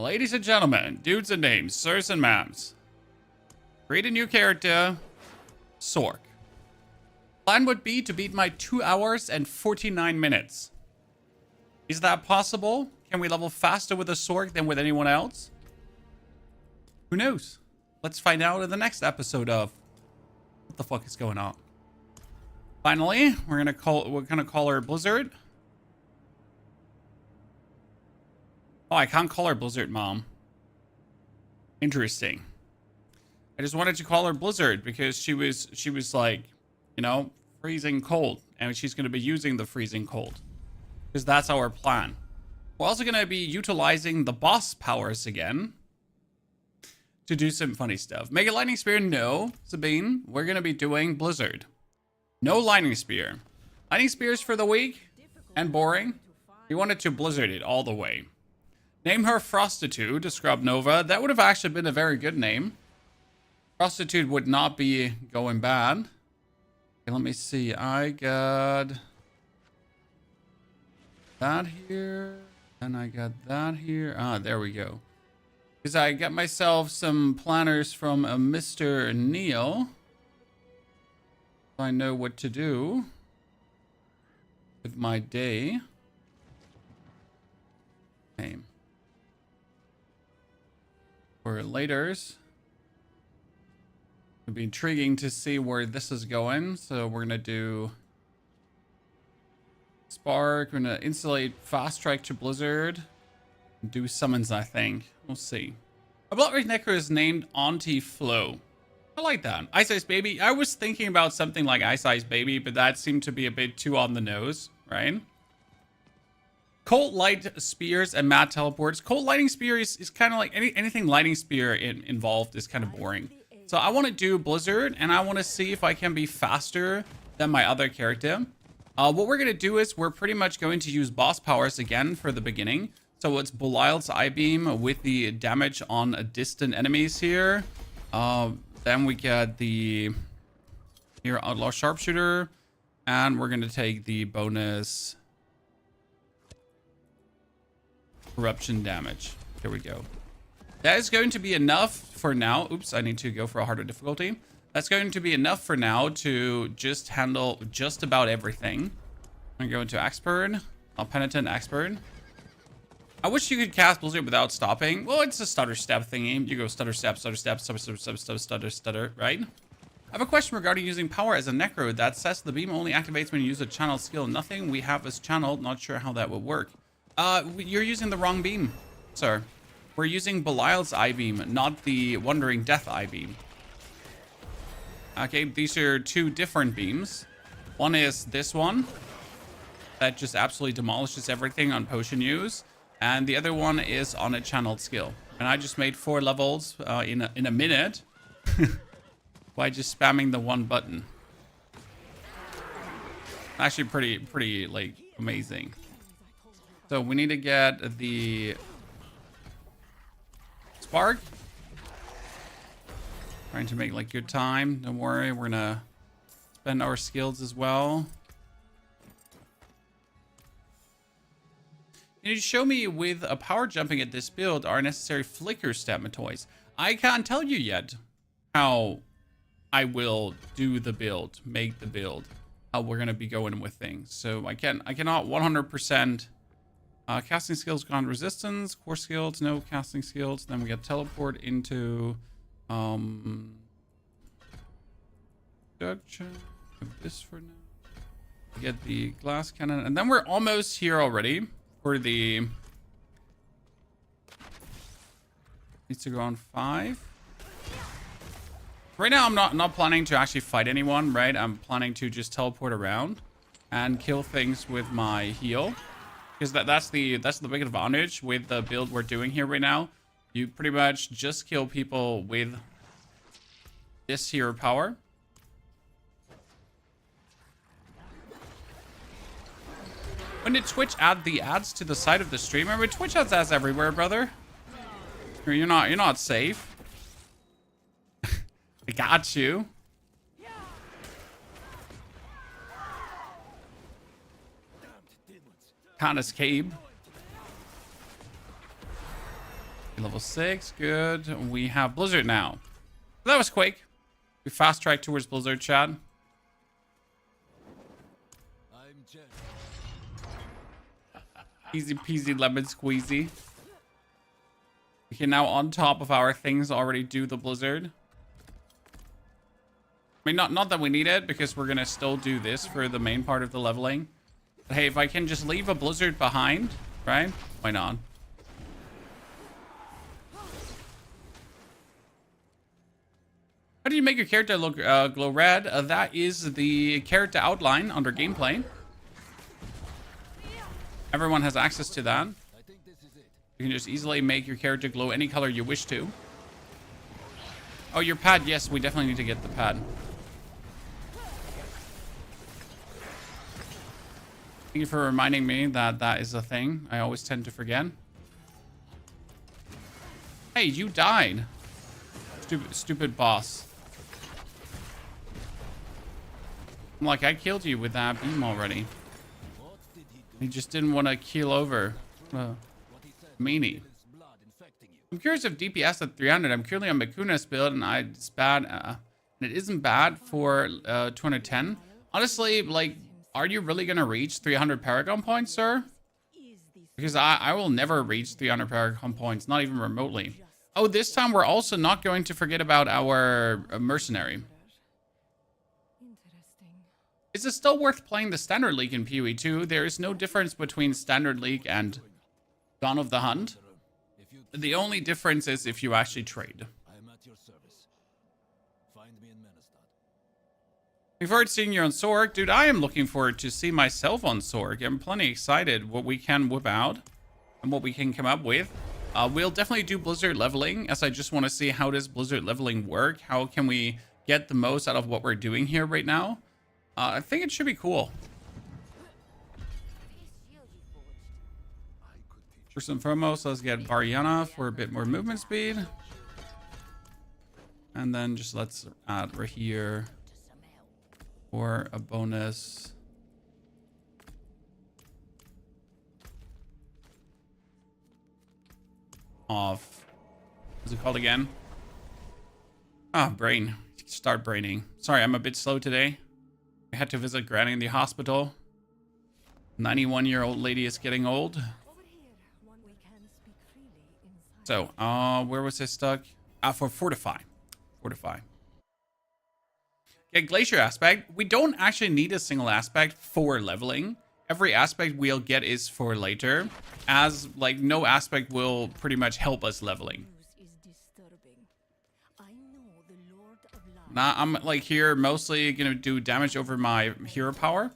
Ladies and gentlemen, dudes and dames, sirs and ma'ams, create a new character, Sorc. Plan would be to beat my 2 hours and 49 minutes. Is that possible? Can we level faster with a Sorc than with anyone else? Who knows? Let's find out in the next episode of what the fuck is going on. Finally, we're gonna call her Blizzard. Oh, I can't call her Blizzard, Mom. Interesting. I just wanted to call her Blizzard because she was like, you know, freezing cold, and she's gonna be using the freezing cold because that's our plan. We're also gonna be utilizing the boss powers again to do some funny stuff. Mega Lightning Spear, no, Sabine. We're gonna be doing Blizzard. No Lightning Spear. Lightning Spears for the weak and boring. We wanted to Blizzard it all the way. Name her Prostitute to Scrub Nova. That would have actually been a very good name. Prostitute would not be going bad. Okay, let me see. I got that here. And I got that here. Ah, there we go. Because I got myself some planners from a Mr. Neil. So I know what to do with my day. Okay. For laters. It'll be intriguing to see where this is going. So we're going to do Spark. We're going to installate Fast Strike to Blizzard. Do summons, I think. We'll see. A Bloodwraith Necro is named Auntie Flo. I like that. Ice Ice Baby. I was thinking about something like Ice Ice Baby, but that seemed to be a bit too on the nose, right? Cold Light Spears and Mad Teleports. Cold Lightning Spear is kind of like anything Lightning Spear involved is kind of boring. So I want to do Blizzard, and I want to see if I can be faster than my other character. What we're going to do is we're pretty much going to use boss powers again for the beginning. So it's Belial's I-Beam with the damage on distant enemies here. Then we get the here Outlaw Sharpshooter, and we're going to take the bonus corruption damage. Here we go. That is going to be enough for now. Oops, I need to go for a harder difficulty. That's going to be enough for now to just handle just about everything. I'm going to go into Expert. Penitent Expert. I wish you could cast Blizzard without stopping. Well, it's a stutter step thingy. You go stutter step, stutter step, stutter, right? I have a question regarding using power as a Necro. That says the beam only activates when you use a channel skill. Nothing we have is channeled. Not sure how that would work. You're using the wrong beam, sir. We're using Belial's I-Beam, not the Wandering Death I-Beam. Okay, these are two different beams. One is this one. That just absolutely demolishes everything on potion use. And the other one is on a channeled skill. And I just made 4 levels in a minute by just spamming the one button. Actually pretty like amazing. So we need to get the Spark. Trying to make like good time. Don't worry, we're gonna spend our skills as well. Can you show me with a power jumping at this build are necessary flicker stamatoids? I can't tell you yet how I will do the build, make the build, how we're gonna be going with things. So I cannot 100%. Casting skills gone resistance, core skills, no casting skills. Then we get teleport into this for now. We get the glass cannon, and then we're almost here already for the needs to go on 5. Right now I'm not planning to actually fight anyone, right? I'm planning to just teleport around and kill things with my heal. Because that's the big advantage with the build we're doing here right now. You pretty much just kill people with this hero power. When did Twitch add the ads to the side of the stream? I mean, Twitch has ads everywhere, brother. You're not safe. I got you. Can't escape. Level 6, good. We have Blizzard now. That was quick. We fast track towards Blizzard, chat. Easy peasy lemon squeezy. We can now, on top of our things, already do the Blizzard. I mean, not that we need it, because we're gonna still do this for the main part of the leveling. But hey, if I can just leave a Blizzard behind, right? Why not? How do you make your character look glow red? That is the character outline under gameplay. Everyone has access to that. You can just easily make your character glow any color you wish to. Oh, your pad. Yes, we definitely need to get the pad. Thank you for reminding me that that is a thing. I always tend to forget. Hey, you died. Stupid boss. I'm like, I killed you with that beam already. He just didn't want to keel over. Meanie. I'm curious if DPS at 300. I'm currently on Makuna's build, and it's bad. And it isn't bad for 210. Honestly, like, are you really gonna reach 300 Paragon points, sir? Because I will never reach 300 Paragon points, not even remotely. Oh, this time we're also not going to forget about our mercenary. Is it still worth playing the Standard League in PoE 2? There is no difference between Standard League and Dawn of the Hunt. The only difference is if you actually trade. Looking forward to seeing you on Sorc. Dude, I am looking forward to see myself on Sorc. I'm plenty excited what we can whip out and what we can come up with. We'll definitely do Blizzard leveling, as I just want to see how does Blizzard leveling work. How can we get the most out of what we're doing here right now? I think it should be cool. First and foremost, let's get Variana for a bit more movement speed. And then just let's add right here for a bonus. Of, what's it called again? Ah, brain. Start braining. Sorry, I'm a bit slow today. I had to visit Granny in the hospital. 91-year-old lady is getting old. So, where was I stuck? For Fortify. Fortify. Yeah, Glacier aspect. We don't actually need a single aspect for leveling. Every aspect we'll get is for later, as like no aspect will pretty much help us leveling. Now I'm like here mostly gonna do damage over my hero power.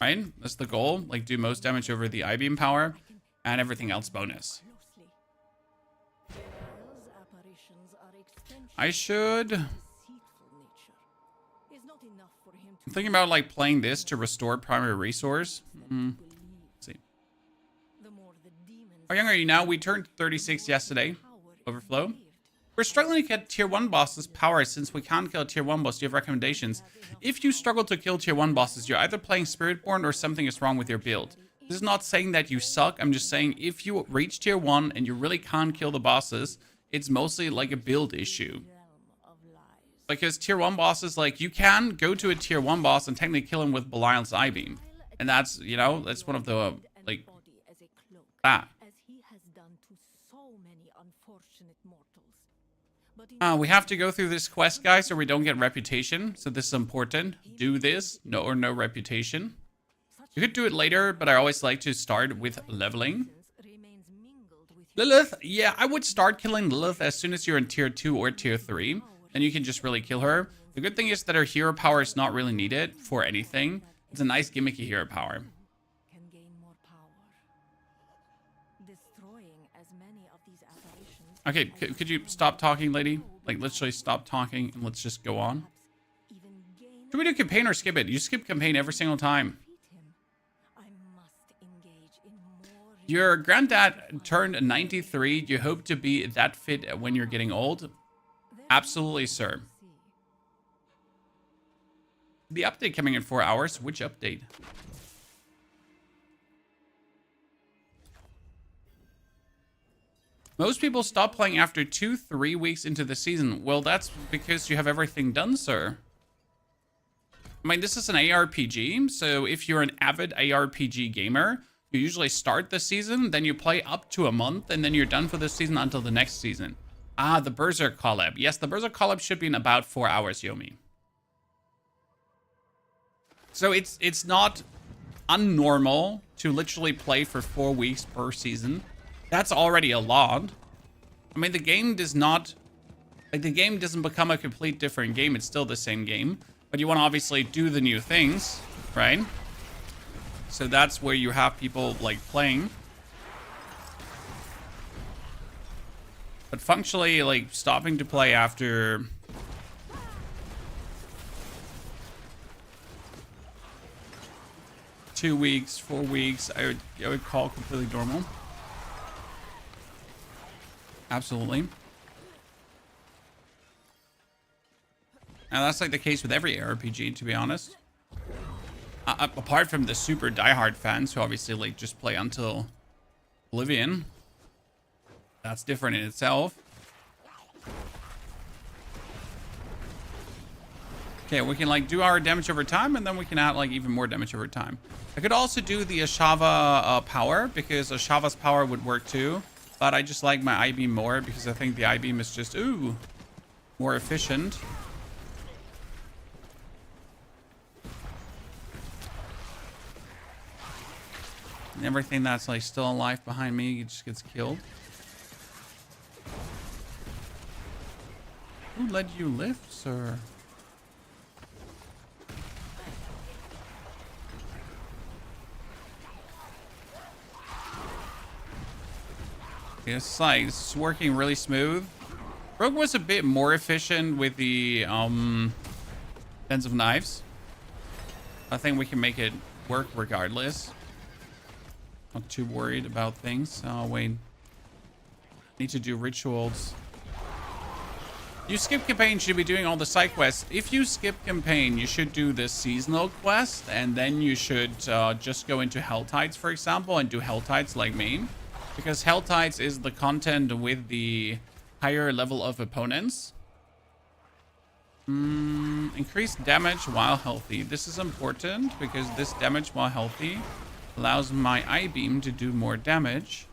Right? That's the goal. Like do most damage over the I-beam power and everything else bonus. I should... I'm thinking about like playing this to restore primary resource. Let's see. How young are you now? We turned 36 yesterday. Overflow. We're struggling to get tier 1 bosses power since we can't kill a tier 1 boss. Do you have recommendations? If you struggle to kill tier 1 bosses, you're either playing Spiritborn or something is wrong with your build. This is not saying that you suck. I'm just saying if you reach tier 1 and you really can't kill the bosses, it's mostly like a build issue. Because tier 1 bosses, like, you can go to a tier 1 boss and technically kill him with Belial's I-beam. And that's, you know, that's one of the, like, that. We have to go through this quest, guys, so we don't get reputation. So this is important. Do this, no or no reputation. You could do it later, but I always like to start with leveling. Lilith, yeah, I would start killing Lilith as soon as you're in tier 2 or tier 3. And you can just really kill her. The good thing is that her hero power is not really needed for anything. It's a nice gimmicky hero power. Okay, could you stop talking, lady? Like, literally stop talking and let's just go on. Should we do campaign or skip it? You skip campaign every single time. Your granddad turned 93. You hope to be that fit when you're getting old? Absolutely, sir. The update coming in 4 hours. Which update? Most people stop playing after 2-3 weeks into the season. Well, that's because you have everything done, sir. I mean, this is an ARPG, so if you're an avid ARPG gamer, you usually start the season, then you play up to a month, and then you're done for the season until the next season. Ah, the Berserk collab. Yes, the Berserk collab should be in about 4 hours, Yomi. So it's not unnormal to literally play for 4 weeks per season. That's already a lot. I mean, the game does not... Like, the game doesn't become a complete different game. It's still the same game. But you want to obviously do the new things, right? So that's where you have people, like, playing. But functionally, like, stopping to play after... 2 weeks, 4 weeks, I would call completely normal. Absolutely. And that's like the case with every RPG, to be honest. Apart from the super diehard fans who obviously like just play until Oblivion. That's different in itself. Okay, we can like do our damage over time, and then we can add like even more damage over time. I could also do the Ashava power, because Ashava's power would work too. But I just like my I-beam more, because I think the I-beam is just, ooh, more efficient. And everything that's like still alive behind me just gets killed. Who let you live, sir? It's like, it's working really smooth. Rogue was a bit more efficient with the Dens of Knives. I think we can make it work regardless. Not too worried about things. Oh, wait. Need to do rituals. You skip campaign, you should be doing all the side quests. If you skip campaign, you should do the seasonal quest, and then you should just go into Helltides, for example, and do Helltides like me. Because Helltides is the content with the higher level of opponents. Increase damage while healthy. This is important because this damage while healthy allows my I-beam to do more damage.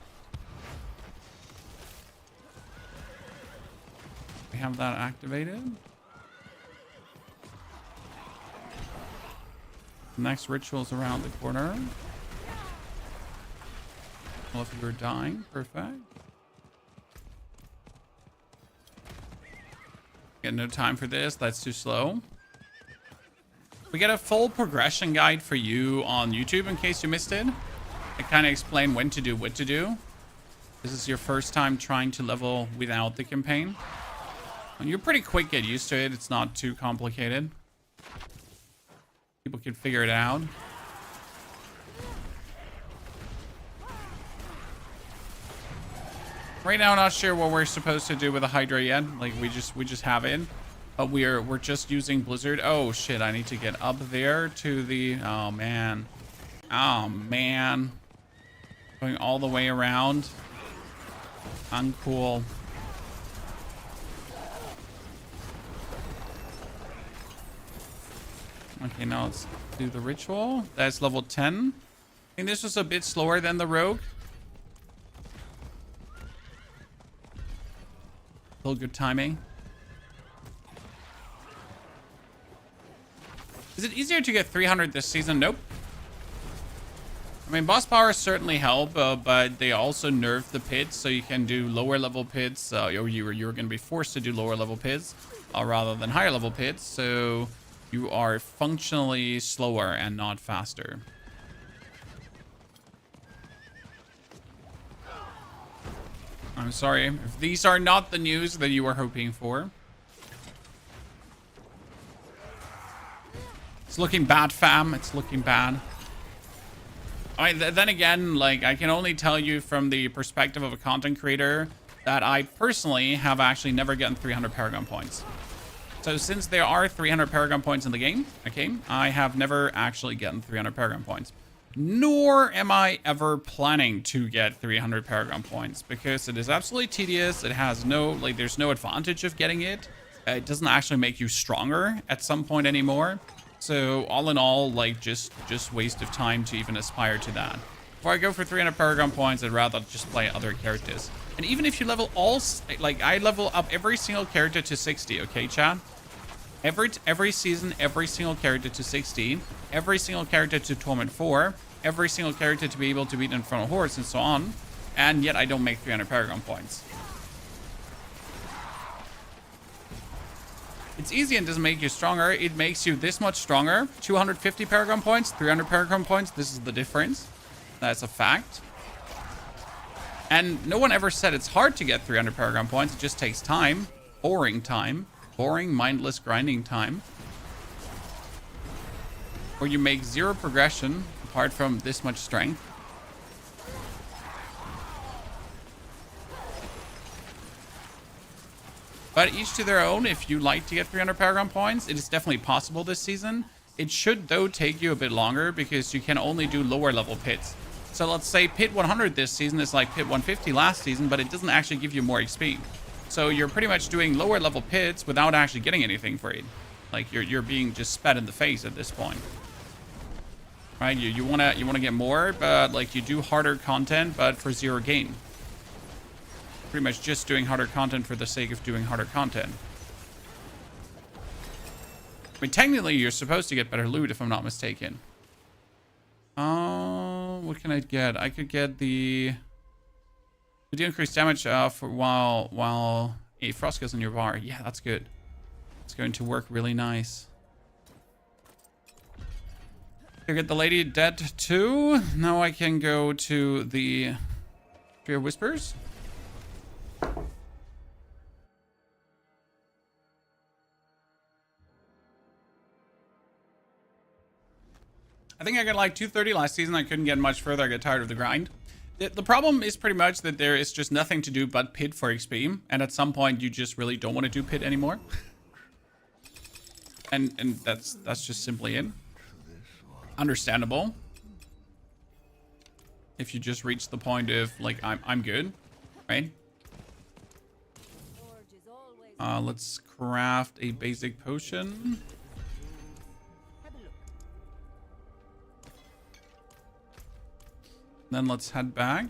We have that activated. Next ritual's around the corner. Well, if you're dying, perfect. Get no time for this. That's too slow. We get a full progression guide for you on YouTube in case you missed it. I kind of explain when to do what to do. This is your first time trying to level without the campaign. And you're pretty quick, get used to it. It's not too complicated. People can figure it out. Right now, not sure what we're supposed to do with the Hydra yet. Like, we just have it. But we're just using Blizzard. Oh, shit. I need to get up there to the... Oh, man. Oh, man. Going all the way around. Uncool. Okay, now let's do the ritual. That's level 10. I think this was a bit slower than the rogue. Still good timing. Is it easier to get 300 this season? Nope. I mean, boss powers certainly help, but they also nerf the pits, so you can do lower level pits. Or you're going to be forced to do lower level pits rather than higher level pits. So you are functionally slower and not faster. I'm sorry if these are not the news that you were hoping for. It's looking bad, fam. It's looking bad. I mean, then again, like, I can only tell you from the perspective of a content creator that I personally have actually never gotten 300 Paragon points. So since there are 300 Paragon points in the game, okay, I have never actually gotten 300 Paragon points. Nor am I ever planning to get 300 Paragon points because it is absolutely tedious. It has no, like, there's no advantage of getting it. It doesn't actually make you stronger at some point anymore. So all in all, like, just waste of time to even aspire to that. Before I go for 300 Paragon points, I'd rather just play other characters. And even if you level all, like, I level up every single character to 60, okay, chat? Every season, every single character to 60, every single character to Torment 4, every single character to be able to beat Infernal Hordes and so on, and yet I don't make 300 Paragon points. It's easy and doesn't make you stronger. It makes you this much stronger. 250 Paragon points, 300 Paragon points, this is the difference. That's a fact. And no one ever said it's hard to get 300 Paragon points. It just takes time, boring, mindless grinding time, where you make zero progression apart from this much strength. But each to their own. If you like to get 300 Paragon points, it is definitely possible this season. It should, though, take you a bit longer because you can only do lower level pits. So let's say pit 100 this season is like pit 150 last season, but it doesn't actually give you more XP. So you're pretty much doing lower level pits without actually getting anything for it. Like you're being just spat in the face at this point. Right? You wanna get more, but like you do harder content, but for zero gain. Pretty much just doing harder content for the sake of doing harder content. I mean, technically you're supposed to get better loot if I'm not mistaken. What can I get? I could get the do increased damage for while a frost goes in your bar. Yeah, that's good. It's going to work really nice. I get the lady dead too. Now I can go to the Tree of Whispers. I think I got like 230 last season. I couldn't get much further. I got tired of the grind. The problem is pretty much that there is just nothing to do but pit for XP. And at some point, you just really don't want to do pit anymore. and that's just simply it. Understandable. If you just reach the point of, like, I'm good. Right? Let's craft a basic potion. Then let's head back.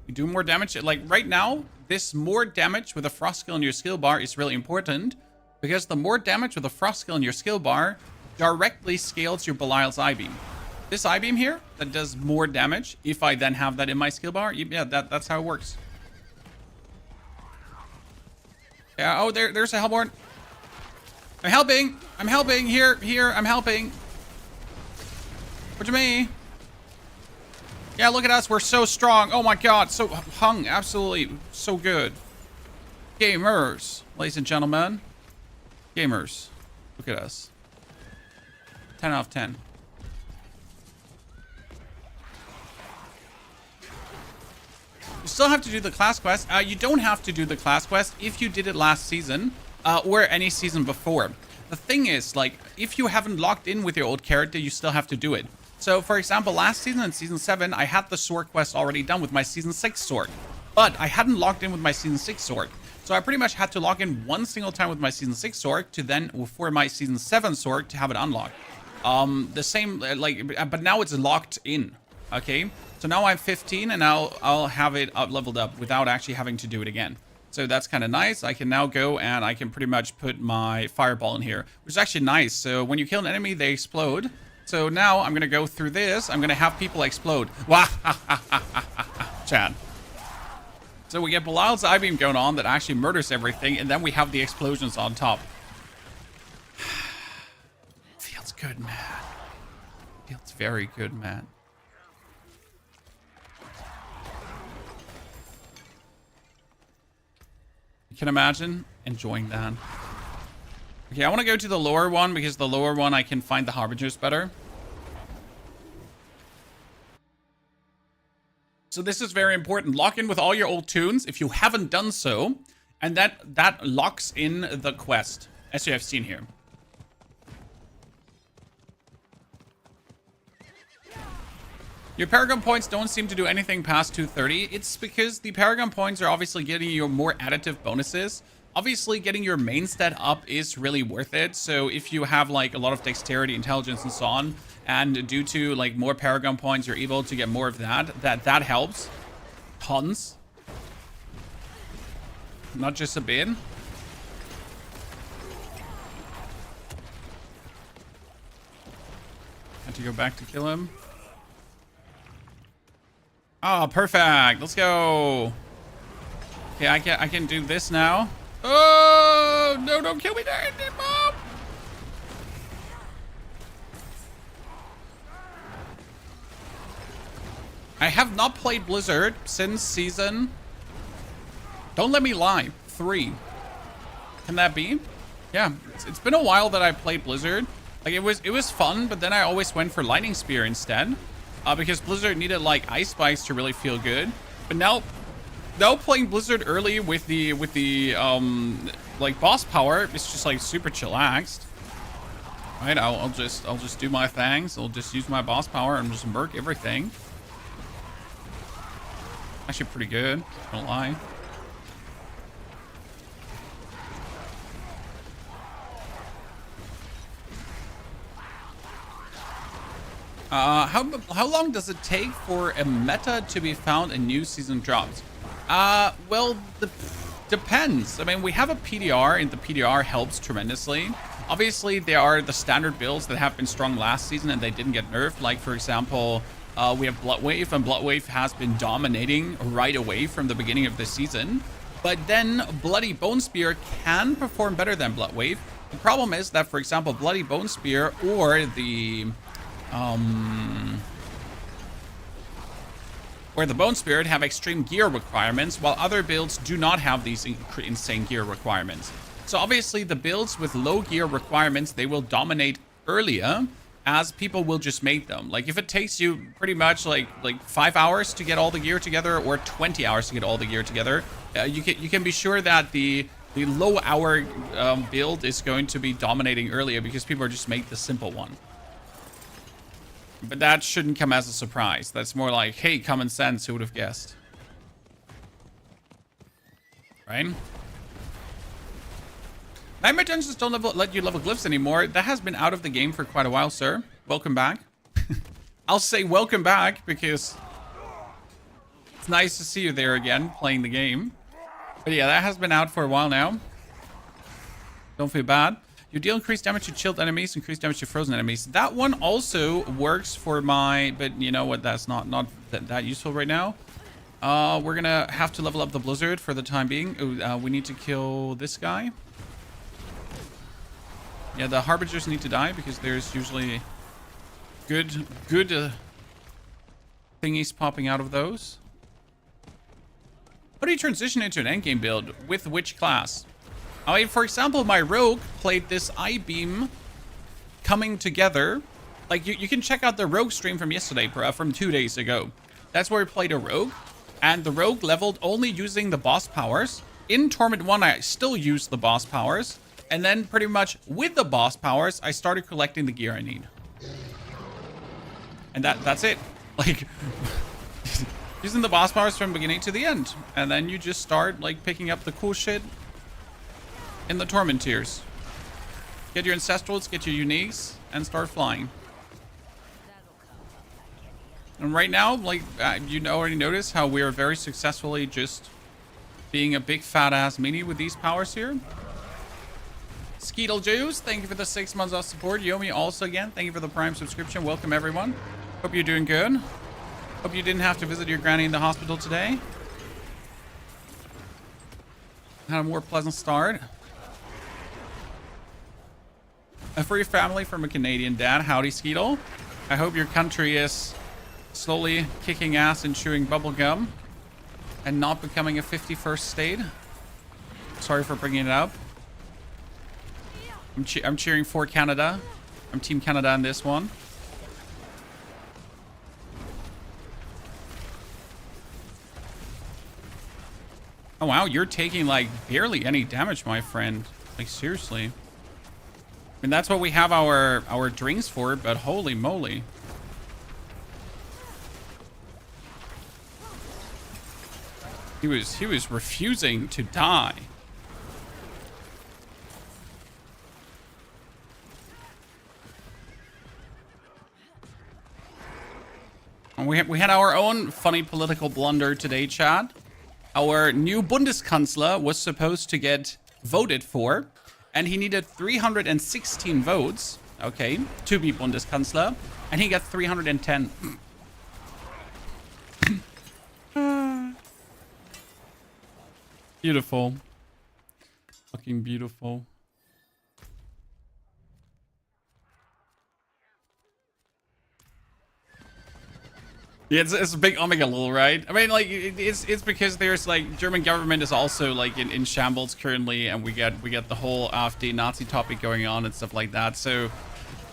You do more damage. Like right now, this more damage with a frost skill in your skill bar is really important because the more damage with a frost skill in your skill bar directly scales your Belial's I-beam. This I-beam here that does more damage if I then have that in my skill bar. Yeah, that's how it works. Yeah. Oh, there's a Hellborn. I'm helping. Here. I'm helping. What do you mean? Yeah, look at us. We're so strong. Oh my god. So hung. Absolutely. So good. Gamers. Ladies and gentlemen. Gamers. Look at us. 10 out of 10. You still have to do the class quest. You don't have to do the class quest if you did it last season or any season before. The thing is, like, if you haven't locked in with your old character, you still have to do it. So, for example, last season in Season 7, I had the Sorc quest already done with my Season 6 Sorc. But I hadn't locked in with my Season 6 Sorc. So I pretty much had to log in one single time with my Season 6 Sorc to then, for my Season 7 Sorc, to have it unlocked. The same, like, but now it's locked in, okay? So now I'm 15 and I'll have it leveled up without actually having to do it again. So that's kind of nice. I can now go and I can pretty much put my fireball in here, which is actually nice. So when you kill an enemy, they explode. So now I'm going to go through this. I'm going to have people explode. Wah! Chad. So we get Belial's I-beam going on that actually murders everything. And then we have the explosions on top. Feels good, man. Feels very good, man. You can imagine enjoying that. Okay, I want to go to the lower one because the lower one I can find the harbingers better. So this is very important. Lock in with all your old tunes if you haven't done so, and that locks in the quest, as you have seen here. Your Paragon points don't seem to do anything past 230. It's because the Paragon points are obviously getting you more additive bonuses. Obviously, getting your main stat up is really worth it. So if you have like a lot of dexterity, intelligence, and so on, and due to like more Paragon points, you're able to get more of that helps tons. Not just a bit. Had to go back to kill him. Oh, perfect. Let's go. Okay, I can do this now. Oh, no, don't kill me there, Mom. I have not played Blizzard since season, don't let me lie, 3. Can that be? Yeah, it's been a while that I played Blizzard. Like it was fun, but then I always went for Lightning Spear instead, because Blizzard needed like Ice Spikes to really feel good. But now playing Blizzard early with the like boss power, it's just like super chillaxed. Right? I'll just do my things. I'll just use my boss power and just murk everything. Actually pretty good, don't lie. How long does it take for a meta to be found in new season drops? Well, depends. I mean, we have a PDR, and the PDR helps tremendously. Obviously, there are the standard builds that have been strong last season and they didn't get nerfed. Like, for example, we have Bloodwave, and Bloodwave has been dominating right away from the beginning of the season. But then Bloody Bone Spear can perform better than Bloodwave. The problem is that, for example, Bloody Bone Spear or the Bone Spirit have extreme gear requirements, while other builds do not have these insane gear requirements. So obviously the builds with low gear requirements, they will dominate earlier, as people will just make them. Like if it takes you pretty much like 5 hours to get all the gear together, or 20 hours to get all the gear together, you can be sure that the low hour build is going to be dominating earlier, because people are just make the simple one. But that shouldn't come as a surprise. That's more like, hey, common sense, who would have guessed? Right? Nightmare Dungeons don't let you level glyphs anymore. That has been out of the game for quite a while, sir. Welcome back. I'll say welcome back, because it's nice to see you there again, playing the game. But yeah, that has been out for a while now. Don't feel bad. You deal increased damage to chilled enemies, increased damage to frozen enemies. That one also works for my... But you know what? That's not that useful right now. We're gonna have to level up the Blizzard for the time being. Ooh, we need to kill this guy. Yeah, the Harbingers need to die, because there's usually good thingies popping out of those. How do you transition into an endgame build? With which class? I mean, for example, my rogue played this I-beam coming together. Like, you can check out the rogue stream from yesterday, from 2 days ago. That's where we played a rogue. And the rogue leveled only using the boss powers. In Torment 1, I still used the boss powers. And then pretty much with the boss powers, I started collecting the gear I need. And that's it. Like, using the boss powers from beginning to the end. And then you just start, like, picking up the cool shit in the Torment tiers. Get your ancestrals, get your uniques, and start flying. And right now, like, you already noticed how we are very successfully just being a big fat ass meanie with these powers here. Skeetle Juice, thank you for the 6 months of support. Yomi also again, thank you for the Prime subscription. Welcome everyone. Hope you're doing good. Hope you didn't have to visit your granny in the hospital today. Had a more pleasant start. A free family from a Canadian dad. Howdy, Skeetle. I hope your country is slowly kicking ass and chewing bubble gum and not becoming a 51st state. Sorry for bringing it up. I'm cheering for Canada. I'm Team Canada in this one. Oh, wow. You're taking, like, barely any damage, my friend. Like, seriously. I mean, that's what we have our drinks for, but holy moly. He was refusing to die. And we had our own funny political blunder today, Chad. Our new Bundeskanzler was supposed to get voted for, and he needed 316 votes, okay, to be Bundeskanzler, and he got 310. Beautiful. Fucking beautiful. Yeah, it's a big omega lol, right? I mean, like, it's because there's, like, German government is also, like, in shambles currently, and we get the whole AfD Nazi topic going on and stuff like that. So,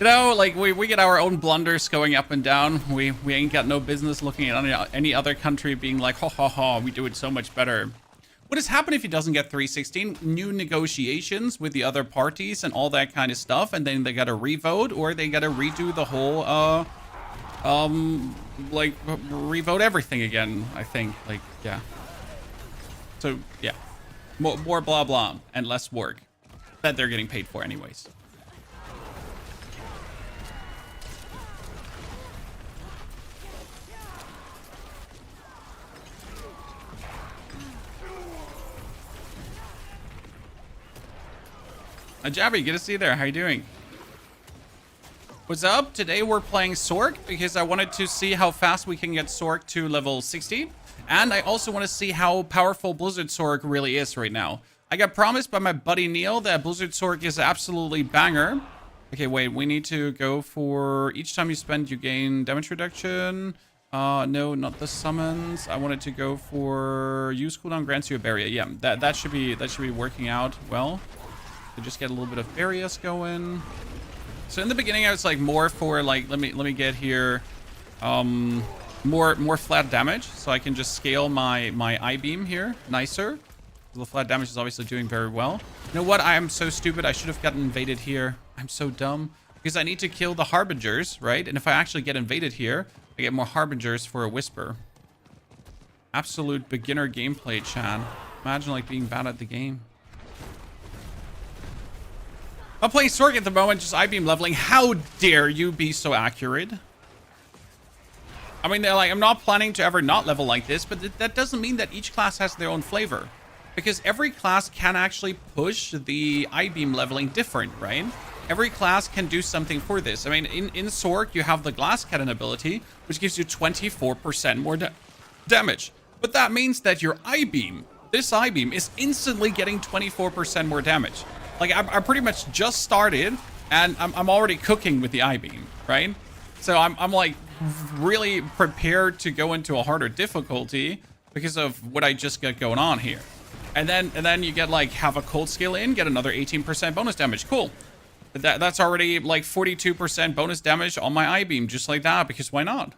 you know, like, we get our own blunders going up and down. We ain't got no business looking at any other country being like, ha ha ha, we do it so much better. What has happened if he doesn't get 316? New negotiations with the other parties and all that kind of stuff, and then they gotta revote, or they gotta redo the whole, like, revote everything again, I think. Like, yeah. So, yeah. More blah blah and less work that they're getting paid for anyways. Jabby, good to see you there. How you doing? What's up? Today we're playing Sorc because I wanted to see how fast we can get Sorc to level 60. And I also want to see how powerful Blizzard Sorc really is right now. I got promised by my buddy Neil that Blizzard Sorc is absolutely banger. Okay, wait, we need to go for each time you spend, you gain damage reduction. No, not the summons. I wanted to go for use cooldown grants you a barrier. Yeah, that should be working out well. To just get a little bit of barriers going. So in the beginning, I was like more for like let me get here, more flat damage, so I can just scale my I-beam here nicer. The flat damage is obviously doing very well. You know what? I am so stupid. I should have gotten invaded here. I'm so dumb because I need to kill the harbingers, right? And if I actually get invaded here, I get more harbingers for a whisper. Absolute beginner gameplay, Chan. Imagine like being bad at the game. I'm playing Sorc at the moment, just I-beam leveling. How dare you be so accurate? I mean, they're like, I'm not planning to ever not level like this, but that doesn't mean that each class has their own flavor. Because every class can actually push the I-beam leveling different, right? Every class can do something for this. I mean, in Sorc, you have the glass cannon ability, which gives you 24% more damage. But that means that your I-beam, this I-beam, is instantly getting 24% more damage. Like, I pretty much just started, and I'm already cooking with the I-beam, right? So I'm like really prepared to go into a harder difficulty because of what I just got going on here. And then you get like have a cold skill in, get another 18% bonus damage. Cool. That's already like 42% bonus damage on my I-beam, just like that, because why not?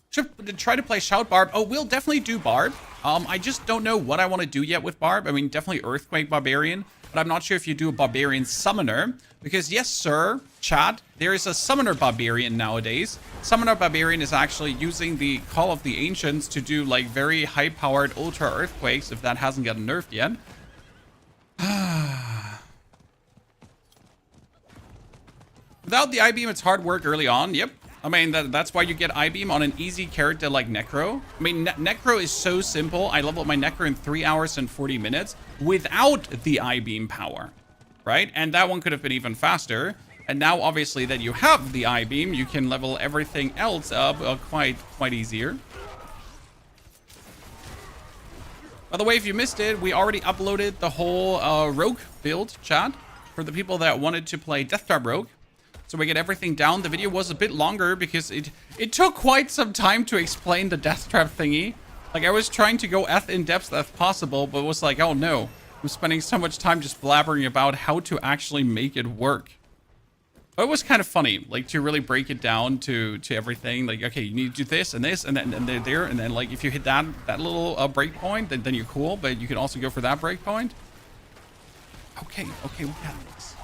Should try to play Shout Barb. Oh, we'll definitely do Barb. I just don't know what I want to do yet with Barb. I mean, definitely Earthquake Barbarian. But I'm not sure if you do a Barbarian Summoner. Because yes, sir, chat, there is a Summoner Barbarian nowadays. Summoner Barbarian is actually using the Call of the Ancients to do like very high-powered Ultra Earthquakes, if that hasn't gotten nerfed yet. Without the I-beam, it's hard work early on. Yep. I mean, that's why you get I-beam on an easy character like Necro. I mean, Necro is so simple. I leveled my Necro in 3 hours and 40 minutes without the I-beam power, right? And that one could have been even faster. And now, obviously, that you have the I-beam, you can level everything else up quite easier. By the way, if you missed it, we already uploaded the whole Rogue build, chat, for the people that wanted to play Death Trap Rogue. So we get everything down. The video was a bit longer because it took quite some time to explain the death trap thingy. Like, I was trying to go as in depth as possible, but was like, oh no, I'm spending so much time just blabbering about how to actually make it work. But it was kind of funny, like, to really break it down to everything. Like, okay, you need to do this and this, and then there, and then like if you hit that little breakpoint, then you're cool. But you can also go for that breakpoint. Okay, we got this.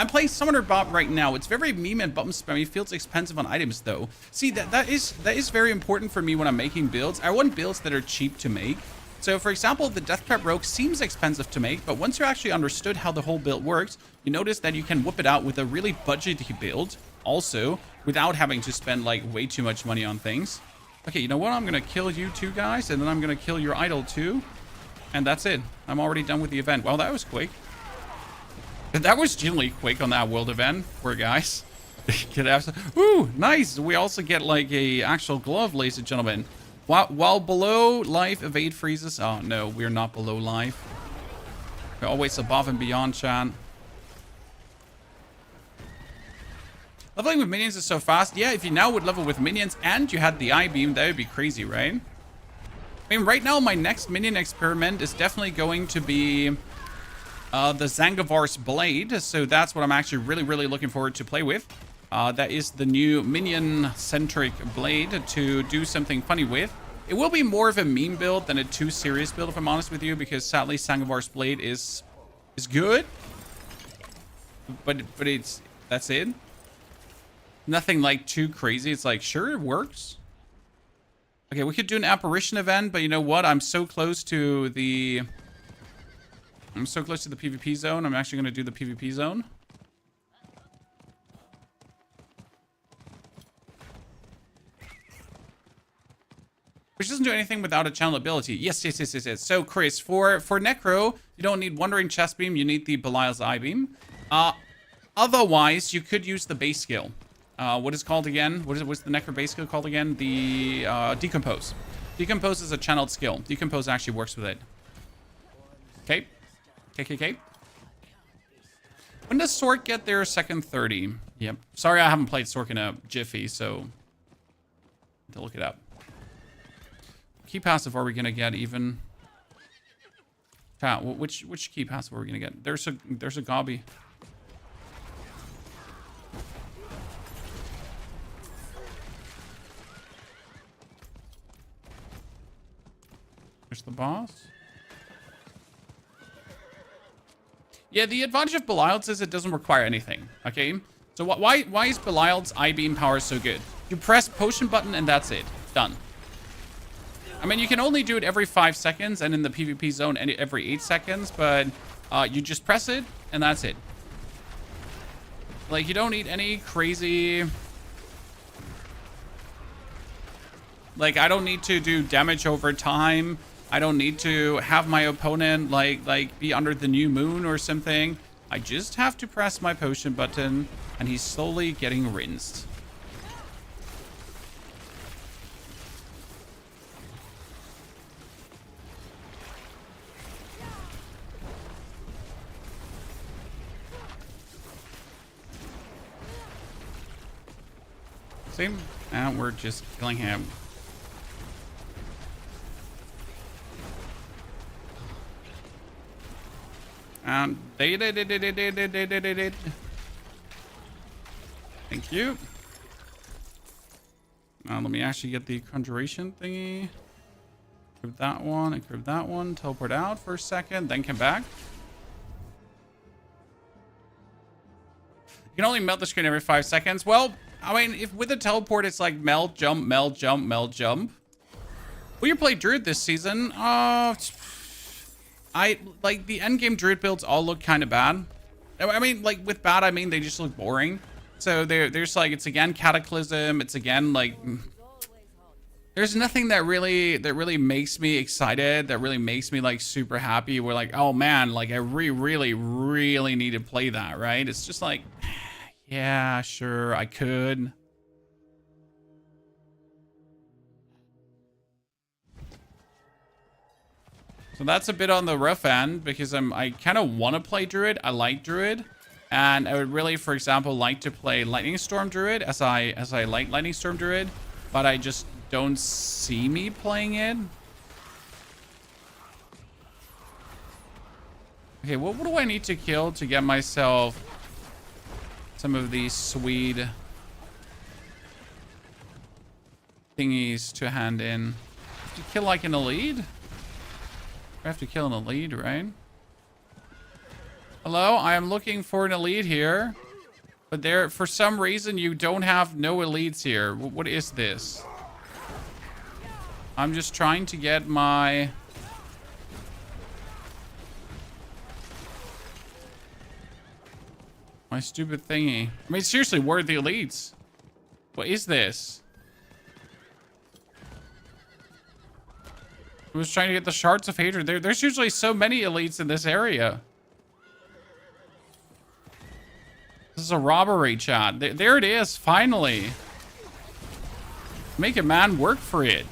I'm playing Summoner Bot right now. It's very meme and button spammy. Feels expensive on items though. See, that is very important for me when I'm making builds. I want builds that are cheap to make. So for example, the Death Trap Rogue seems expensive to make, but once you actually understood how the whole build works, you notice that you can whip it out with a really budgety build also, without having to spend like way too much money on things. Okay, you know what? I'm gonna kill you two guys, and then I'm gonna kill your idol too. And that's it. I'm already done with the event. Well, that was quick. That was generally quick on that world event. Poor guys. Ooh, nice. We also get like a actual glove, ladies and gentlemen. While below life, evade freezes. Oh no, we're not below life. We're always above and beyond, chat. Leveling with minions is so fast. Yeah, if you now would level with minions and you had the I-beam, that would be crazy, right? I mean, right now, my next minion experiment is definitely going to be the Zangivar's Blade. So that's what I'm actually really looking forward to play with. That is the new minion-centric blade to do something funny with. It will be more of a meme build than a too serious build, if I'm honest with you, because sadly, Zangivar's Blade is good. But that's it. Nothing like too crazy. It's like, sure, it works. Okay, we could do an apparition event, but you know what? I'm so close to the PvP zone. I'm actually going to do the PvP zone. Which doesn't do anything without a channel ability. Yes. So, Chris, for Necro, you don't need Wandering Chest Beam. You need the Belial's Eye Beam. Otherwise, you could use the base skill. What is called again? What's the Necro base skill called again? The Decompose. Decompose is a channeled skill. Decompose actually works with it. Okay. KKK. When does Sorc get their second 30? Yep. Sorry, I haven't played Sorc in a jiffy, so to look it up. Key passive are we gonna get even? Chat, which key passive are we gonna get? There's a gobby. There's the boss. Yeah, the advantage of Belial's is it doesn't require anything, okay? So why is Belial's I-beam power so good? You press potion button and that's it. Done. I mean, you can only do it every 5 seconds and in the PvP zone every 8 seconds, but you just press it and that's it. Like, you don't need any crazy... Like, I don't need to do damage over time. I don't need to have my opponent like be under the new moon or something. I just have to press my potion button and he's slowly getting rinsed. See? And we're just killing him. They did. Thank you. Let me actually get the conjuration thingy. Grab that one and grab that one. Teleport out for a second, then come back. You can only melt the screen every 5 seconds. Well, I mean, if with a teleport, it's like melt, jump, melt, jump, melt, jump. Will you play Druid this season? I like the endgame Druid builds all look kind of bad. I mean, like with bad, I mean they just look boring. So there's like it's again Cataclysm. It's again like there's nothing that really makes me excited. That really makes me like super happy. We're like, oh man, like I really need to play that, right? It's just like, yeah, sure, I could. So that's a bit on the rough end because I kind of want to play Druid. I like Druid. And I would really, for example, like to play Lightning Storm Druid as I like Lightning Storm Druid. But I just don't see me playing it. Okay, what do I need to kill to get myself some of these sweet thingies to hand in? Have to kill like an elite? I have to kill an elite, right? Hello, I am looking for an elite here. But there, for some reason, you don't have no elites here. What is this? I'm just trying to get my... my stupid thingy. I mean, seriously, where are the elites? What is this? I was trying to get the shards of hatred. There's usually so many elites in this area. This is a robbery, chat. There it is, finally. Make a man work for it.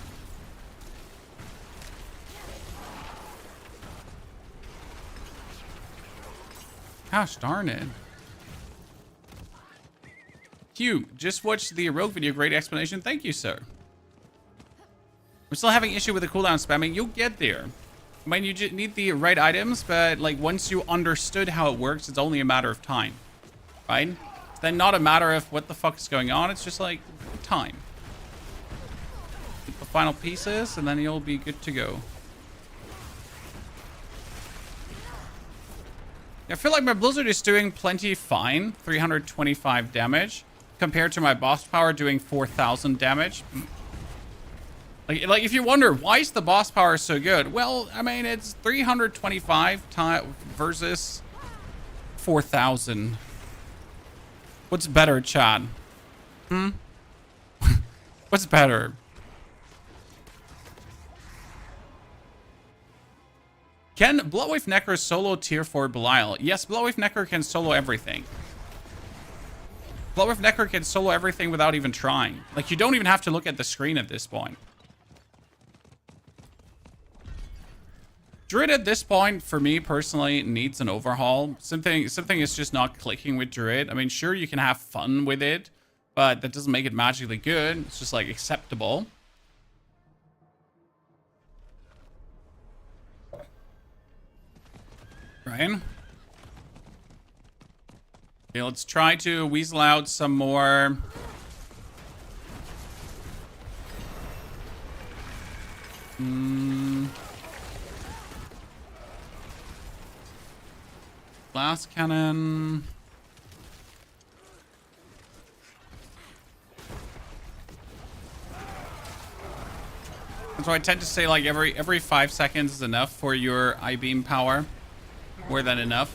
Gosh darn it. Hugh, just watched the Rogue video. Great explanation. Thank you, sir. We're still having issue with the cooldown spamming. You'll get there. I mean, you just need the right items, but like once you understood how it works, it's only a matter of time. Right? It's then not a matter of what the fuck is going on. It's just like time. Get the final pieces, and then you'll be good to go. I feel like my Blizzard is doing plenty fine. 325 damage. Compared to my boss power doing 4,000 damage. Like if you wonder, why is the boss power so good? Well, I mean, it's 325 versus 4,000. What's better, Chad? What's better? Can Bloodwave Necro solo tier 4 Belial? Yes, Bloodwave Necro can solo everything. Bloodwave Necro can solo everything without even trying. Like, you don't even have to look at the screen at this point. Druid at this point, for me personally, needs an overhaul. Something is just not clicking with Druid. I mean, sure, you can have fun with it, but that doesn't make it magically good. It's just, like, acceptable. Right? Okay, let's try to weasel out some more... Glass cannon. So I tend to say like every 5 seconds is enough for your I-beam power. More than enough.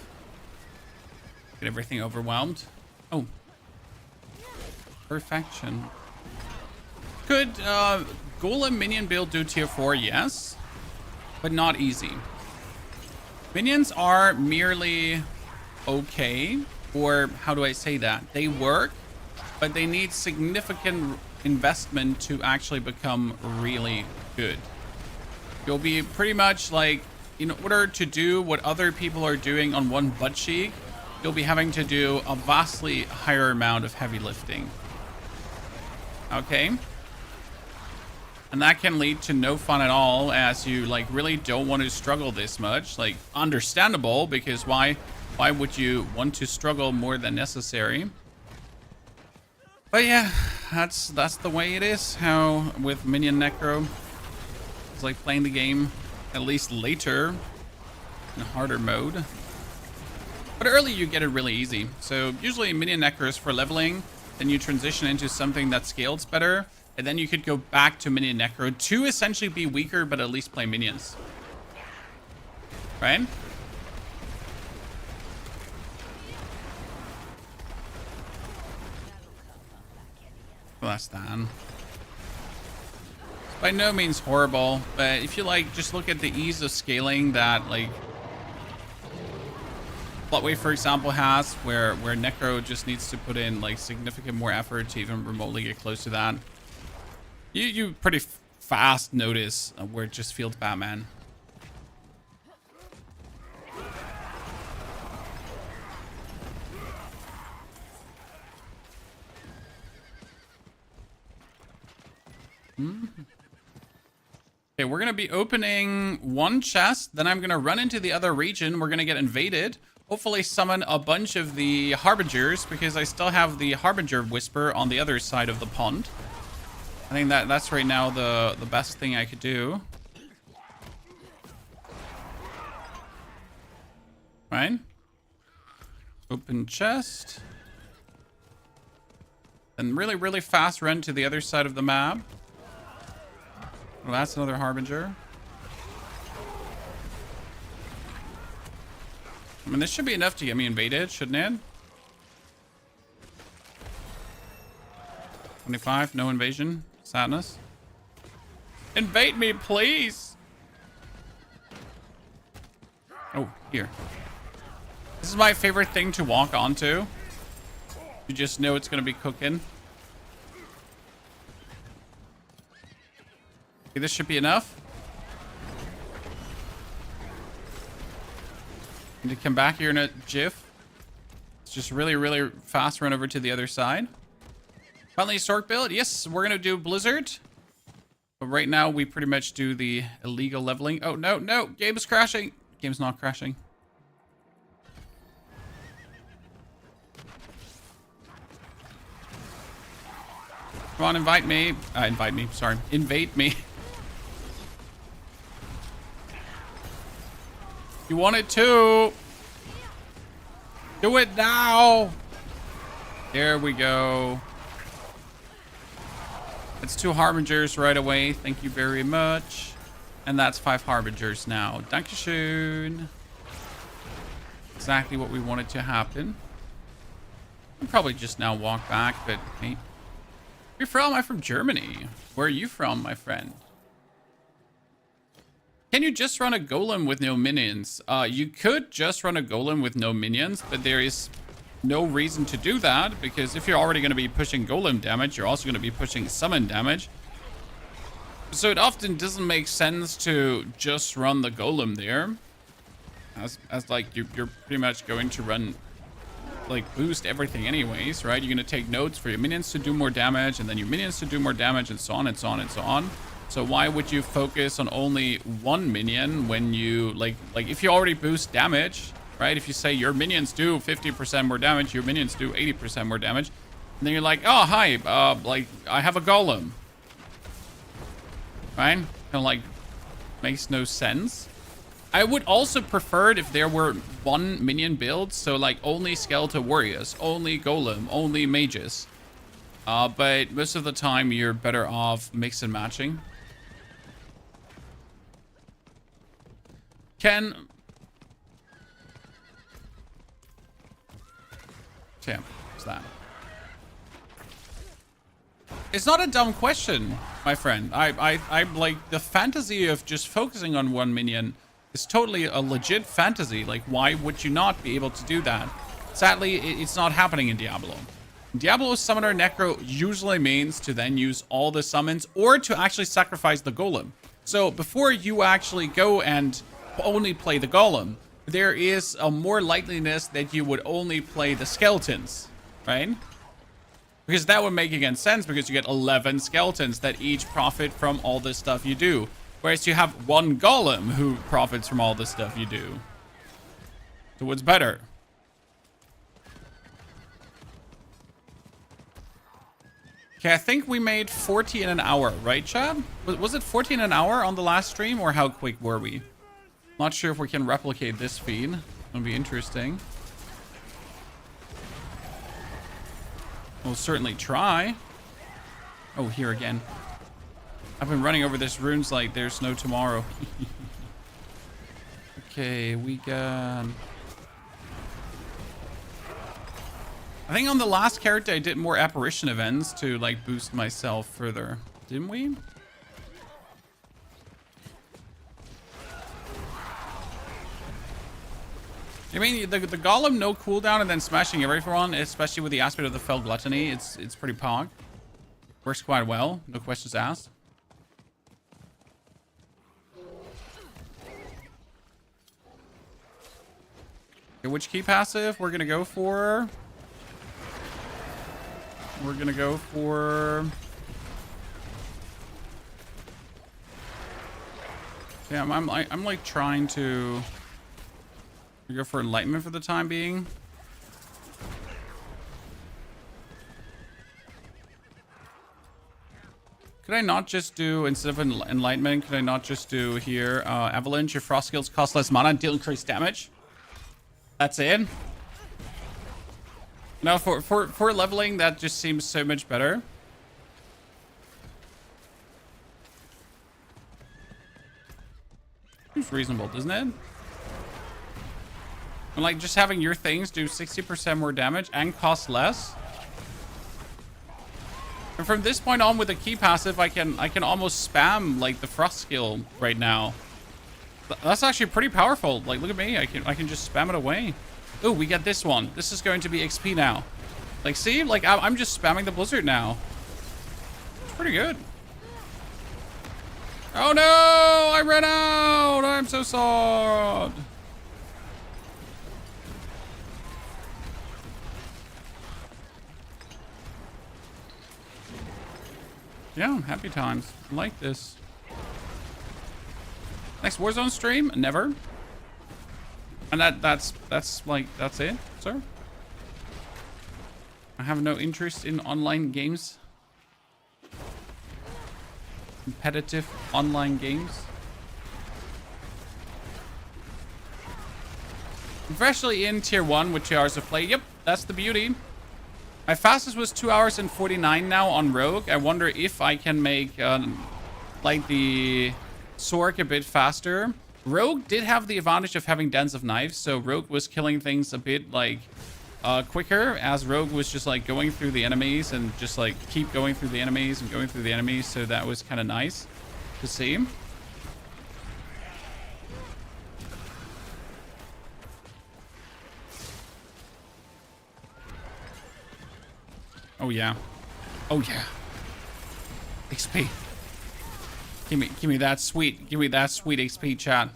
Get everything overwhelmed. Oh. Perfection. Could Golem minion build do tier 4? Yes. But not easy. Minions are merely okay. Or how do I say that? They work, but they need significant investment to actually become really good. You'll be pretty much like, in order to do what other people are doing on one butt cheek, you'll be having to do a vastly higher amount of heavy lifting. Okay? And that can lead to no fun at all, as you like really don't want to struggle this much. Like, understandable, because why would you want to struggle more than necessary? But yeah, that's the way it is. How with Minion Necro, it's like playing the game at least later in harder mode. But early you get it really easy. So usually Minion Necro is for leveling, then you transition into something that scales better, and then you could go back to Minion Necro to essentially be weaker, but at least play minions. Right? Well, that's done. By no means horrible, but if you like just look at the ease of scaling that like Bloodwave, for example, has, where Necro just needs to put in like significant more effort to even remotely get close to that. You pretty fast notice where it just feels Batman. Okay, we're gonna be opening one chest, then I'm gonna run into the other region. We're gonna get invaded. Hopefully summon a bunch of the Harbingers, because I still have the Harbinger Whisper on the other side of the pond. I think that's right now the best thing I could do. Right? Open chest. And really, really fast run to the other side of the map. Well, that's another Harbinger. I mean, this should be enough to get me invaded, shouldn't it? 25, no invasion. Sadness. Invade me, please! Oh, here. This is my favorite thing to walk onto. You just know it's going to be cooking. Okay, this should be enough. Need to come back here in a jiff. It's just really, really fast run over to the other side. Finally, Sorc Build. Yes, we're going to do Blizzard. But right now, we pretty much do the illegal leveling. Oh, no, no. Game is crashing. Game's not crashing. Come on, invite me. Invite me. Sorry. Invade me. You wanted to. Do it now. There we go. That's 2 Harbingers right away. Thank you very much. And that's 5 Harbingers now. Dankeschön. Exactly what we wanted to happen. I'll probably just now walk back, but hey. Where you from? I'm from Germany. Where are you from, my friend? Can you just run a golem with no minions? You could just run a golem with no minions, but there is no reason to do that, because if you're already going to be pushing golem damage, you're also going to be pushing summon damage. So it often doesn't make sense to just run the golem there, as like you're pretty much going to run, like, boost everything anyways, right? You're going to take notes for your minions to do more damage, and then your minions to do more damage, and so on and so on and so on. So why would you focus on only one minion when you, like if you already boost damage, right? If you say your minions do 50% more damage, your minions do 80% more damage, and then you're like, oh, hi, like, I have a golem. Right? Kind of like, makes no sense. I would also prefer it if there were one minion build, so like only skeletal warriors, only golem, only mages. But most of the time you're better off mix and matching. Damn, what's that? It's not a dumb question, my friend. I'm like, the fantasy of just focusing on one minion is totally a legit fantasy. Like, why would you not be able to do that? Sadly, it's not happening in Diablo. Diablo Summoner Necro usually means to then use all the summons or to actually sacrifice the golem. So before you actually go and only play the golem, there is a more likeliness that you would only play the skeletons, right? Because that would make again sense, because you get 11 skeletons that each profit from all the stuff you do. Whereas you have one golem who profits from all the stuff you do. So what's better? Okay, I think we made 40 in an hour, right, Chad? Was it 14 an hour on the last stream, or how quick were we? Not sure if we can replicate this feed. It'll be interesting. We'll certainly try. Oh, here again. I've been running over this runes like there's no tomorrow. Okay, we got... I think on the last character I did more apparition events to like boost myself further. Didn't we? I mean, the golem no cooldown and then smashing everyone, especially with the aspect of the fell gluttony, it's pretty pog. Works quite well, no questions asked. Okay, which key passive we're gonna go for? We're gonna go for... Yeah, I'm like trying to... We go for enlightenment for the time being. Could I not just do, instead of enlightenment, could I not just do here, avalanche? Your frost skills cost less mana and deal increased damage. That's it. Now for leveling, that just seems so much better. Seems reasonable, doesn't it? And like just having your things do 60% more damage and cost less. And from this point on with the key passive, I can almost spam like the frost skill right now. That's actually pretty powerful. Like look at me, I can just spam it away. Oh, we get this one. This is going to be XP now. Like see, like I'm just spamming the blizzard now. It's pretty good. Oh no, I ran out. I'm so sad. Yeah, happy times. I like this. Next Warzone stream? Never. And that's it, sir. I have no interest in online games. Competitive online games. Especially in tier 1 with 2 hours of play. Yep, that's the beauty. My fastest was 2 hours and 49 now on Rogue. I wonder if I can make like the Sorc a bit faster. Rogue did have the advantage of having Dens of Knives, so Rogue was killing things a bit like quicker, as Rogue was just like going through the enemies and just like keep going through the enemies and going through the enemies, so that was kind of nice to see. Oh yeah. Oh yeah. XP. Give me that sweet. Give me that sweet XP, chat.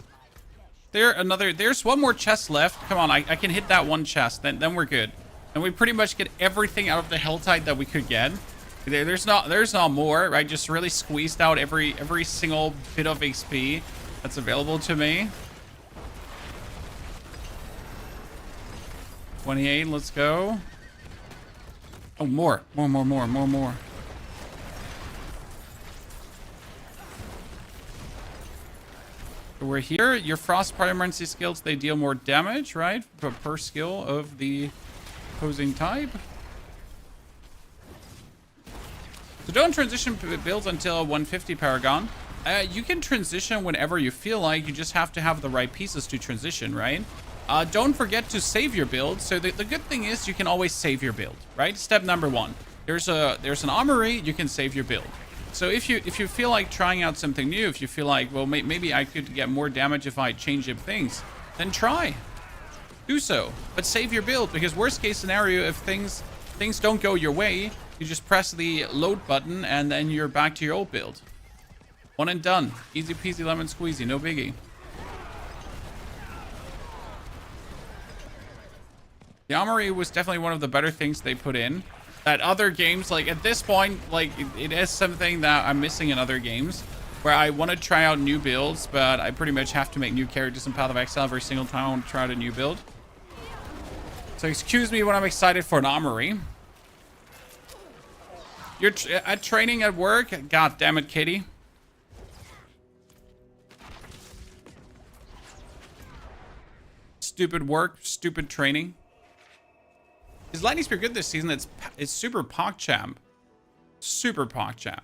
There's one more chest left. Come on, I can hit that one chest. Then we're good. And we pretty much get everything out of the Helltide that we could get. There's not more. I just really squeezed out every single bit of XP that's available to me. 28, let's go. Oh, more. So we're here. Your frost pyromancy skills, they deal more damage, right? Per skill of the opposing type. So don't transition builds until 150 Paragon. You can transition whenever you feel like. You just have to have the right pieces to transition, right? Don't forget to save your build. So the good thing is you can always save your build, right? Step number 1. There's an armory, you can save your build. So if you feel like trying out something new, if you feel like, well, maybe I could get more damage if I change up things, then try. Do so. But save your build, because worst case scenario, if things don't go your way, you just press the load button and then you're back to your old build. One and done. Easy peasy lemon squeezy, no biggie. The armory was definitely one of the better things they put in. That other games, like at this point, like it is something that I'm missing in other games, where I want to try out new builds, but I pretty much have to make new characters in Path of Exile every single time I want to try out a new build. So excuse me when I'm excited for an armory. You're at training at work? God damn it, Katie. Stupid work, stupid training. Is Lightning Spear good this season? It's super PogChamp. Super PogChamp.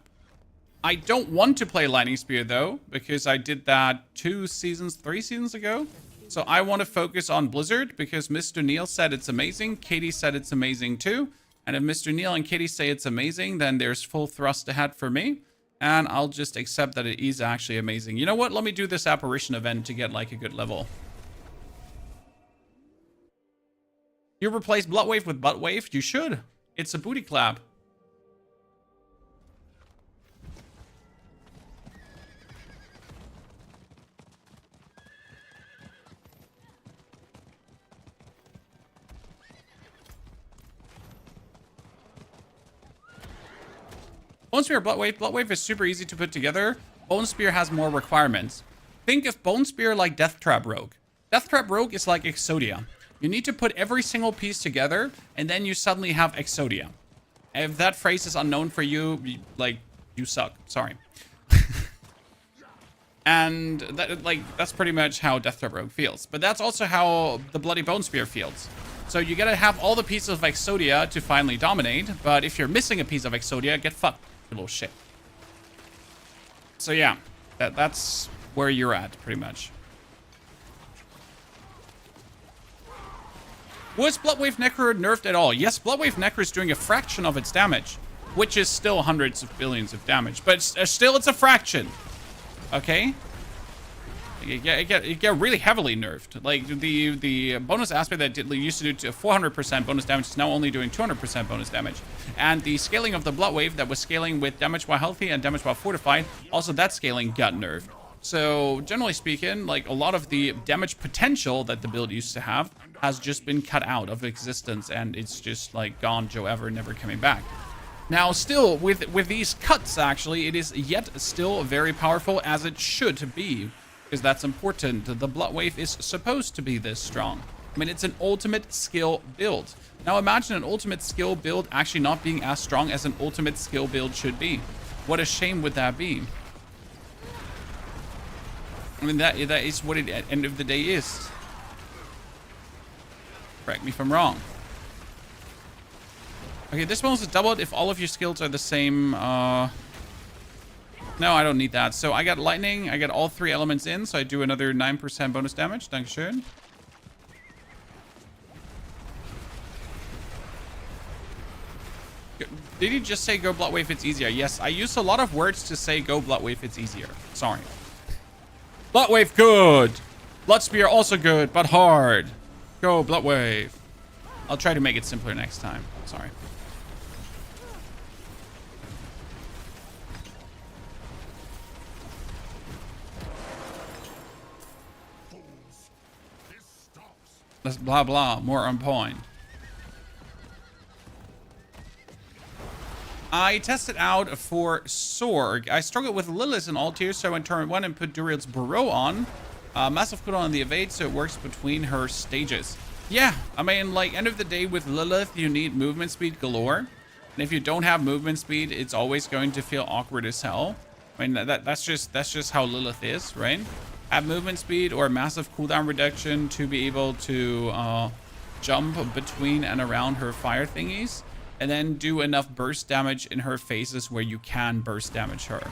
I don't want to play Lightning Spear though, because I did that 3 seasons ago. So I want to focus on Blizzard because Mr. Neil said it's amazing. Katie said it's amazing too. And if Mr. Neil and Katie say it's amazing, then there's full thrust ahead for me. And I'll just accept that it is actually amazing. You know what? Let me do this apparition event to get like a good level. You replace Bloodwave with Buttwave? You should. It's a booty clap. Bone Spear, Bloodwave. Bloodwave is super easy to put together. Bone Spear has more requirements. Think of Bone Spear like Death Trap Rogue. Death Trap Rogue is like Exodia. You need to put every single piece together, and then you suddenly have Exodia. If that phrase is unknown for you, like, you suck. Sorry. And that's pretty much how Death Trap Rogue feels. But that's also how the Bloody Bone Spear feels. So you gotta have all the pieces of Exodia to finally dominate. But if you're missing a piece of Exodia, get fucked, you little shit. So yeah, that's where you're at, pretty much. Was Bloodwave Necro nerfed at all? Yes, Bloodwave Necro is doing a fraction of its damage, which is still hundreds of billions of damage, but still it's a fraction. Okay? It get really heavily nerfed. Like, the bonus aspect that used to do 400% bonus damage is now only doing 200% bonus damage. And the scaling of the Bloodwave that was scaling with damage while healthy and damage while fortified, also that scaling got nerfed. So, generally speaking, like, a lot of the damage potential that the build used to have has just been cut out of existence, and it's just, like, gone Joe ever, never coming back. Now, still, with these cuts, actually, it is yet still very powerful, as it should be, because that's important. The Bloodwave is supposed to be this strong. I mean, it's an ultimate skill build. Now, imagine an ultimate skill build actually not being as strong as an ultimate skill build should be. What a shame would that be? I mean, that is what it at the end of the day is. Correct me if I'm wrong. Okay, this bonus is doubled if all of your skills are the same. No, I don't need that. So I got lightning. I got all 3 elements in, so I do another 9% bonus damage. Dankeschön. Did you just say go Bloodwave, it's easier? Yes, I use a lot of words to say go Bloodwave, it's easier. Sorry. Bloodwave, good. Bloodspear, also good, but hard. Go, Bloodwave. I'll try to make it simpler next time. Sorry. That's blah, blah. More on point. I tested out for Sorc. I struggled with Lilith in all tiers, so I went turn 1 and put Duriel's Burrow on. Massive cooldown on the evade, so it works between her stages. Yeah, I mean, like, end of the day with Lilith, you need movement speed galore. And if you don't have movement speed, it's always going to feel awkward as hell. I mean, that's just how Lilith is, right? Have movement speed or massive cooldown reduction to be able to jump between and around her fire thingies. And then do enough burst damage in her phases where you can burst damage her.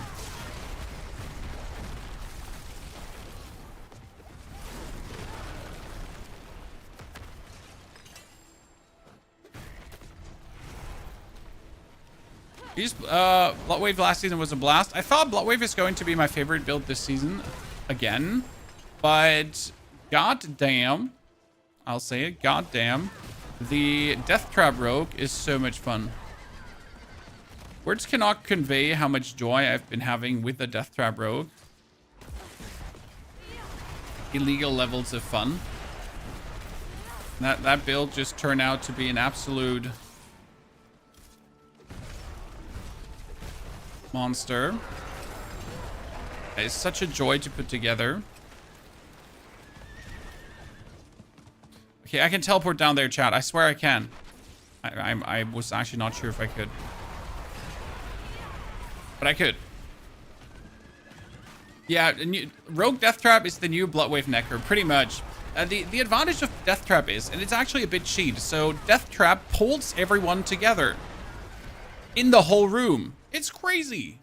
Bloodwave last season was a blast. I thought Bloodwave is going to be my favorite build this season again. But goddamn, I'll say it, goddamn. The Death Trap Rogue is so much fun. Words cannot convey how much joy I've been having with the Death Trap Rogue. Illegal levels of fun. That build just turned out to be an absolute monster. It's such a joy to put together. Okay, I can teleport down there, chat. I swear I can. I was actually not sure if I could. But I could. Yeah, Rogue Death Trap is the new Bloodwave Necro, pretty much. The advantage of Death Trap is, and it's actually a bit cheat, so Death Trap pulls everyone together. In the whole room. It's crazy.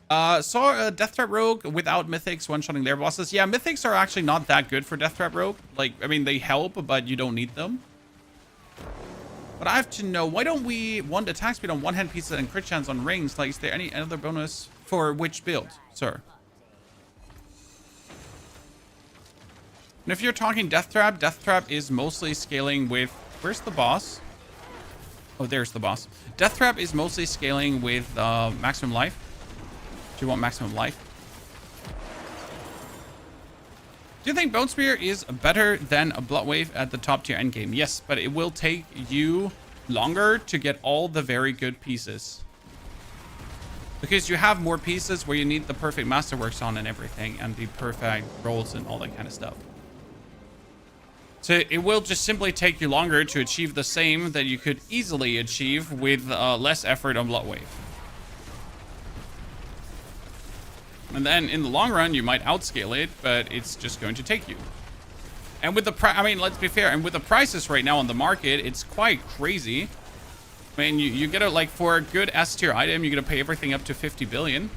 Saw a Death Trap Rogue without Mythics one-shotting their bosses. Yeah, Mythics are actually not that good for Death Trap Rogue. Like, I mean, they help, but you don't need them. But I have to know, why don't we want attack speed on one-hand pieces and crit chance on rings? Like, is there any other bonus for which build, sir? And if you're talking Death Trap is mostly scaling with... Where's the boss? Oh, there's the boss. Death Trap is mostly scaling with maximum life. Do you want maximum life? Do you think Bone Spear is better than a Bloodwave at the top tier endgame? Yes, but it will take you longer to get all the very good pieces. Because you have more pieces where you need the perfect masterworks on and everything, and the perfect rolls and all that kind of stuff. So it will just simply take you longer to achieve the same that you could easily achieve with less effort on Bloodwave. And then in the long run, you might outscale it, but it's just going to take you. And with the I mean, let's be fair. And with the prices right now on the market, it's quite crazy. I mean, you get it like for a good S tier item, you're gonna pay everything up to 50 billion.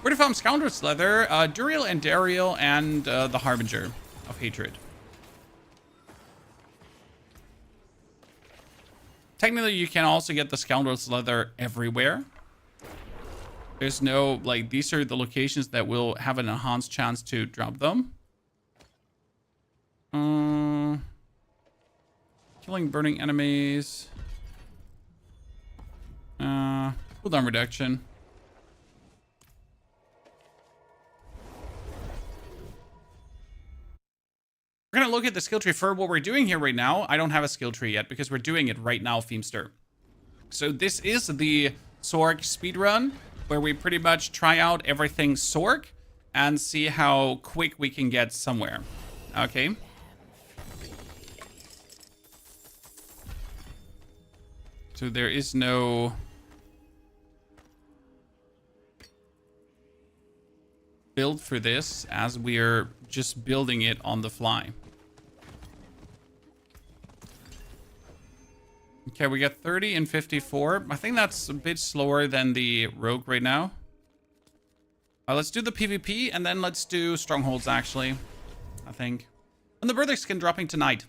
Where to farm Scoundrel's Leather, Duriel and Dariel, and the Harbinger of Hatred. Technically, you can also get the Scoundrel's Leather everywhere. There's no, like, these are the locations that will have an enhanced chance to drop them. Killing burning enemies. Cooldown reduction. We're going to look at the skill tree for what we're doing here right now. I don't have a skill tree yet because we're doing it right now, Feemster. So this is the Sorc Speedrun, where we pretty much try out everything Sorc and see how quick we can get somewhere. Okay. So there is no... build for this, as we're just building it on the fly. Okay, we got 30 and 54. I think that's a bit slower than the rogue right now. Let's do the PvP, and then let's do strongholds, actually. I think. And the birthday skin dropping tonight.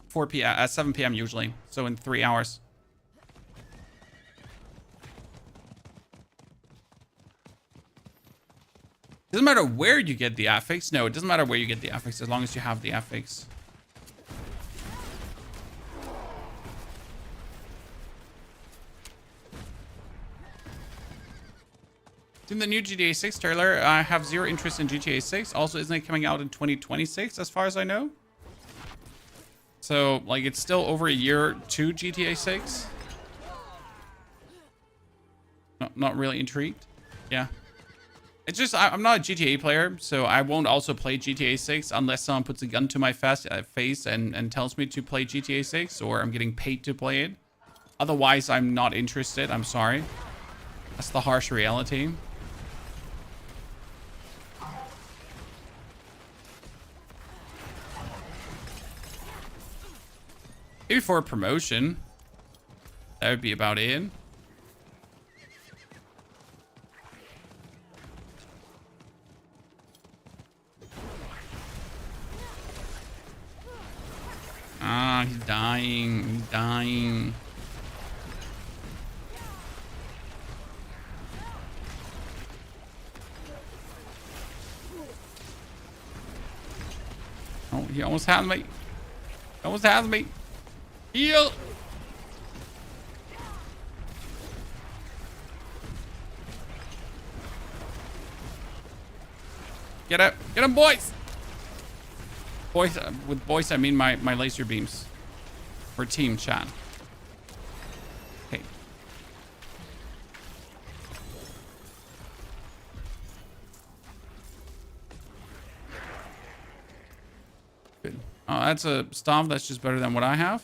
4 p.m. 7 p.m. usually. So in 3 hours. Doesn't matter where you get the affix. No, it doesn't matter where you get the affix as long as you have the affix. In the new GTA 6 trailer, I have zero interest in GTA 6. Also, isn't it coming out in 2026 as far as I know? So, like, it's still over a year to GTA 6. Not really intrigued. Yeah. It's just, I'm not a GTA player, so I won't also play GTA 6 unless someone puts a gun to my face and tells me to play GTA 6, or I'm getting paid to play it. Otherwise, I'm not interested. I'm sorry. That's the harsh reality. Maybe for a promotion. That would be about it. Ah, he's dying. He's dying. Oh, he almost has me. Almost has me. Heal. Get up. Get him, boys. Boys, with boys, I mean my laser beams. For team chat. Okay. Good. Oh, that's a staff that's just better than what I have.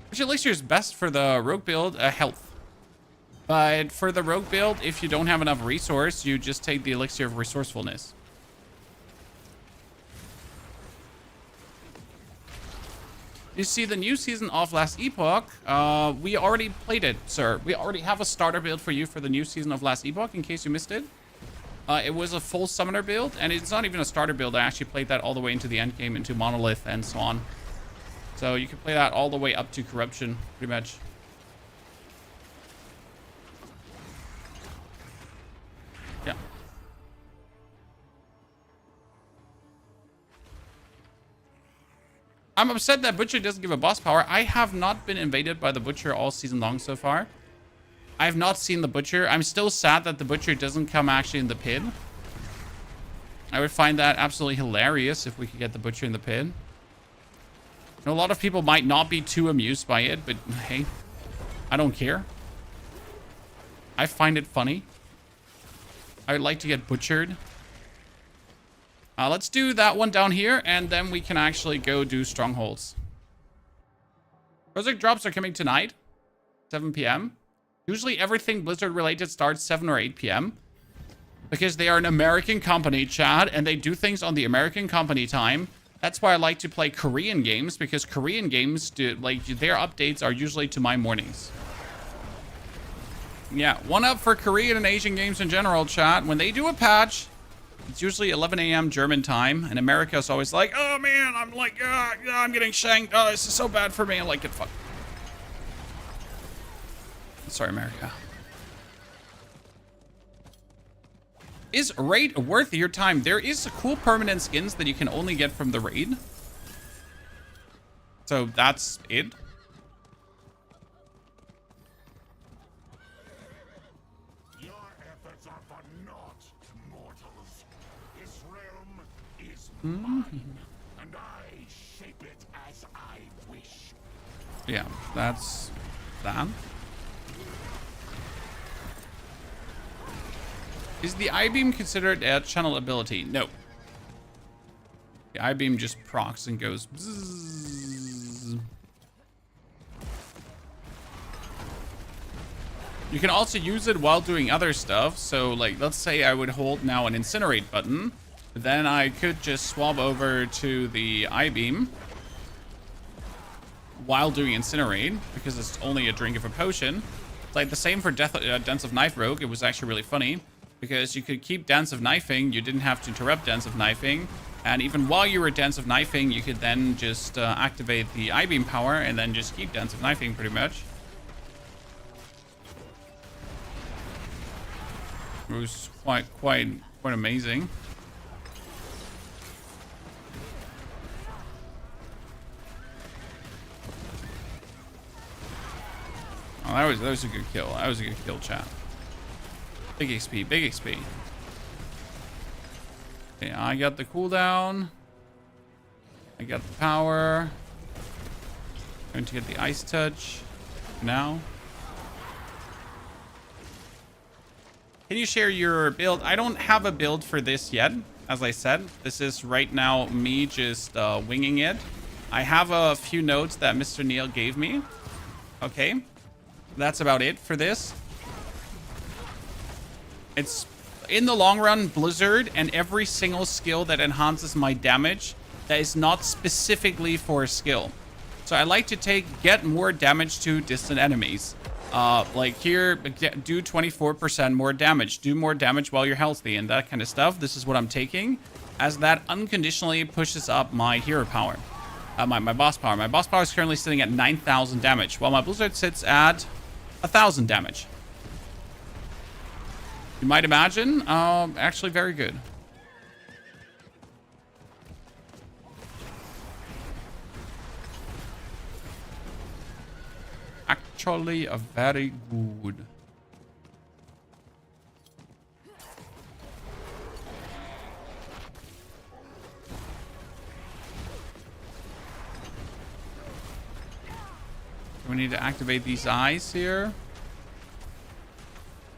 Which elixir is best for the rogue build? Health. But for the rogue build, if you don't have enough resource, you just take the elixir of resourcefulness. You see the new season of Last Epoch. We already played it, sir. We already have a starter build for you for the new season of Last Epoch, in case you missed it. It was a full summoner build, and it's not even a starter build. I actually played that all the way into the end game, into Monolith and so on. So you can play that all the way up to Corruption, pretty much. Yeah. I'm upset that Butcher doesn't give a boss power. I have not been invaded by the Butcher all season long so far. I have not seen the Butcher. I'm still sad that the Butcher doesn't come actually in the pit. I would find that absolutely hilarious if we could get the Butcher in the pit. A lot of people might not be too amused by it, but hey, I don't care. I find it funny. I would like to get butchered. Let's do that one down here, and then we can actually go do strongholds. Project drops are coming tonight, 7 p.m. Usually everything Blizzard related starts 7 or 8 p.m. because they are an American company, Chad, and they do things on the American company time. That's why I like to play Korean games, because Korean games do, like, their updates are usually to my mornings. Yeah, one up for Korean and Asian games in general, chat. When they do a patch, it's usually 11 a.m. German time, and America is always like, oh man, I'm like, I'm getting shanked. Oh, this is so bad for me. I like, get fucked. Sorry, America. Is raid worth your time? There is cool permanent skins that you can only get from the raid. So that's it. And I shape it as I wish. Yeah, that's that. Is the I-beam considered a channel ability? No. The I-beam just procs and goes bzzz. You can also use it while doing other stuff. So, like, let's say I would hold now an incinerate button. Then I could just swap over to the I-beam while doing incinerate, because it's only a drink of a potion. It's like the same for Dance of Knife Rogue. It was actually really funny, because you could keep Dance of Knifing. You didn't have to interrupt Dance of Knifing. And even while you were Dance of Knifing, you could then just activate the I-beam power and then just keep Dance of Knifing pretty much. It was quite amazing. Oh, that was a good kill. That was a good kill, chat. Big XP, big XP. Okay, I got the cooldown. I got the power. Going to get the ice touch now. Can you share your build? I don't have a build for this yet. As I said, this is right now me just winging it. I have a few notes that Mr. Neil gave me. Okay. That's about it for this. It's in the long run, Blizzard, and every single skill that enhances my damage that is not specifically for a skill. So I like to get more damage to distant enemies. Like here, do 24% more damage. Do more damage while you're healthy and that kind of stuff. This is what I'm taking, as that unconditionally pushes up my hero power. My boss power. My boss power is currently sitting at 9,000 damage, while my Blizzard sits at 1,000 damage. You might imagine, actually very good. Actually, a very good. We need to activate these eyes here.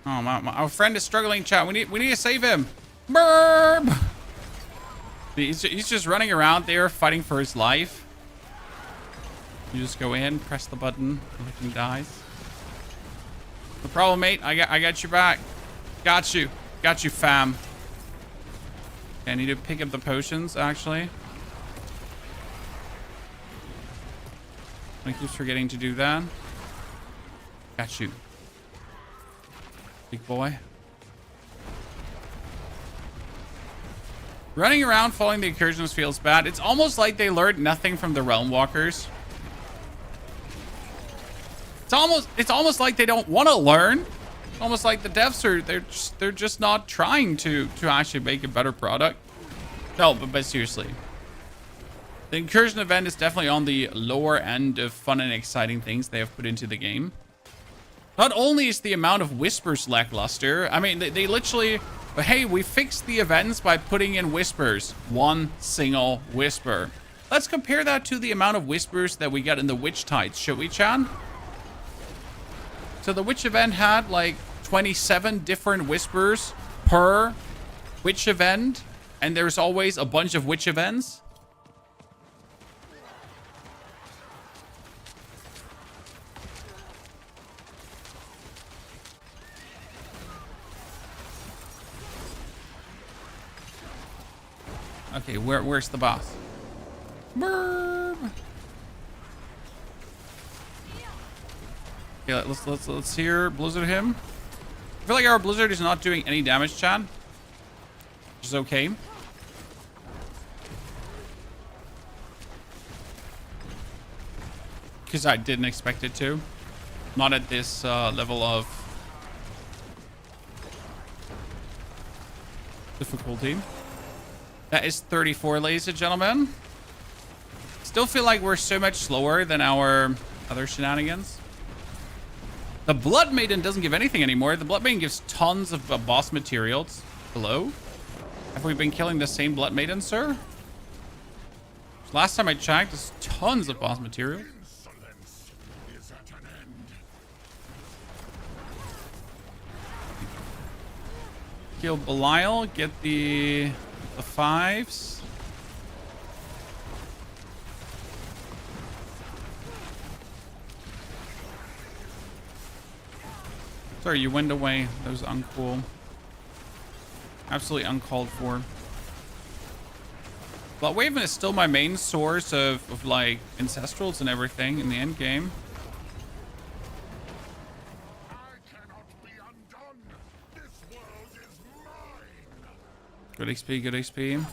Oh, our friend is struggling, chat. We need to save him. Burp! He's just running around there fighting for his life. You just go in, press the button, everything dies. No problem, mate. I got your back. Got you, fam. Okay, I need to pick up the potions, actually. I keep forgetting to do that. Got you. Big boy. Running around following the incursions feels bad. It's almost like they learned nothing from the Realm Walkers. It's almost like they don't want to learn. Almost like the devs are they're just not trying to actually make a better product. No, but seriously. The incursion event is definitely on the lower end of fun and exciting things they have put into the game. Not only is the amount of whispers lackluster, I mean, they literally, hey, we fixed the events by putting in whispers. One single whisper. Let's compare that to the amount of whispers that we got in the witch tides, should we, Chan? So the witch event had like 27 different whispers per witch event, and there's always a bunch of witch events. Okay, where's the boss? Burp. Okay, let's hear Blizzard him. I feel like our Blizzard is not doing any damage, Chad. Which is okay. Because I didn't expect it to. Not at this level of difficulty. That is 34, ladies and gentlemen. Still feel like we're so much slower than our other shenanigans. The Blood Maiden doesn't give anything anymore. The Blood Maiden gives tons of boss materials. Hello? Have we been killing the same Blood Maiden, sir? Last time I checked, there's tons of boss material. Kill Belial, get the 5s. Sorry, you went away. That was uncool. Absolutely uncalled for. Bloodwaven is still my main source of like ancestrals and everything in the end game. Good XP, good XP.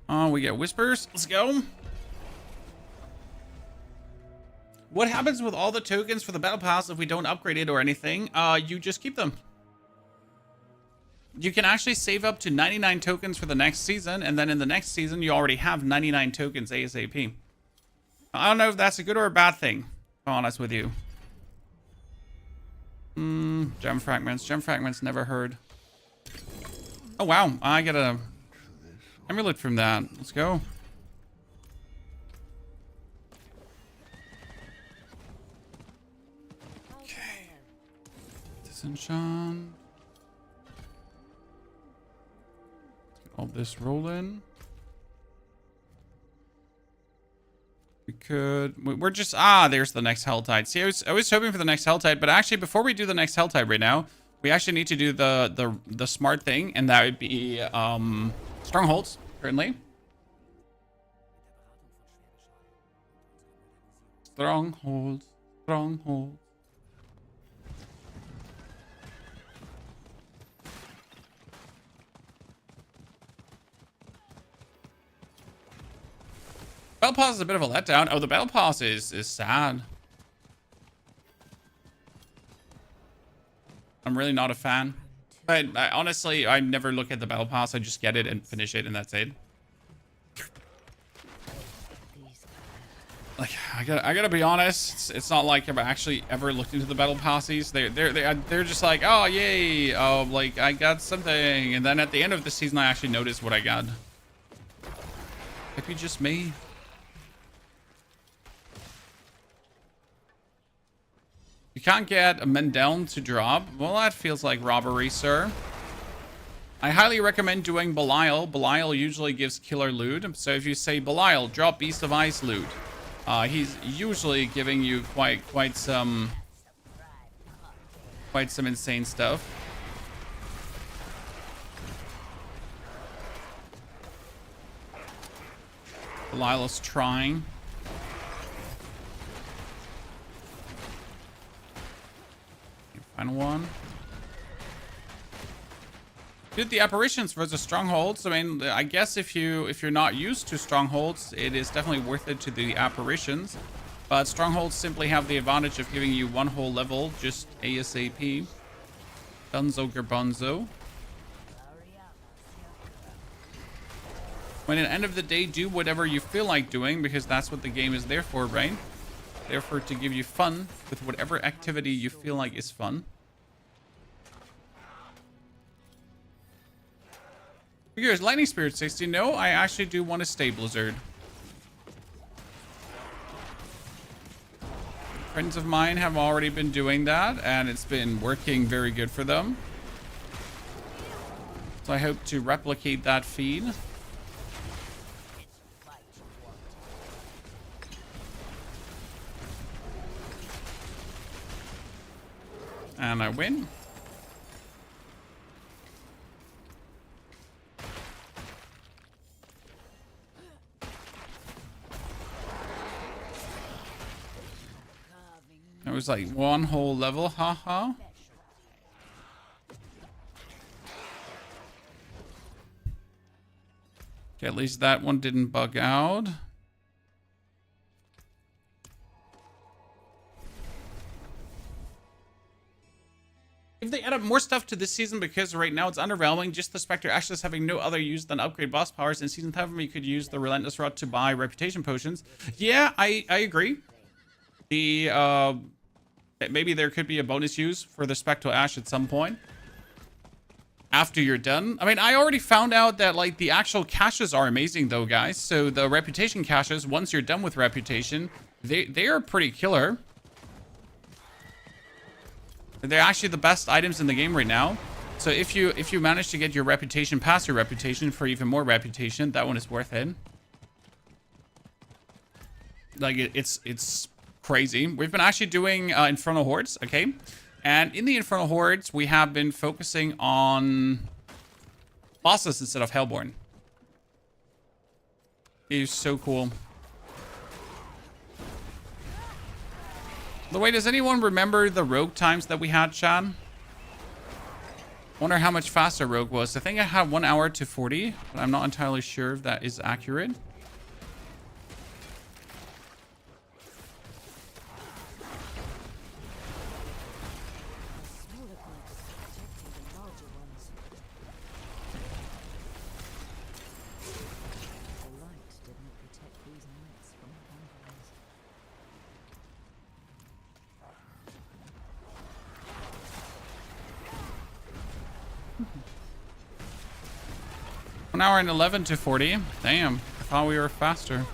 Oh, we get whispers. Let's go. What happens with all the tokens for the battle pass if we don't upgrade it or anything? You just keep them. You can actually save up to 99 tokens for the next season, and then in the next season, you already have 99 tokens ASAP. I don't know if that's a good or a bad thing, to be honest with you. Gem fragments. Gem fragments, never heard. Oh, wow. I get a amulet from that. Let's go. Okay. Disenchant. All this rolling. We could. We're just. There's the next Helltide. See, I was hoping for the next Helltide, but actually, before we do the next Helltide right now, we actually need to do the smart thing, and that would be Strongholds currently. Strongholds. Strongholds. Battle Pass is a bit of a letdown. Oh, the Battle Pass is sad. I'm really not a fan. But honestly, I never look at the Battle Pass. I just get it and finish it, and that's it. Like, I gotta be honest. It's not like I've actually ever looked into the Battle Passes. They're just like, oh yay, oh like I got something, and then at the end of the season, I actually noticed what I got. Could be just me. You can't get a Mendel to drop. Well, that feels like robbery, sir. I highly recommend doing Belial. Belial usually gives killer loot. So if you say Belial, drop Beast of Ice loot. He's usually giving you quite some insane stuff. Belial is trying. Final one. Did the apparitions versus strongholds. I mean, I guess if you're not used to strongholds, it is definitely worth it to the apparitions. But strongholds simply have the advantage of giving you one whole level just ASAP. Dunzo Gerbunzo. When at the end of the day, do whatever you feel like doing, because that's what the game is there for, right? Therefore, to give you fun with whatever activity you feel like is fun. Because Lightning Spirit 60, no, I actually do want to stay Blizzard. Friends of mine have already been doing that, and it's been working very good for them. So I hope to replicate that feed. And I win. It was like one whole level, haha. Okay, at least that one didn't bug out. If they add up more stuff to this season, because right now it's underwhelming, just the Spectre Ashes having no other use than upgrade boss powers. In season 7, you could use the Relentless Rod to buy reputation potions. Yeah, I agree. The maybe there could be a bonus use for the Spectral Ash at some point after you're done. I mean, I already found out that like the actual caches are amazing though, guys. So the reputation caches, once you're done with reputation, they are pretty killer. They're actually the best items in the game right now. So if you manage to get your reputation past your reputation for even more reputation, that one is worth it. Like it's crazy. We've been actually doing Infernal Hordes, okay? And in the Infernal Hordes, we have been focusing on bosses instead of Hellborn. It is so cool. By the way, does anyone remember the rogue times that we had, Chad? Wonder how much faster rogue was. I think I had 1 hour to 40, but I'm not entirely sure if that is accurate. An hour and 11 to 40. Damn, I thought we were faster.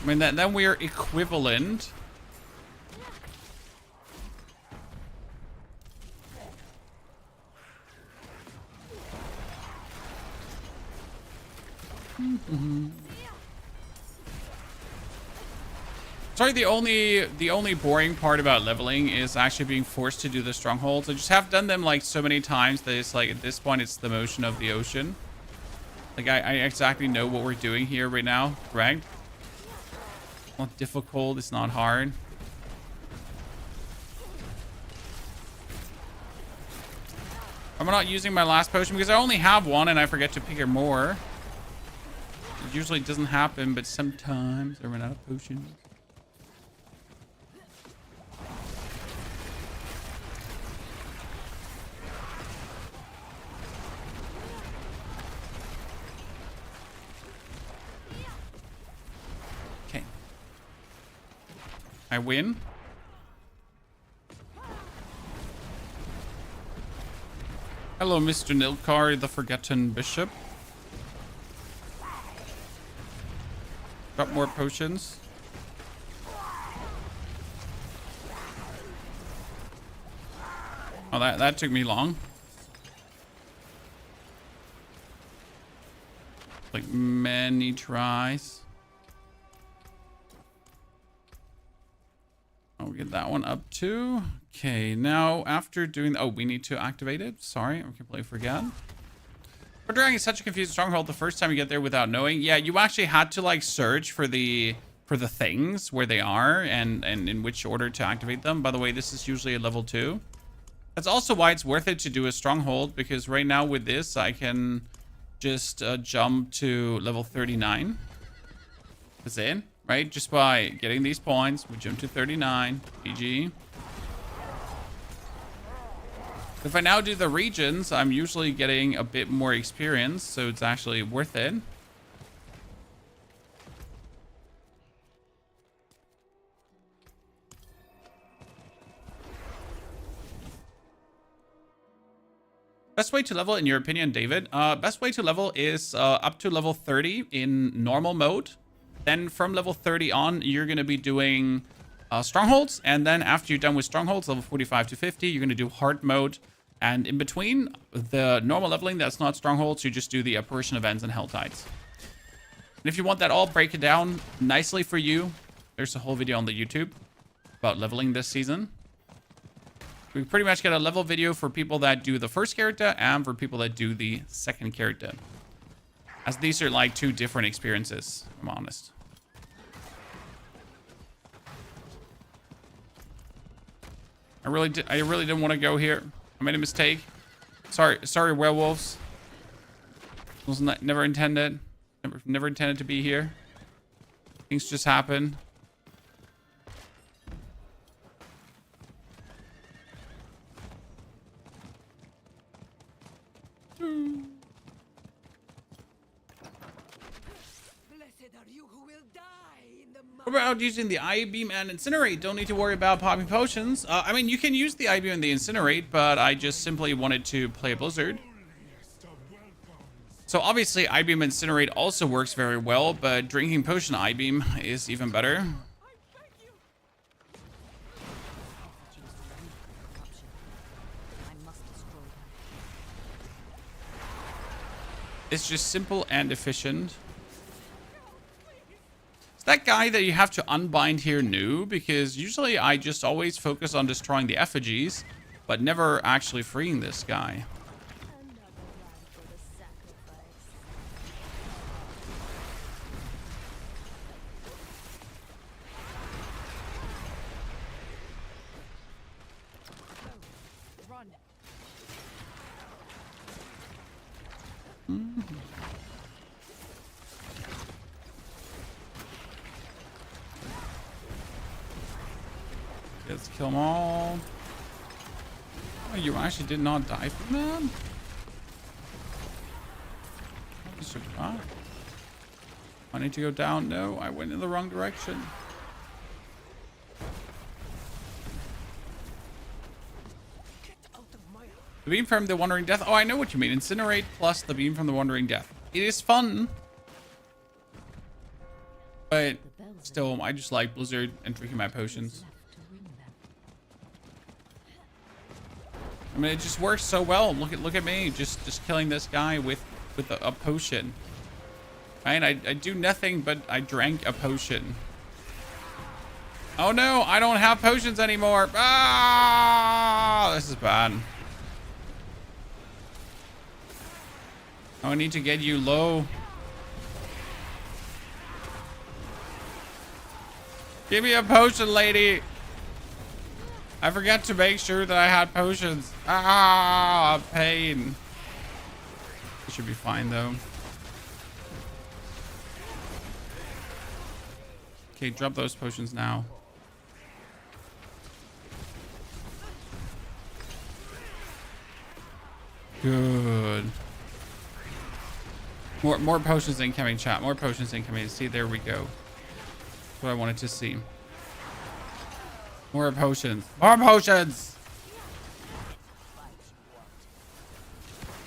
I mean, then we are equivalent. Sorry, the only boring part about leveling is actually being forced to do the strongholds. I just have done them like so many times that it's like at this point it's the motion of the ocean. Like, I exactly know what we're doing here right now, correct? It's not difficult, it's not hard. I'm not using my last potion because I only have one and I forget to pick more. It usually doesn't happen, but sometimes I run out of potions. I win. Hello, Mr. Nilkar, the Forgotten Bishop. Got more potions. Oh, that took me long. Like many tries. I'll get that one up too. Okay, now after doing... Oh, we need to activate it. Sorry, I completely forgot. But Dragon is such a confusing stronghold the first time you get there without knowing. Yeah, you actually had to like search for the things where they are and in which order to activate them. By the way, this is usually a level 2. That's also why it's worth it to do a stronghold, because right now with this I can just jump to level 39. That's it. Right, just by getting these points, we jump to 39. GG. If I now do the regions, I'm usually getting a bit more experience, so it's actually worth it. Best way to level, in your opinion, David? Best way to level is up to level 30 in normal mode. Then from level 30 on, you're going to be doing strongholds. And then after you're done with strongholds, level 45 to 50, you're going to do hard mode. And in between the normal leveling that's not strongholds, you just do the apparition events and helltides. And if you want that all, break it down nicely for you. There's a whole video on the YouTube about leveling this season. We pretty much get a level video for people that do the first character and for people that do the second character. As these are like two different experiences, if I'm honest. I really didn't want to go here. I made a mistake. Sorry, werewolves. Was never intended. Never intended to be here. Things just happen. What about using the I-beam and incinerate? Don't need to worry about popping potions. I mean, you can use the I-beam and the incinerate, but I just simply wanted to play a blizzard. So obviously, I-beam incinerate also works very well, but drinking potion I-beam is even better. It's just simple and efficient. Is that guy that you have to unbind here new? Because usually I just always focus on destroying the effigies, but never actually freeing this guy. Let's kill them all. Oh, you actually did not die from that? I need to go down. No, I went in the wrong direction. The beam from the Wandering Death. Oh, I know what you mean. Incinerate plus the beam from the Wandering Death. It is fun. But still, I just like Blizzard and drinking my potions. I mean, it just works so well. Look at me, just killing this guy with a potion. Right? I do nothing, but I drank a potion. Oh no, I don't have potions anymore. Ah, this is bad. Oh, I need to get you low. Give me a potion, lady. I forgot to make sure that I had potions. Ah, pain. It should be fine, though. Okay, drop those potions now. Good. More potions incoming, chat. More potions incoming. See, there we go. That's what I wanted to see. More potions. More potions!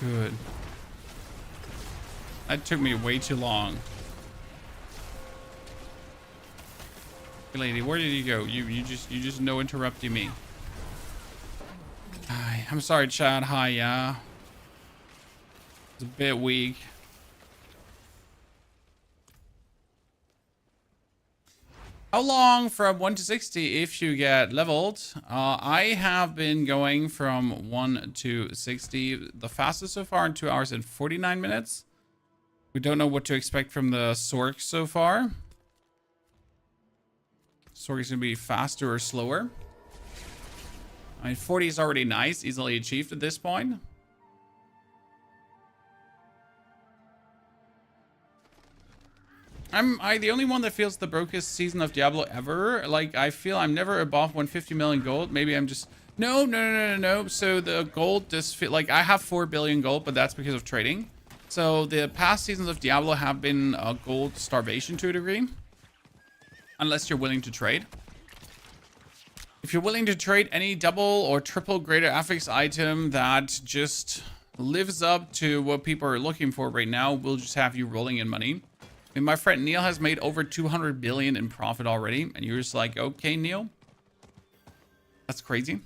Good. That took me way too long. Hey, lady, where did you go? You just no interrupting me. Hi. I'm sorry, Chad. Hi, yeah. It's a bit weak. How long from 1 to 60 if you get leveled? I have been going from 1 to 60. The fastest so far in 2 hours and 49 minutes. We don't know what to expect from the Sorc so far. Sorc is going to be faster or slower. I mean, 40 is already nice, easily achieved at this point. I'm the only one that feels the brokest season of Diablo ever. Like, I feel I'm never above 150 million gold. Maybe I'm just... No. So the gold does feel like I have 4 billion gold, but that's because of trading. So the past seasons of Diablo have been gold starvation to a degree. Unless you're willing to trade. If you're willing to trade any double or triple greater affix item that just lives up to what people are looking for right now, we'll just have you rolling in money. I mean, my friend Neil has made over 200 billion in profit already. And you're just like, okay, Neil. That's crazy.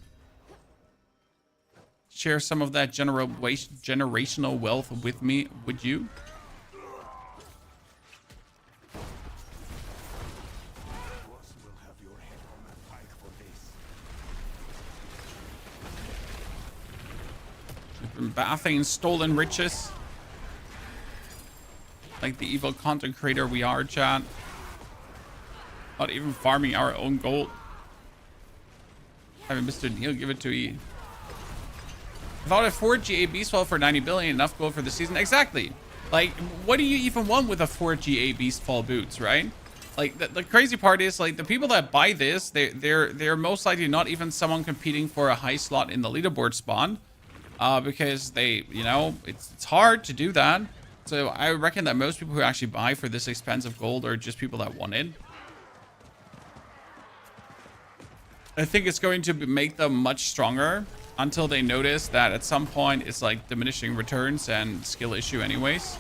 Share some of that generational wealth with me, would you? Been bathing in stolen riches. Like the evil content creator we are, chat. Not even farming our own gold. Having Mr. Neil give it to E. I thought a 4 GA beast fall for 90 billion, enough gold for the season. Exactly. Like, what do you even want with a 4 GA beast fall boots, right? Like, the crazy part is, like, the people that buy this, they're most likely not even someone competing for a high slot in the leaderboard spawn. Because they, you know, it's hard to do that. So I reckon that most people who actually buy for this expensive gold are just people that want it. I think it's going to make them much stronger until they notice that at some point it's like diminishing returns and skill issue anyways.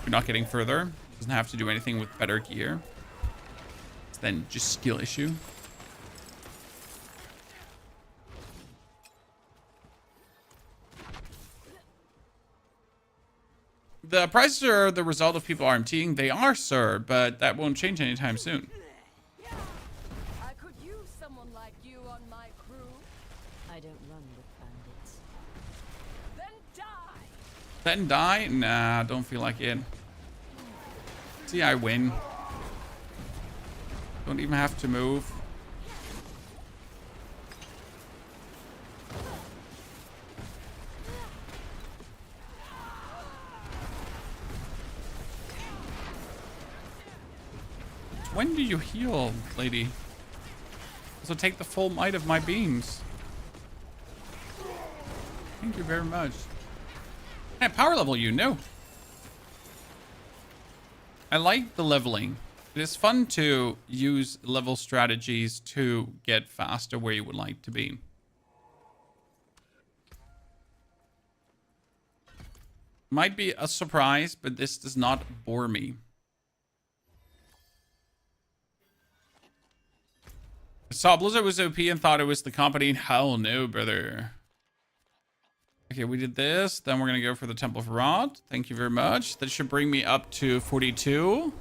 You're not getting further. Doesn't have to do anything with better gear. It's then just skill issue. The prices are the result of people RMTing. They are, sir, but that won't change anytime soon. I could use someone like you on my crew. I don't run with bandits. Then die. Then die? Nah, don't feel like it. See, I win. Don't even have to move. When do you heal, lady? So take the full might of my beams. Thank you very much. And power level, you know. I like the leveling. It is fun to use level strategies to get faster where you would like to be. Might be a surprise, but this does not bore me. I saw Blizzard was OP and thought it was the company. Hell no, brother. Okay, we did this. Then we're going to go for the Temple of Rod. Thank you very much. That should bring me up to 42.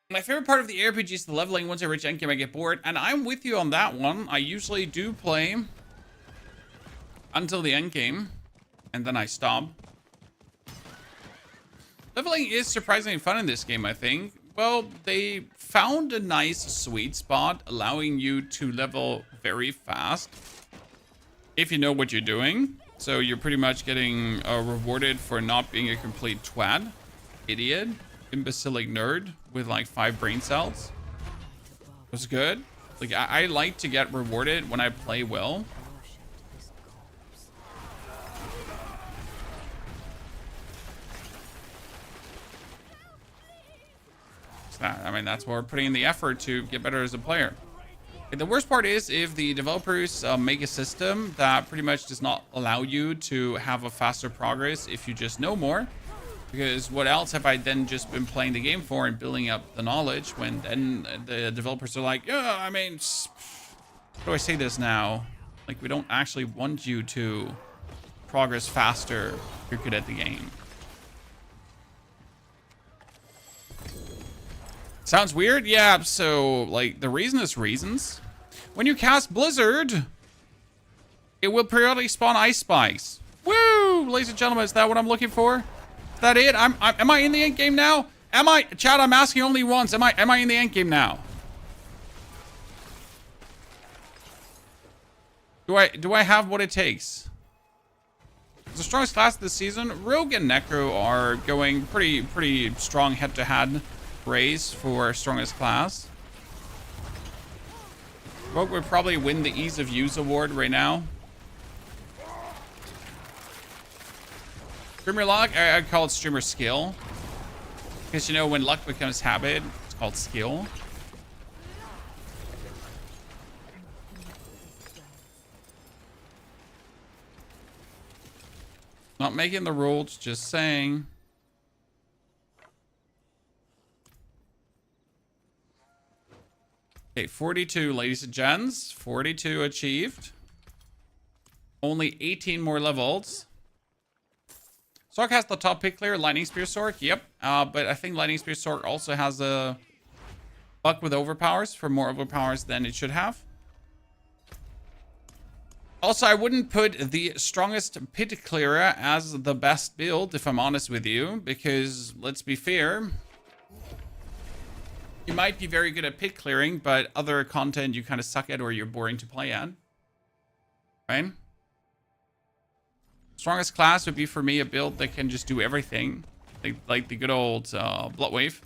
My favorite part of the RPG is the leveling. Once I reach endgame, I get bored. And I'm with you on that one. I usually do play until the endgame. And then I stop. Leveling is surprisingly fun in this game, I think. Well, they found a nice sweet spot, allowing you to level very fast if you know what you're doing. So you're pretty much getting rewarded for not being a complete twat, idiot, imbecilic nerd with like 5 brain cells. It was good. Like, I like to get rewarded when I play well. I mean, that's why we're putting in the effort to get better as a player. And the worst part is if the developers make a system that pretty much does not allow you to have a faster progress if you just know more. Because what else have I then just been playing the game for and building up the knowledge when then the developers are like, yeah, I mean, how do I say this now? Like, we don't actually want you to progress faster if you're good at the game. Sounds weird? Yeah, so, like, the reason is reasons. When you cast Blizzard, it will periodically spawn ice spikes. Woo! Ladies and gentlemen, is that what I'm looking for? Is that it? Am I in the end game now? Am I? Chad, I'm asking only once. Am I in the end game now? Do I have what it takes? The strongest class this season, Rogue and Necro are going pretty strong head-to-head race for strongest class. Rogue would probably win the ease of use award right now. Streamer luck, I'd call it streamer skill. Because, you know, when luck becomes habit, it's called skill. Not making the rules, just saying. Okay, 42, ladies and gents. 42 achieved. Only 18 more levels. Sorc has the top pick clear. Lightning Spear Sorc, yep. But I think Lightning Spear Sorc also has a buck with overpowers for more overpowers than it should have. Also, I wouldn't put the strongest pit clearer as the best build, if I'm honest with you, because let's be fair, you might be very good at pit clearing, but other content you kind of suck at or you're boring to play at. Right? Strongest class would be for me a build that can just do everything. Like the good old Bloodwave.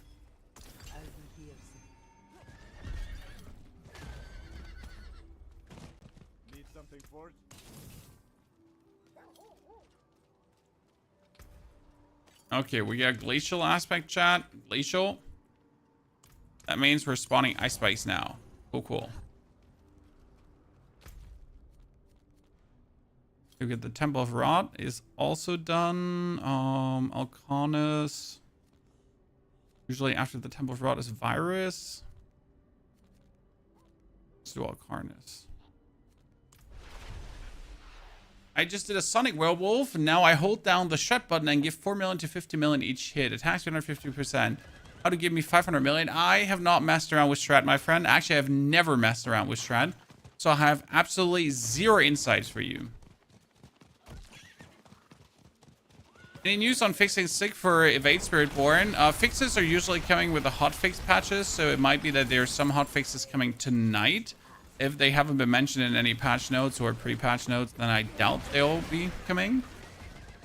Need something for it? Okay, we got glacial aspect, chat. Glacial. That means we're spawning ice spikes now. Cool, cool. We get the Temple of Rot is also done. Alcanus. Usually after the Temple of Rot is Virus. Let's do Alcanus. I just did a Sonic Werewolf, and now I hold down the shut button and give 4 million to 50 million each hit. Attacks 250%. How to give me 500 million? I have not messed around with Strat, my friend. Actually, I've never messed around with Strat. So I have absolutely zero insights for you. Any news on fixing Sig for Evade Spiritborn? Fixes are usually coming with the hotfix patches, so it might be that there's some hotfixes coming tonight. If they haven't been mentioned in any patch notes or pre-patch notes, then I doubt they'll be coming.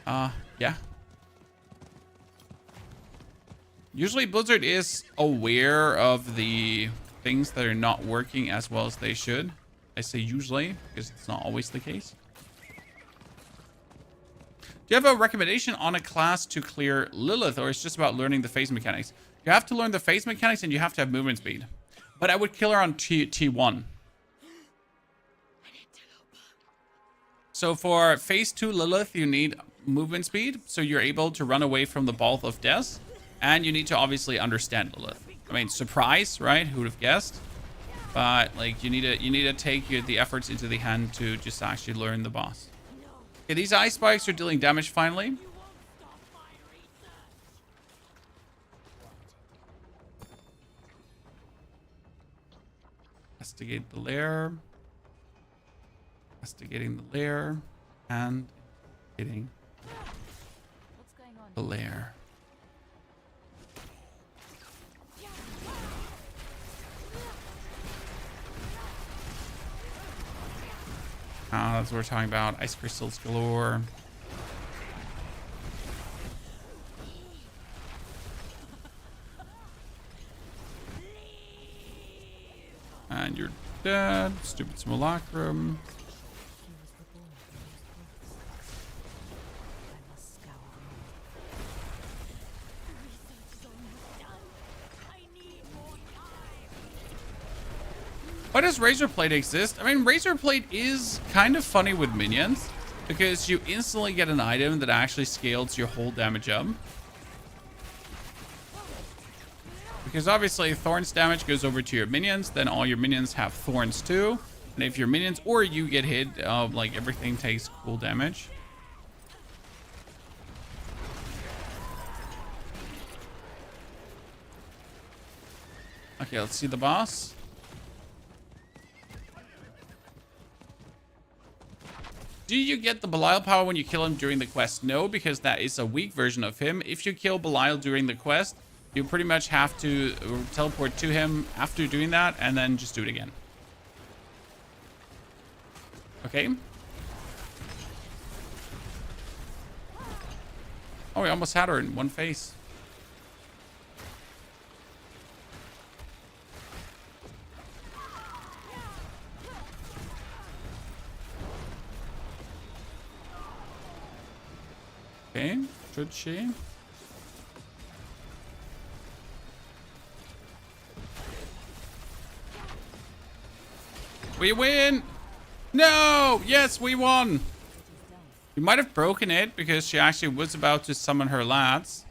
Yeah. Usually Blizzard is aware of the things that are not working as well as they should. I say usually, because it's not always the case. Do you have a recommendation on a class to clear Lilith, or it's just about learning the phase mechanics? You have to learn the phase mechanics and you have to have movement speed. But I would kill her on T1. So for phase 2 Lilith, you need movement speed, so you're able to run away from the Ball of Death. And you need to obviously understand Lilith. I mean, surprise, right? Who would have guessed? But like, you need to take the efforts into the hand to just actually learn the boss. Okay, these ice spikes are dealing damage finally. Investigate the lair. Investigating the lair. And getting the lair. That's what we're talking about. Ice crystals galore. And you're dead. Stupid simulacrum. Why does Razorblade exist? I mean, Razorblade is kind of funny with minions because you instantly get an item that actually scales your whole damage up. Because obviously Thorns damage goes over to your minions, then all your minions have Thorns too. And if your minions or you get hit, like everything takes cool damage. Okay, let's see the boss. Do you get the Belial power when you kill him during the quest? No, because that is a weak version of him. If you kill Belial during the quest, you pretty much have to teleport to him after doing that and then just do it again. Okay. Oh, we almost had her in one face. Okay, should she? We win! No! Yes, we won! We might have broken it because she actually was about to summon her lads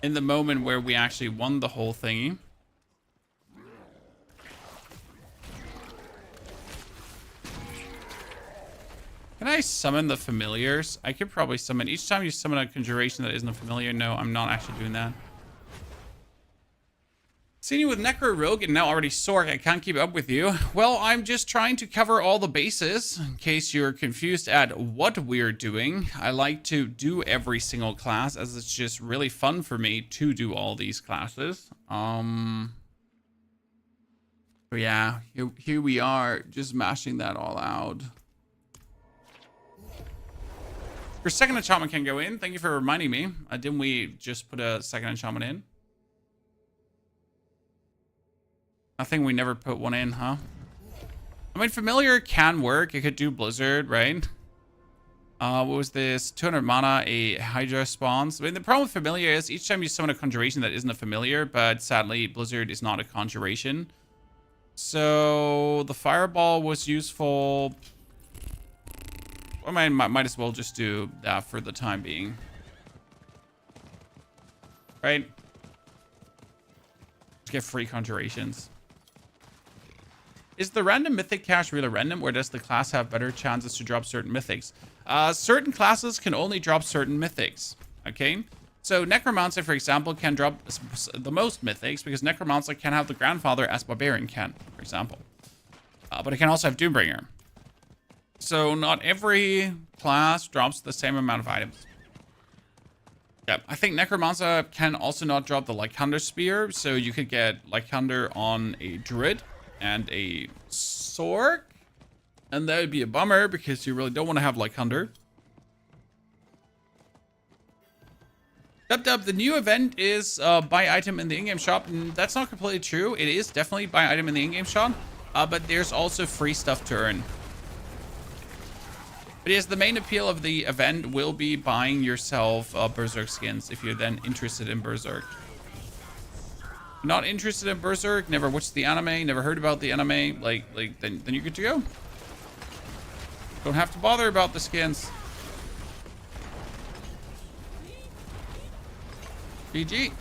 in the moment where we actually won the whole thingy. Can I summon the familiars? I could probably summon... Each time you summon a conjuration that isn't a familiar... No, I'm not actually doing that. Seeing you with Necro Rogue and now already Sorc, I can't keep up with you. Well, I'm just trying to cover all the bases. In case you're confused at what we're doing, I like to do every single class as it's just really fun for me to do all these classes. So yeah, here we are, just mashing that all out. Your second enchantment can go in. Thank you for reminding me. Didn't we just put a second enchantment in? I think we never put one in, huh? I mean, familiar can work. It could do Blizzard, right? What was this? 200 mana, a Hydra spawns. I mean, the problem with familiar is each time you summon a conjuration that isn't a familiar, but sadly, Blizzard is not a conjuration. So the fireball was useful. I mean, might as well just do that for the time being. Right? Just get free conjurations. Is the random mythic cache really random, or does the class have better chances to drop certain mythics? Certain classes can only drop certain mythics, okay? So Necromancer, for example, can drop the most mythics because Necromancer can have the grandfather as Barbarian can, for example. But it can also have Doombringer. So not every class drops the same amount of items. Yeah, I think Necromancer can also not drop the Lycander Spear, so you could get Lycander on a Druid and a Sorc, and that would be a bummer because you really don't want to have Lycander. Dub, the new event is buy item in the in-game shop, and that's not completely true. It is definitely buy item in the in-game shop, but there's also free stuff to earn. But yes, the main appeal of the event will be buying yourself Berserk skins if you're then interested in Berserk. Not interested in Berserk, never watched the anime, never heard about the anime, then you're good to go. Don't have to bother about the skins. GG.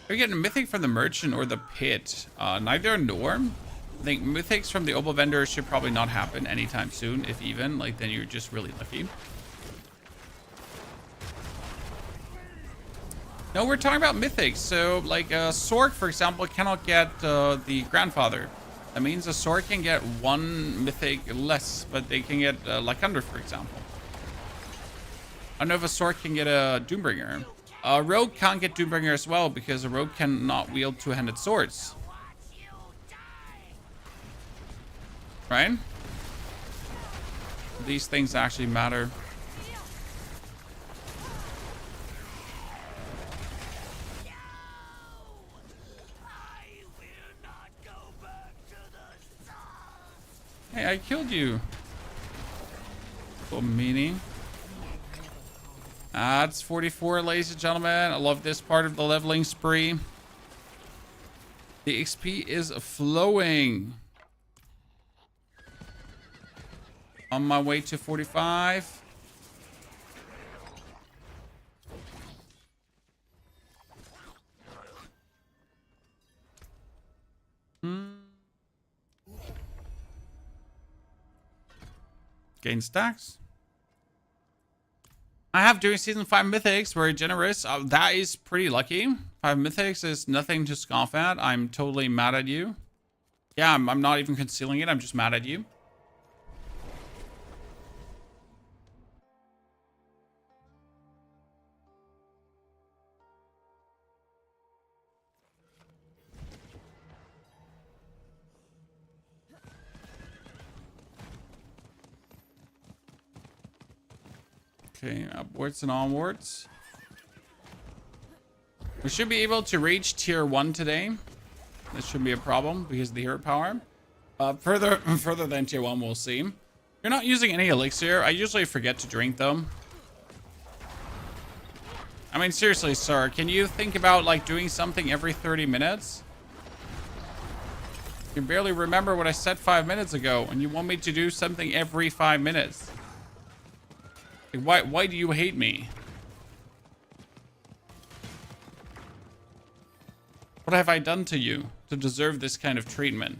Are you getting a mythic from the merchant or the pit? Neither nor. I think mythics from the opal vendor should probably not happen anytime soon, if even. Like, then you're just really lucky. No, we're talking about mythics. So, like, Sorc, for example, cannot get the grandfather. That means a Sorc can get one mythic less, but they can get Lycander, for example. I don't know if a Sorc can get a Doombringer. A Rogue can't get Doombringer as well because a Rogue cannot wield two-handed swords. Right? These things actually matter. Hey, I killed you. Little meanie. It's 44, ladies and gentlemen. I love this part of the leveling spree. The XP is flowing. On my way to 45. Gain stacks. I have doing season 5 mythics, very generous. That is pretty lucky. 5 mythics is nothing to scoff at. I'm totally mad at you. Yeah, I'm not even concealing it. I'm just mad at you. Okay, upwards and onwards. We should be able to reach tier 1 today. This shouldn't be a problem because of the hero power. Further than tier 1, we'll see. You're not using any elixir. I usually forget to drink them. I mean, seriously, sir, can you think about like doing something every 30 minutes? You can barely remember what I said 5 minutes ago, and you want me to do something every 5 minutes. Why do you hate me? What have I done to you to deserve this kind of treatment?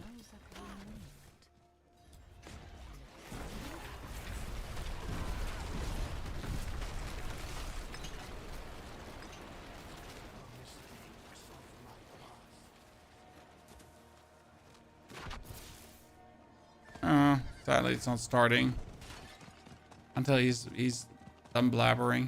Sadly, it's not starting until he's done blabbering.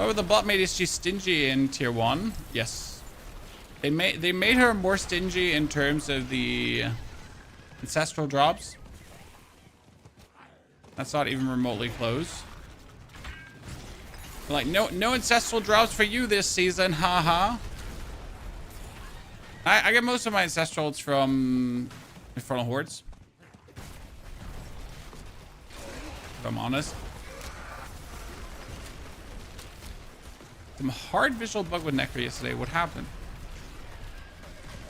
Oh, the bot made is she stingy in tier 1? Yes. They made her more stingy in terms of the ancestral drops. That's not even remotely close. Like, no ancestral drops for you this season, haha. I get most of my ancestrals from Infernal Hordes, if I'm honest. Some hard visual bug with Necro yesterday. What happened?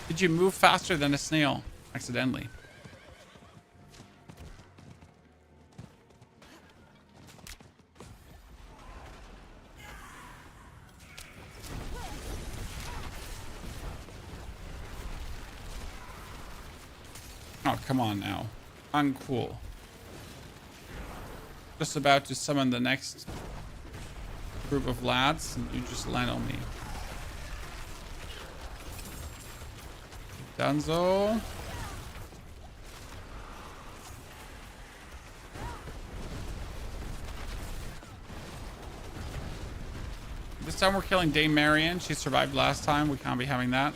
Did you move faster than a snail accidentally? Oh, come on now. Uncool. Just about to summon the next group of lads, and you just land on me. Dunzo. This time we're killing Dame Marion. She survived last time. We can't be having that.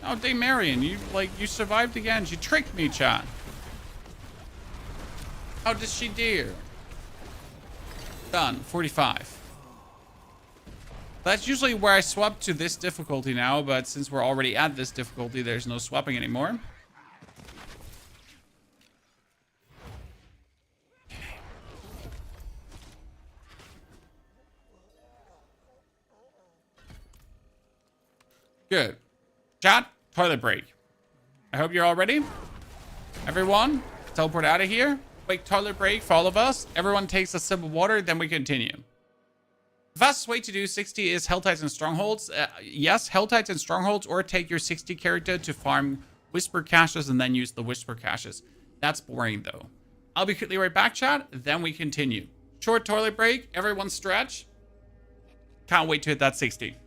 Oh, Dame Marion, you survived again. She tricked me, chat. How does she dare? Done. 45. That's usually where I swap to this difficulty now, but since we're already at this difficulty, there's no swapping anymore. Good. Chat, toilet break. I hope you're all ready. Everyone, teleport out of here. Quick toilet break for all of us. Everyone takes a sip of water, then we continue. The fastest way to do 60 is Helltides and Strongholds. Yes, Helltides and Strongholds, or take your 60 character to farm Whisper caches and then use the Whisper caches. That's boring though. I'll be quickly right back, chat. Then we continue. Short toilet break. Everyone stretch. Can't wait to hit that 60.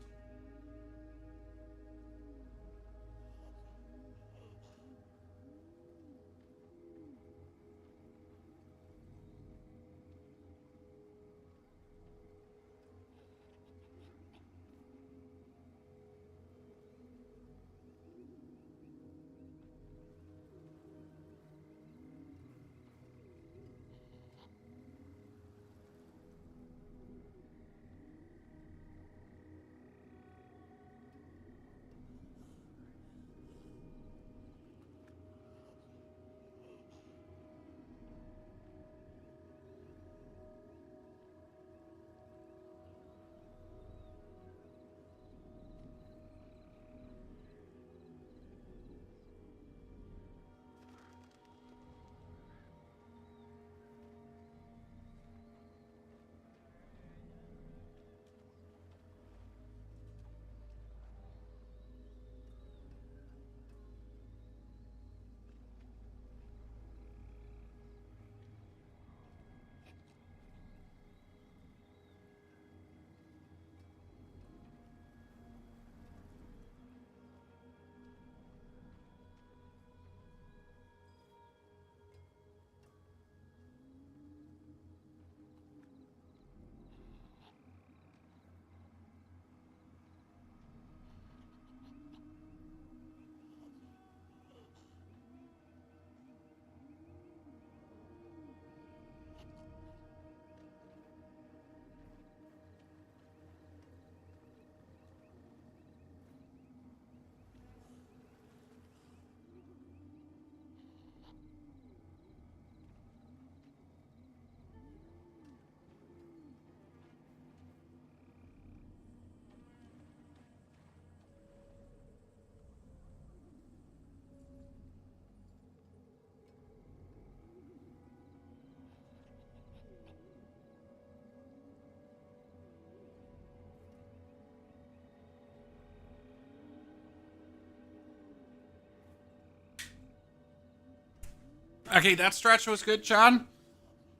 Okay, that stretch was good, John.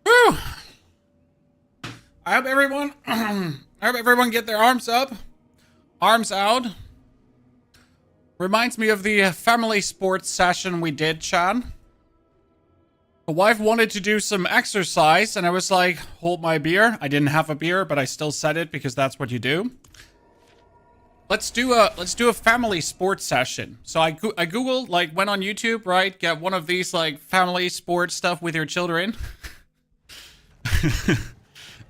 Whew. I hope everyone get their arms up, arms out. Reminds me of the family sports session we did, Chan. The wife wanted to do some exercise, and I was like, hold my beer. I didn't have a beer, but I still said it because that's what you do. Let's do a family sports session. So I googled, like, went on YouTube, right? Get one of these, like, family sports stuff with your children.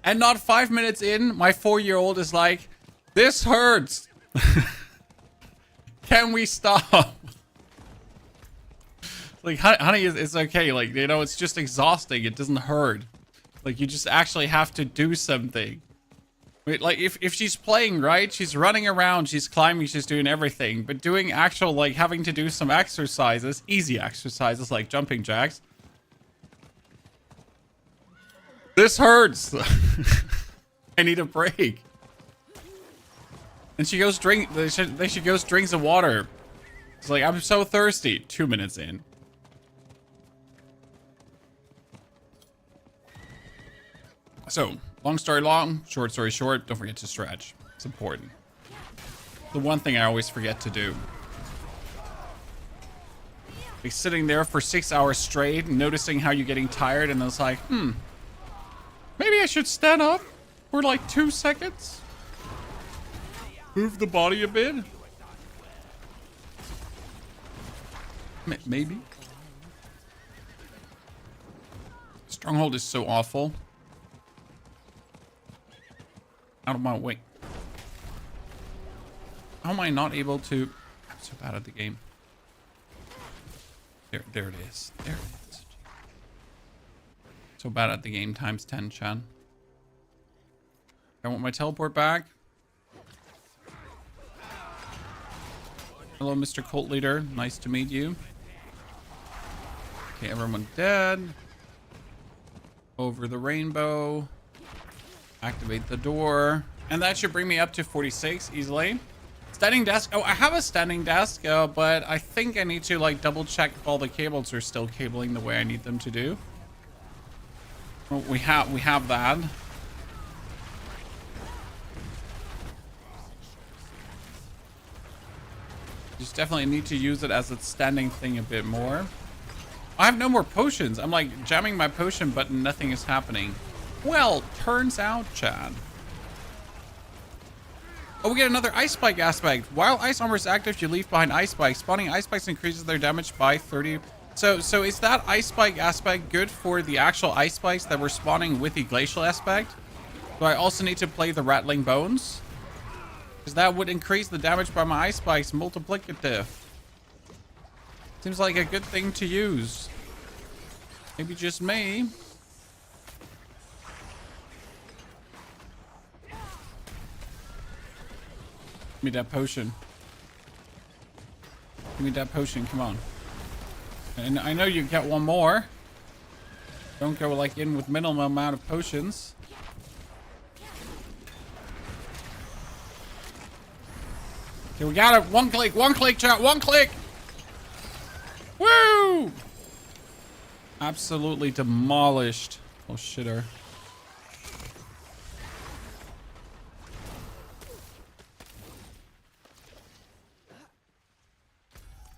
And not 5 minutes in, my 4-year-old is like, this hurts. Can we stop? Like, honey, it's okay. Like, you know, it's just exhausting. It doesn't hurt. Like, you just actually have to do something. Wait, like, if she's playing, right? She's running around, she's climbing, she's doing everything. But doing actual, like, having to do some exercises, easy exercises, like jumping jacks. This hurts. I need a break. And she goes then she goes drinks some water. It's like, I'm so thirsty. 2 minutes in. So, long story long, short story short, don't forget to stretch. It's important. The one thing I always forget to do. Like sitting there for 6 hours straight, noticing how you're getting tired, and then it's like, maybe I should stand up for like 2 seconds. Move the body a bit. Maybe. Stronghold is so awful. Out of my way. How am I not able to... I'm so bad at the game. There it is. There it is. So bad at the game times 10, Chan. I want my teleport back. Hello, Mr. Cult Leader. Nice to meet you. Okay, everyone dead. Over the rainbow. Activate the door. And that should bring me up to 46 easily. Standing desk. Oh, I have a standing desk, but I think I need to like double check if all the cables are still cabling the way I need them to do. Well, we have that. Just definitely need to use it as a standing thing a bit more. I have no more potions. I'm like jamming my potion button. Nothing is happening. Well, turns out, Chad. Oh, we get another ice spike aspect. While ice armor is active, you leave behind ice spikes. Spawning ice spikes increases their damage by 30. So is that ice spike aspect good for the actual ice spikes that we're spawning with the glacial aspect? Do I also need to play the rattling bones? Because that would increase the damage by my ice spikes multiplicative. Seems like a good thing to use. Maybe just me. Give me that potion. Give me that potion, come on. And I know you get one more. Don't go like in with minimum amount of potions. Okay, we got it. One click, chat, one click. Woo! Absolutely demolished. Oh, shitter.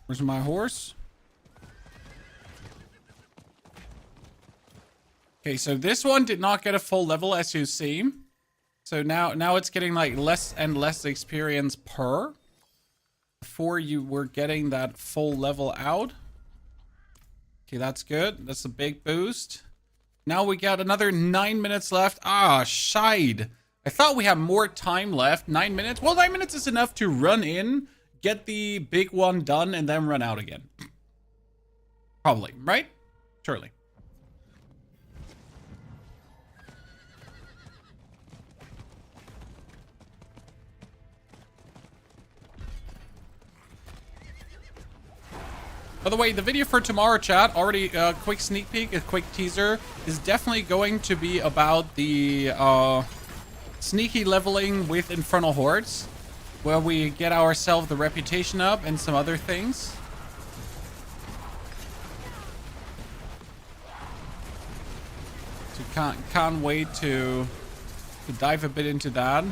Where's my horse? Okay, so this one did not get a full level, as you see. So now it's getting like less and less experience per. Before you were getting that full level out. Okay, that's good. That's a big boost. Now we got another 9 minutes left. Ah, shide. I thought we had more time left. 9 minutes? Well, 9 minutes is enough to run in, get the big one done, and then run out again. Probably, right? Surely. By the way, the video for tomorrow, chat, already a quick sneak peek, a quick teaser, is definitely going to be about the sneaky leveling with Infernal Hordes, where we get ourselves the reputation up and some other things. Can't wait to dive a bit into that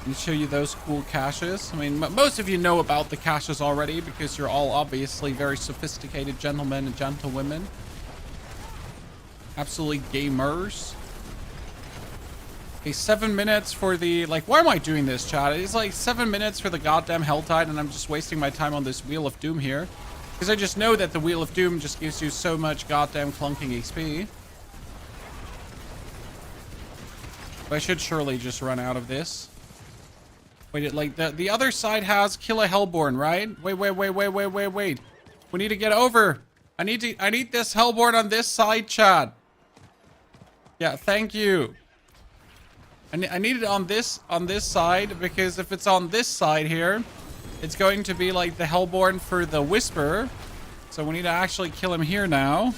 and show you those cool caches. I mean, most of you know about the caches already because you're all obviously very sophisticated gentlemen and gentlewomen. Absolutely gamers. Okay, 7 minutes for the, like, why am I doing this, chat? It's like 7 minutes for the goddamn Helltide, and I'm just wasting my time on this Wheel of Doom here. Because I just know that the Wheel of Doom just gives you so much goddamn clunking XP. But I should surely just run out of this. Wait, like, the other side has kill a Hellborn, right? Wait. We need to get over. I need this Hellborn on this side, chat. Yeah, thank you. I need it on this side, because if it's on this side here, it's going to be like the Hellborn for the Whisper. So we need to actually kill him here now.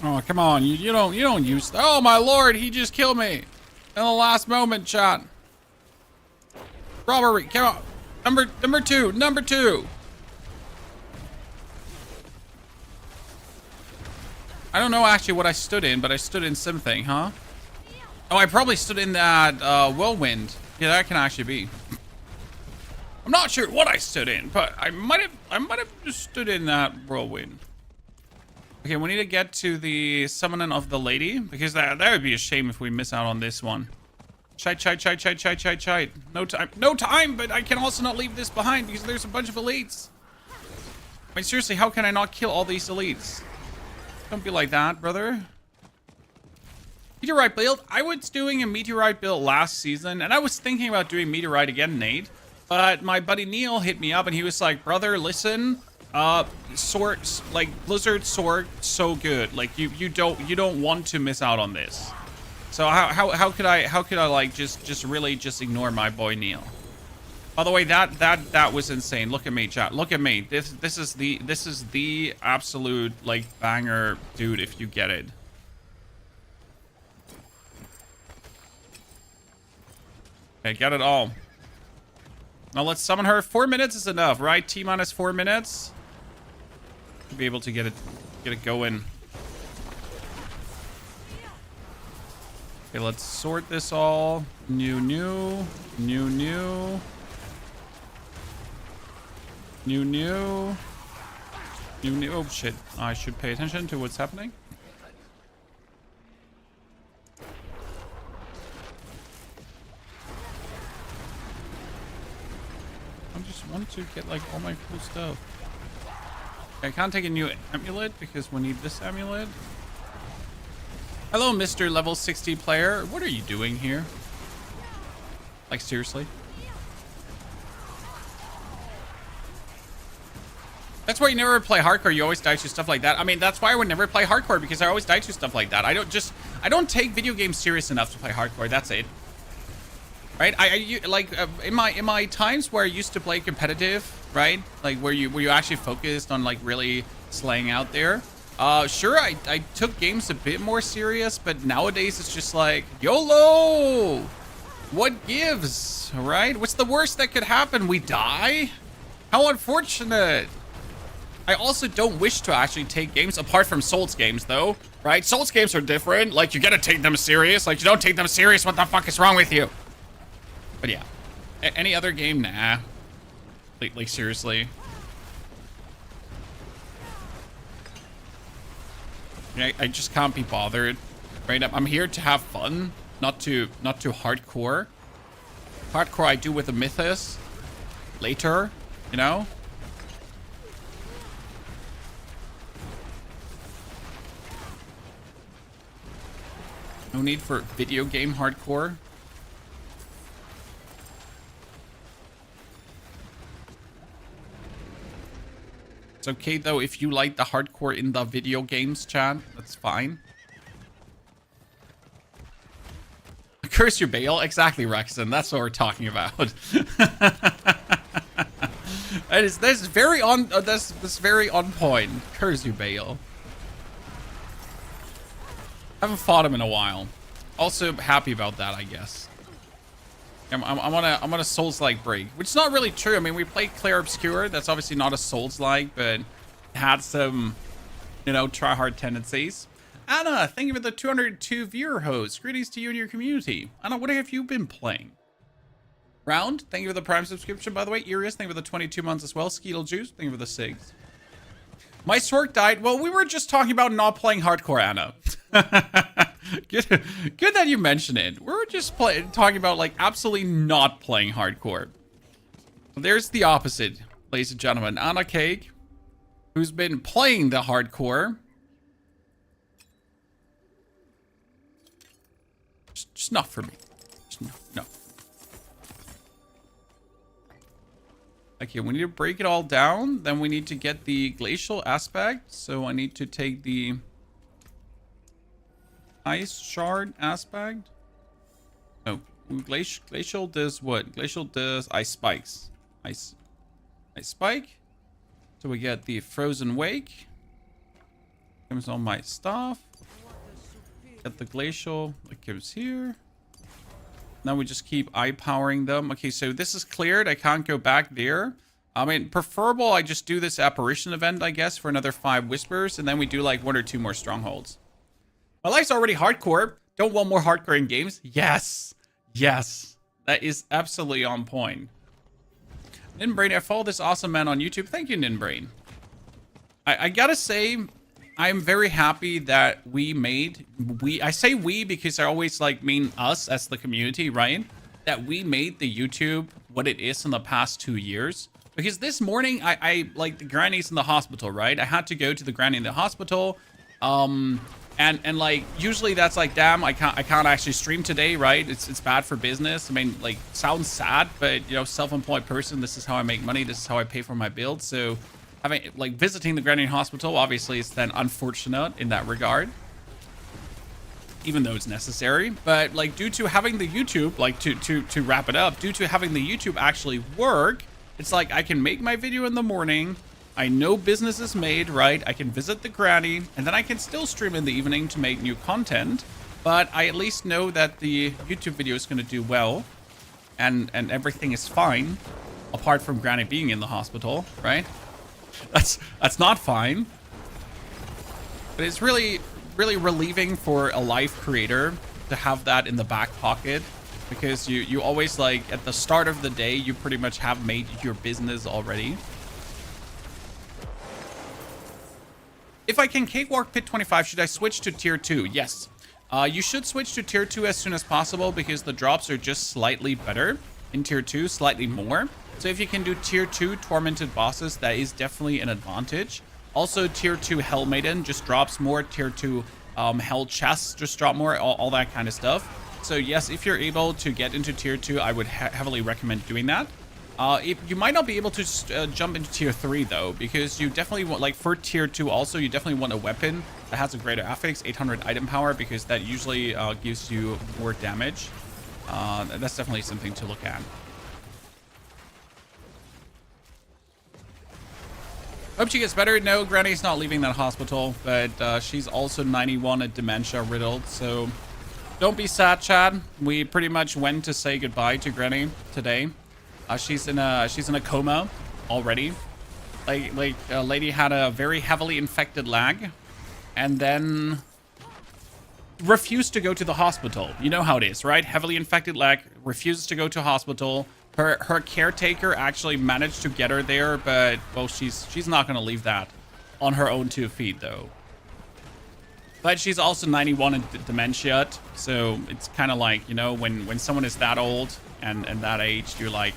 Oh, come on. You don't use... Oh, my lord, he just killed me. In the last moment, chat. Robbery, come on. Number two. I don't know actually what I stood in, but I stood in something, huh? Oh, I probably stood in that whirlwind. Yeah, that can actually be. I'm not sure what I stood in, but I might have just stood in that whirlwind. Okay, we need to get to the summoning of the lady, because that would be a shame if we miss out on this one. Shite. No time, but I can also not leave this behind because there's a bunch of elites. Wait, seriously, how can I not kill all these elites? Don't be like that, brother. Meteorite build. I was doing a meteorite build last season, and I was thinking about doing meteorite again, Nate. But my buddy Neil hit me up, and he was like, "Brother, listen, Sorc, like Blizzard Sorc, so good. Like you don't want to miss out on this." So how could I like just really ignore my boy Neil? By the way, that was insane. Look at me, chat. Look at me. This is the absolute like banger, dude. If you get it. Okay, get it all. Now let's summon her. 4 minutes is enough, right? T minus 4 minutes. To be able to get it going. Okay, let's sort this all. New. Oh shit, I should pay attention to what's happening. I just want to get like all my cool stuff. Okay, I can't take a new amulet because we need this amulet. Hello, Mr. Level 60 player. What are you doing here? Like, seriously? That's why you never play hardcore. You always die to stuff like that. I mean, that's why I would never play hardcore, because I always die to stuff like that. I don't take video games serious enough to play hardcore. That's it. Right? In my times where I used to play competitive, right? Like where you actually focused on like really slaying out there. Sure, I took games a bit more serious, but nowadays it's just like, YOLO! What gives, right? What's the worst that could happen? We die? How unfortunate. I also don't wish to actually take games, apart from Souls games, though, right? Souls games are different. Like, you gotta take them serious. Like, you don't take them serious, what the fuck is wrong with you? But yeah, any other game, nah. Like seriously. I just can't be bothered, right? I'm here to have fun, not to hardcore. Hardcore I do with a Mythos later, you know? No need for video game hardcore. It's okay though if you like the hardcore in the video games, chat. That's fine. Curse your Bale. Exactly, Rexon. That's what we're talking about. That's very on. That's very on point. Curse you, Bale. Haven't fought him in a while. Also happy about that, I guess. I'm on a Souls-like break, which is not really true. I mean, we play Clair Obscure. That's obviously not a Souls-like, but had some, you know, try hard tendencies. Anna, thank you for the 202 viewer host. Greetings to you and your community. Anna, what have you been playing? Round, thank you for the Prime subscription, by the way. Irius, thank you for the 22 months as well. Skeetle Juice, thank you for the 6. My Sorc died. Well, we were just talking about not playing hardcore, Anna. Good that you mentioned it. We're just talking about, like, absolutely not playing hardcore. There's the opposite, ladies and gentlemen. Anna Cake, who's been playing the hardcore. Just not for me. Just no. Okay, we need to break it all down. Then we need to get the glacial aspect. So I need to take the ice shard aspect. Oh, glacial does what? Glacial does ice spikes. Ice spike. So we get the frozen wake. Comes on my stuff. Get the glacial. It goes here. Now we just keep eye powering them. Okay, so this is cleared. I can't go back there. I mean, preferable I just do this apparition event, I guess, for another 5 whispers, and then we do like 1 or 2 more strongholds. My life's already hardcore. Don't want more hardcore in games? Yes. Yes. That is absolutely on point. Ninbrain, I follow this awesome man on YouTube. Thank you, Ninbrain. I gotta say, I'm very happy that I say we because I always like mean us as the community, right? That we made the YouTube what it is in the past 2 years. Because this morning, I like the granny's in the hospital, right? I had to go to the granny in the hospital. And like, usually that's like, damn, I can't actually stream today, right? It's bad for business. I mean, like, sounds sad, but, you know, self-employed person, this is how I make money. This is how I pay for my build. So having, like, visiting the granny in hospital, obviously, is then unfortunate in that regard. Even though it's necessary. But, like, due to having the YouTube, like, to wrap it up, due to having the YouTube actually work, it's like I can make my video in the morning. I know business is made, right? I can visit the granny, and then I can still stream in the evening to make new content. But I at least know that the YouTube video is going to do well, and everything is fine, apart from granny being in the hospital, right? That's not fine. But it's really, really relieving for a live creator to have that in the back pocket, because you always, like, at the start of the day, you pretty much have made your business already. If I can cakewalk pit 25, should I switch to tier 2? Yes. You should switch to tier 2 as soon as possible because the drops are just slightly better in tier 2, slightly more. So if you can do tier 2 tormented bosses, that is definitely an advantage. Also, tier 2 Hell Maiden just drops more. Tier 2 Hell Chests just drop more, all that kind of stuff. So yes, if you're able to get into tier 2, I would heavily recommend doing that. You might not be able to jump into tier 3 though, because you definitely want, like, for tier 2 also, you definitely want a weapon that has a greater affix, 800 item power, because that usually gives you more damage. That's definitely something to look at. Hope she gets better. No, Granny's not leaving that hospital, but she's also 91 and dementia riddled, so don't be sad, Chad. We pretty much went to say goodbye to Granny today. She's in a coma already. Like a lady had a very heavily infected leg, and then refused to go to the hospital. You know how it is, right? Heavily infected leg, refuses to go to hospital. Her caretaker actually managed to get her there, but well, she's not gonna leave that on her own 2 feet though. But she's also 91 and dementia, so it's kind of like, you know, when someone is that old and that age, you're like,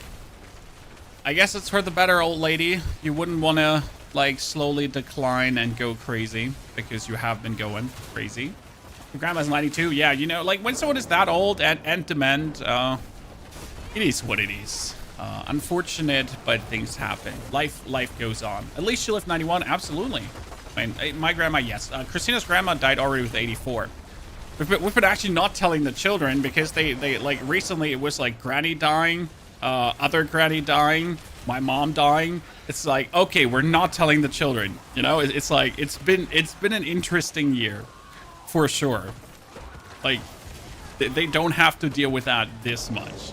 I guess it's for the better, old lady. You wouldn't want to, like, slowly decline and go crazy, because you have been going crazy. Your grandma's 92. Yeah, you know, like, when someone is that old and dement, it is what it is. Unfortunate, but things happen. Life goes on. At least she lived 91. Absolutely. I mean, my grandma, yes. Christina's grandma died already with 84. We've been actually not telling the children, because they like, recently it was like granny dying, other granny dying, my mom dying. It's like, okay, we're not telling the children, you know. It's like, it's been an interesting year for sure. Like, they don't have to deal with that this much.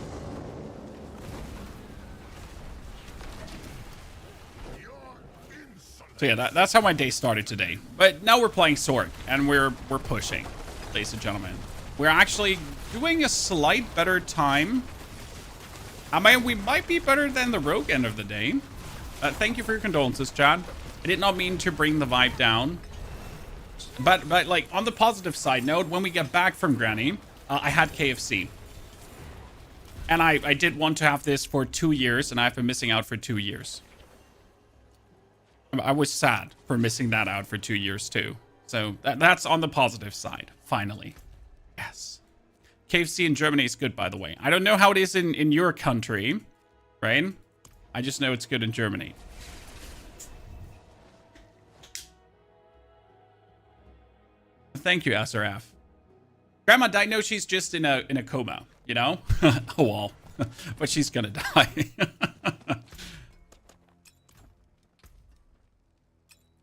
So yeah, that's how my day started today. But now we're playing Sorc, and we're pushing, ladies and gentlemen. We're actually doing a slight better time. I mean, we might be better than the rogue end of the day. Thank you for your condolences, Chad. I did not mean to bring the vibe down. But like, on the positive side note, when we get back from Granny, I had KFC. And I did want to have this for 2 years, and I've been missing out for 2 years. I was sad for missing that out for 2 years, too. So that's on the positive side, finally. Yes. KFC in Germany is good, by the way. I don't know how it is in your country, right? I just know it's good in Germany. Thank you, SRF. Grandma died. No, she's just in a coma, you know? Oh, well. But she's gonna die.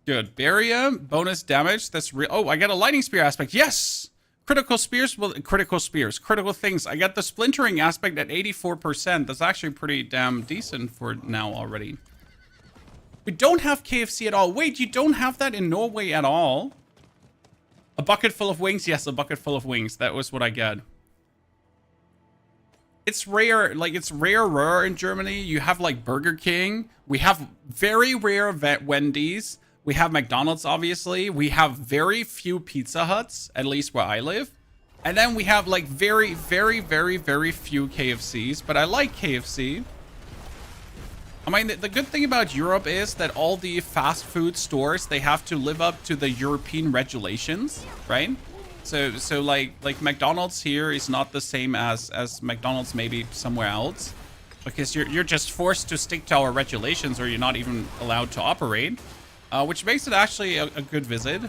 Good. Barrier, bonus damage. That's real. Oh, I got a lightning spear aspect. Yes! Critical spears. Well, critical spears. Critical things. I got the splintering aspect at 84%. That's actually pretty damn decent for now already. We don't have KFC at all. Wait, you don't have that in Norway at all? A bucket full of wings? Yes, a bucket full of wings. That was what I got. It's rare. Like, it's rarer in Germany. You have, like, Burger King. We have very rare Wendy's. We have McDonald's, obviously. We have very few Pizza Huts, at least where I live. And then we have, like, very, very, very, very few KFCs. But I like KFC. I mean, the good thing about Europe is that all the fast food stores, they have to live up to the European regulations, right? So like McDonald's here is not the same as McDonald's maybe somewhere else. Because you're just forced to stick to our regulations, or you're not even allowed to operate. Which makes it actually a good visit.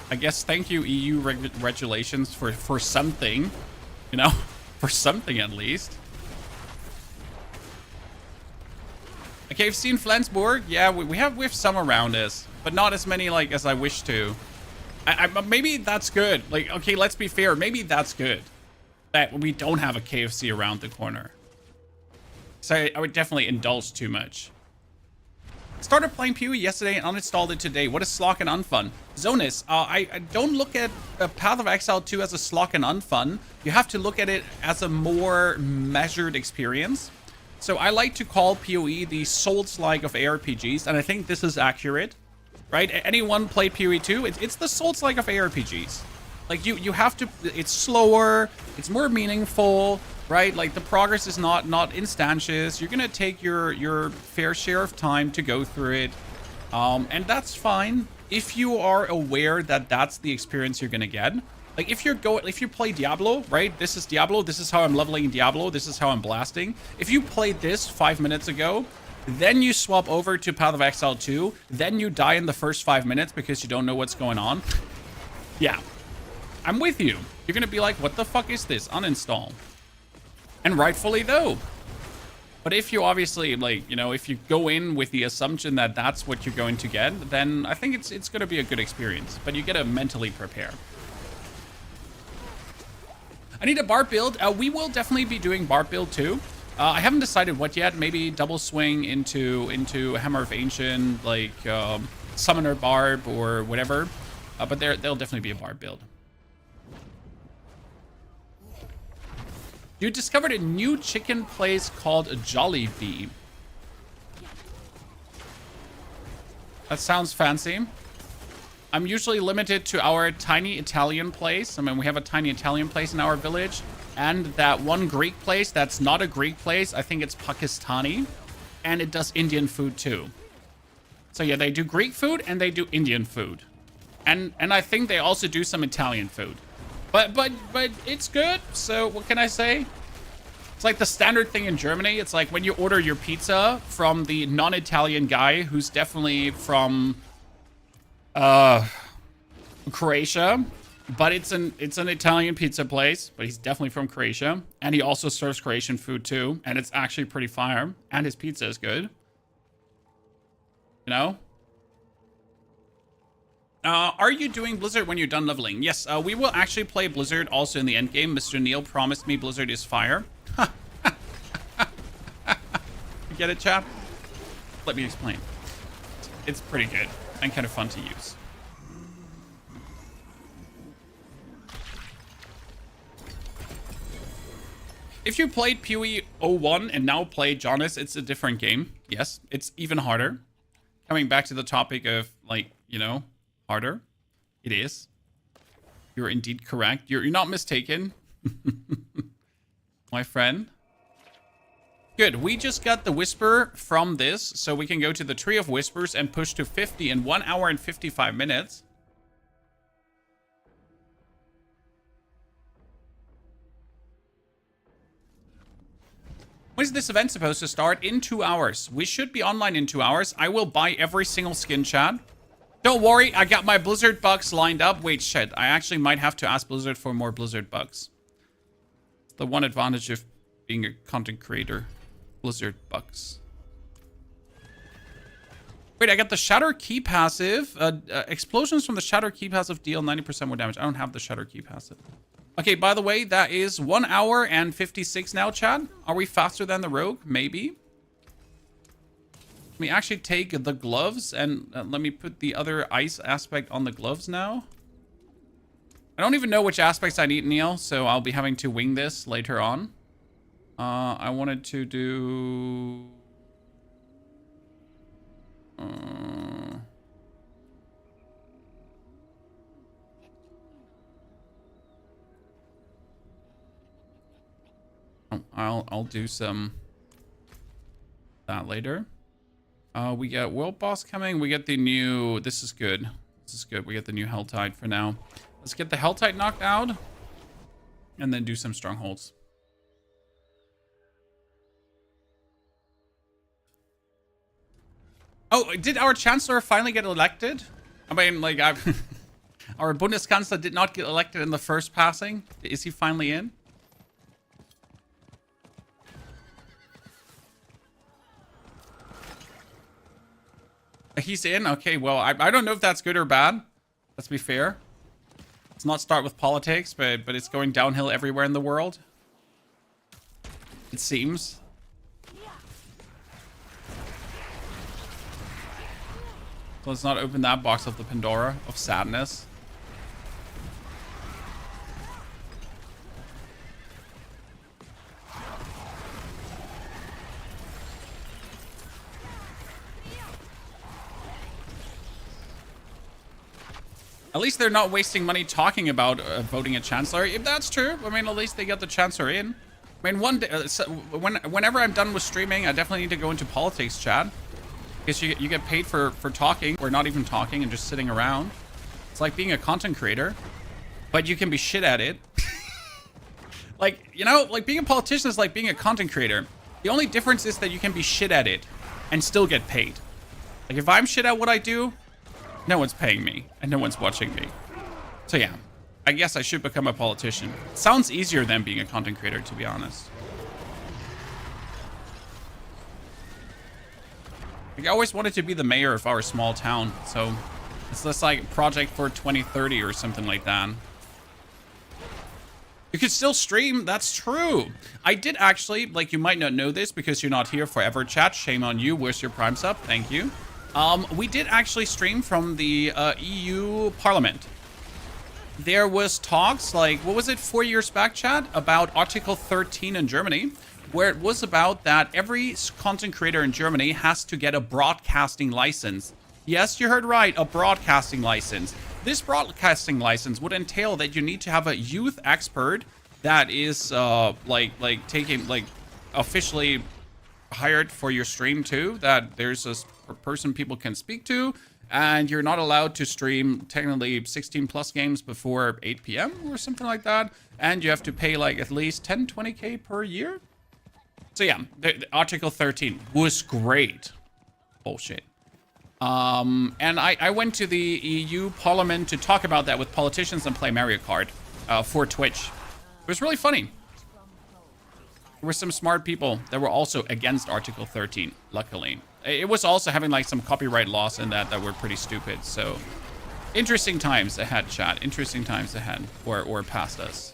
I guess thank you, EU regulations, for something. You know? For something, at least. Okay, I've seen Flensburg. Yeah, we have some around us. But not as many, like, as I wish to. Maybe that's good. Like, okay, let's be fair. Maybe that's good. That we don't have a KFC around the corner. So I would definitely indulge too much. Started playing PoE yesterday and uninstalled it today. What is slog and unfun? Zonis, I don't look at Path of Exile 2 as a slog and unfun. You have to look at it as a more measured experience. So I like to call PoE the Souls-like of ARPGs, and I think this is accurate. Right? Anyone play PoE 2? It's the Souls-like of ARPGs. Like, you have to... It's slower. It's more meaningful, right? Like, the progress is not instantaneous. You're gonna take your fair share of time to go through it. And that's fine if you are aware that that's the experience you're gonna get. Like, if you play Diablo, right? This is Diablo. This is how I'm leveling in Diablo. This is how I'm blasting. If you played this 5 minutes ago, then you swap over to Path of Exile 2, then you die in the first 5 minutes because you don't know what's going on. Yeah. I'm with you. You're gonna be like, what the fuck is this? Uninstall. And rightfully though. But if you obviously, like, you know, if you go in with the assumption that that's what you're going to get, then I think it's gonna be a good experience. But you gotta mentally prepare. I need a bar build. We will definitely be doing bar build too. I haven't decided what yet. Maybe double swing into Hammer of Ancient, like Summoner Barb or whatever. But there'll definitely be a bar build. You discovered a new chicken place called Jollibee. That sounds fancy. I'm usually limited to our tiny Italian place. I mean, we have a tiny Italian place in our village. And that one Greek place that's not a Greek place. I think it's Pakistani. And it does Indian food too. So yeah, they do Greek food and they do Indian food. And I think they also do some Italian food. But it's good. So what can I say? It's like the standard thing in Germany. It's like when you order your pizza from the non-Italian guy who's definitely from Croatia, but it's an Italian pizza place, but he's definitely from Croatia, and he also serves Croatian food too, and it's actually pretty fire, and his pizza is good. You know? Are you doing Blizzard when you're done leveling? Yes, we will actually play Blizzard also in the endgame. Mr. Neil promised me Blizzard is fire. You get it, chat? Let me explain. It's pretty good and kind of fun to use. If you played PoE 01 and now play Jonas, it's a different game. Yes, it's even harder. Coming back to the topic of, like, you know, harder. It is. You're indeed correct. You're not mistaken. My friend. Good. We just got the Whisper from this, so we can go to the Tree of Whispers and push to 50 in 1 hour and 55 minutes. When is this event supposed to start? In 2 hours. We should be online in 2 hours. I will buy every single skin, chat. Don't worry, I got my Blizzard bucks lined up. Wait, shit. I actually might have to ask Blizzard for more Blizzard bucks. The one advantage of being a content creator. Blizzard bucks. Wait, I got the Shatter Key passive. Explosions from the Shatter Key passive deal 90% more damage. I don't have the Shatter Key passive. Okay, by the way, that is 1 hour and 56 now, chat. Are we faster than the Rogue? Maybe. Let me actually take the gloves and let me put the other ice aspect on the gloves now. I don't even know which aspects I need, Neil, so I'll be having to wing this later on. I wanted to do... I'll do some that later. We got World Boss coming. We get the new... This is good. This is good. We get the new Helltide for now. Let's get the Helltide knocked out. And then do some Strongholds. Oh, did our Chancellor finally get elected? I mean, like, our Bundeskanzler did not get elected in the first passing. Is he finally in? He's in? Okay, well, I don't know if that's good or bad. Let's be fair. Let's not start with politics, but it's going downhill everywhere in the world. It seems. So let's not open that box of the Pandora of sadness. At least they're not wasting money talking about voting a Chancellor. If that's true, I mean, at least they got the Chancellor in. I mean, one day, whenever I'm done with streaming, I definitely need to go into politics, chat. Because you get paid for talking, or not even talking, and just sitting around. It's like being a content creator, but you can be shit at it. Like, you know, like being a politician is like being a content creator. The only difference is that you can be shit at it and still get paid. Like, if I'm shit at what I do, no one's paying me, and no one's watching me. So yeah, I guess I should become a politician. Sounds easier than being a content creator, to be honest. Like, I always wanted to be the mayor of our small town, so it's this like project for 2030 or something like that. You could still stream, that's true. I did actually, like, you might not know this because you're not here forever, chat. Shame on you. Where's your Prime sub? Thank you. We did actually stream from the EU Parliament. There was talks, like, what was it, 4 years back, chat, about Article 13 in Germany, where it was about that every content creator in Germany has to get a broadcasting license. Yes, you heard right, a broadcasting license. This broadcasting license would entail that you need to have a youth expert that is, like taking, like, officially hired for your stream too, that there's a person people can speak to, and you're not allowed to stream technically 16 plus games before 8 p.m. or something like that, and you have to pay like at least 20k per year. So yeah, the Article 13 was great. Bullshit. And I went to the EU Parliament to talk about that with politicians and play Mario Kart for Twitch. It was really funny. There were some smart people that were also against Article 13, luckily. It was also having like some copyright laws in that were pretty stupid. So interesting times ahead, chat. Interesting times ahead, or past us.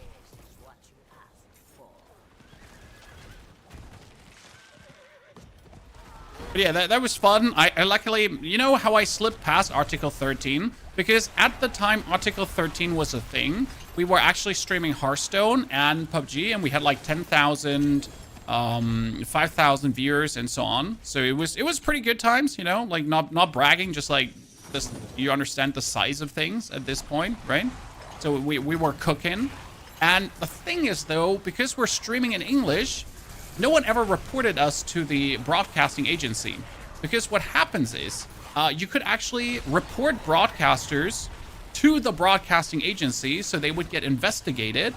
But yeah, that was fun. I luckily, you know how I slipped past Article 13? Because at the time Article 13 was a thing, we were actually streaming Hearthstone and PUBG, and we had like 10,000, 5,000 viewers and so on. So it was pretty good times, you know, like not bragging, just like this, you understand the size of things at this point, right? So we were cooking. And the thing is though, because we're streaming in English, no one ever reported us to the broadcasting agency. Because what happens is, you could actually report broadcasters to the broadcasting agency so they would get investigated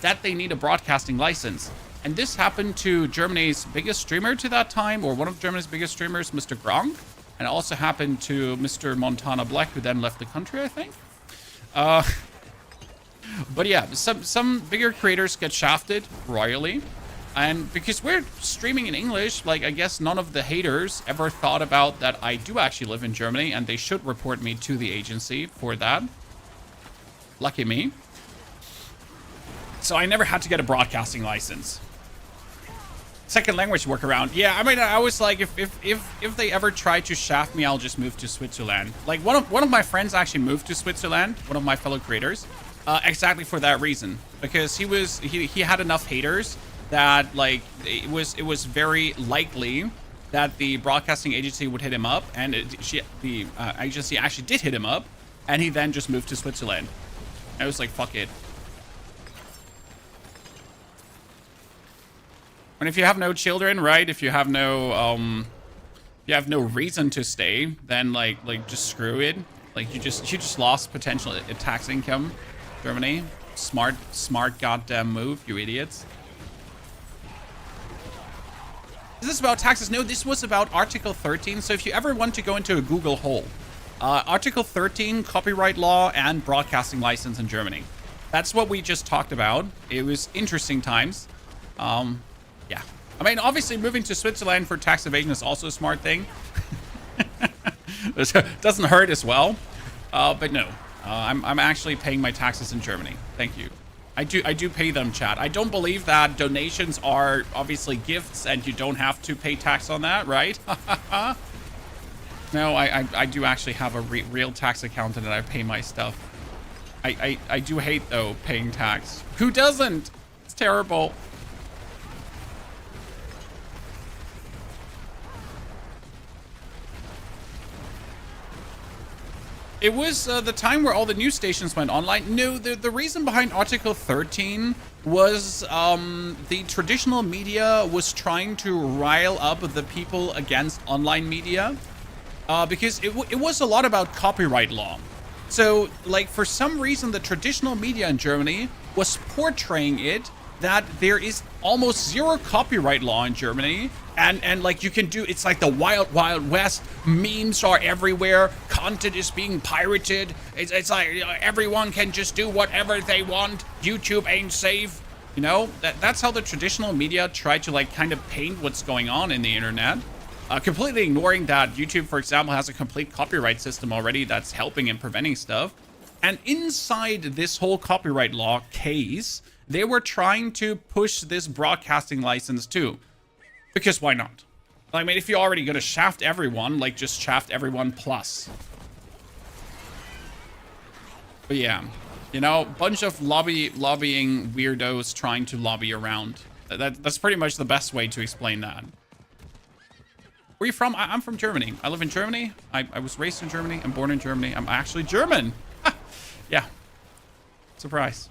that they need a broadcasting license. And this happened to Germany's biggest streamer to that time, or one of Germany's biggest streamers, Mr. Gronk. And it also happened to Mr. Montana Black, who then left the country, I think. But yeah, some bigger creators get shafted royally. And because we're streaming in English, like, I guess none of the haters ever thought about that I do actually live in Germany, and they should report me to the agency for that. Lucky me. So I never had to get a broadcasting license. Second language workaround. Yeah, I mean, I was like, if they ever try to shaft me, I'll just move to Switzerland. Like, one of my friends actually moved to Switzerland, one of my fellow creators, exactly for that reason. Because he had enough haters that, like, it was very likely that the broadcasting agency would hit him up, and the agency actually did hit him up, and he then just moved to Switzerland. I was like, fuck it. And if you have no children, right? If you have no reason to stay, then like just screw it. Like you just lost potential tax income, Germany. Smart goddamn move, you idiots. Is this about taxes? No, this was about Article 13. So if you ever want to go into a Google hole, Article 13, copyright law and broadcasting license in Germany. That's what we just talked about. It was interesting times. Yeah. I mean, obviously moving to Switzerland for tax evasion is also a smart thing. It doesn't hurt as well. But no, I'm actually paying my taxes in Germany. Thank you. I do pay them, chat. I don't believe that donations are obviously gifts and you don't have to pay tax on that, right? No, I do actually have a real tax accountant and I pay my stuff. I do hate, though, paying tax. Who doesn't? It's terrible. It was the time where all the news stations went online. No, the reason behind Article 13 was the traditional media was trying to rile up the people against online media because it was a lot about copyright law. So, like, for some reason, the traditional media in Germany was portraying it that there is almost zero copyright law in Germany. And like you can do, it's like the wild, wild west. Memes are everywhere. Content is being pirated. It's like, you know, everyone can just do whatever they want. YouTube ain't safe. You know, that's how the traditional media try to like kind of paint what's going on in the internet. Completely ignoring that YouTube, for example, has a complete copyright system already that's helping and preventing stuff. And inside this whole copyright law case, they were trying to push this broadcasting license too. Because why not? I mean, if you're already going to shaft everyone, like, just shaft everyone plus. But yeah, you know, bunch of lobbying weirdos trying to lobby around. That's pretty much the best way to explain that. Where are you from? I'm from Germany. I live in Germany. I was raised in Germany. I'm born in Germany. I'm actually German. Yeah. Surprise.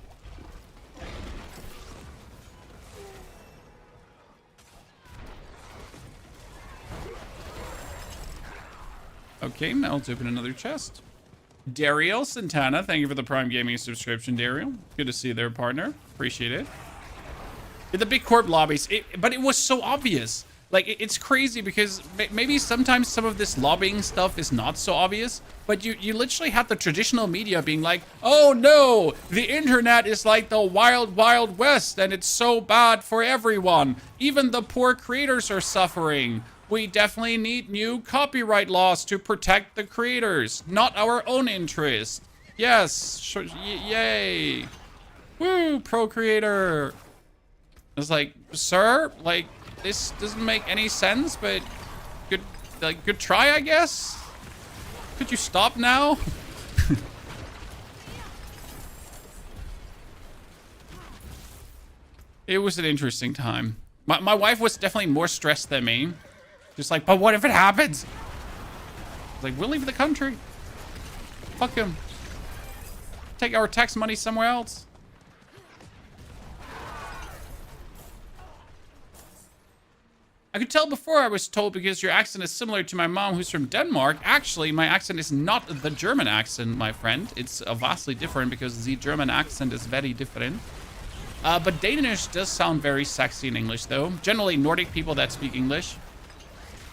Okay, now let's open another chest. Daryl Santana, thank you for the Prime Gaming subscription, Daryl. Good to see you there, partner. Appreciate it. In the big corp lobbies, but it was so obvious. Like, it's crazy because maybe sometimes some of this lobbying stuff is not so obvious, but you literally have the traditional media being like, oh no, the internet is like the wild, wild west and it's so bad for everyone. Even the poor creators are suffering. We definitely need new copyright laws to protect the creators, not our own interest. Yes, yay. Woo, pro creator. It's like, sir, like, this doesn't make any sense, but good Like, good try, I guess? Could you stop now? It was an interesting time. My wife was definitely more stressed than me. Just like, but what if it happens? Like, we'll leave the country. Fuck him. Take our tax money somewhere else. I could tell before I was told because your accent is similar to my mom who's from Denmark. Actually, my accent is not the German accent, my friend. It's vastly different because the German accent is very different. But Danish does sound very sexy in English, though. Generally, Nordic people that speak English.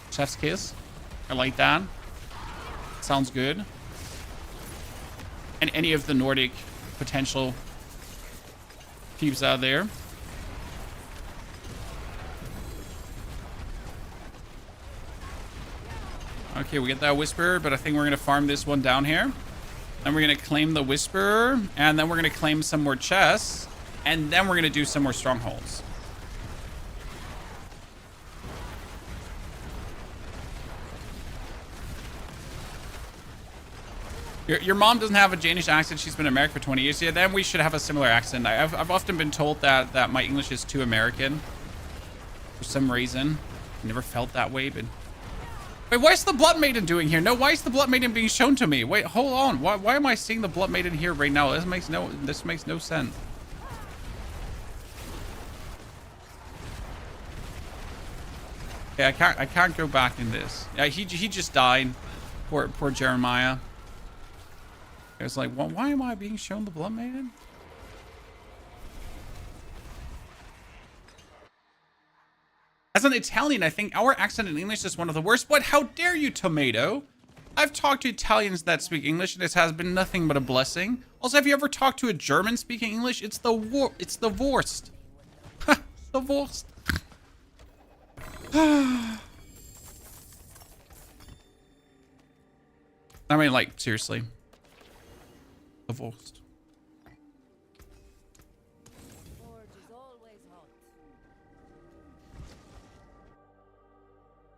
Chef's kiss. I like that. Sounds good. And any of the Nordic potential peeps out there. Okay, we get that Whisperer, but I think we're going to farm this one down here. Then we're going to claim the Whisperer, and then we're going to claim some more chests, and then we're going to do some more Strongholds. Your mom doesn't have a Danish accent. She's been in America for 20 years. Yeah, then we should have a similar accent. I've often been told that my English is too American. For some reason. I never felt that way, but... Wait, what is the Blood Maiden doing here? No, why is the Blood Maiden being shown to me? Wait, hold on. Why am I seeing the Blood Maiden here right now? This makes no sense. Okay, I can't go back in this. Yeah, he just died. Poor Jeremiah. I was like, well, why am I being shown the Blood Maiden? As an Italian, I think our accent in English is one of the worst. What? How dare you, Tomato? I've talked to Italians that speak English, and it has been nothing but a blessing. Also, have you ever talked to a German speaking English? It's the worst. The worst. I mean, like, seriously. The worst.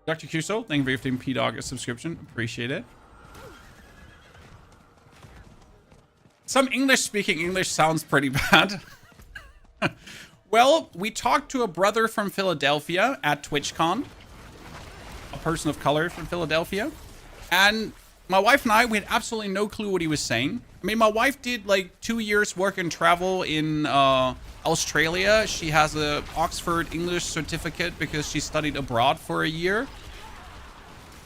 Dr. Cuso, thank you for your 15 P-Dog subscription. Appreciate it. Some English-speaking English sounds pretty bad. Well, we talked to a brother from Philadelphia at TwitchCon. A person of color from Philadelphia. And my wife and I, we had absolutely no clue what he was saying. I mean, my wife did like 2 years work and travel in Australia. She has a Oxford English certificate because she studied abroad for a year.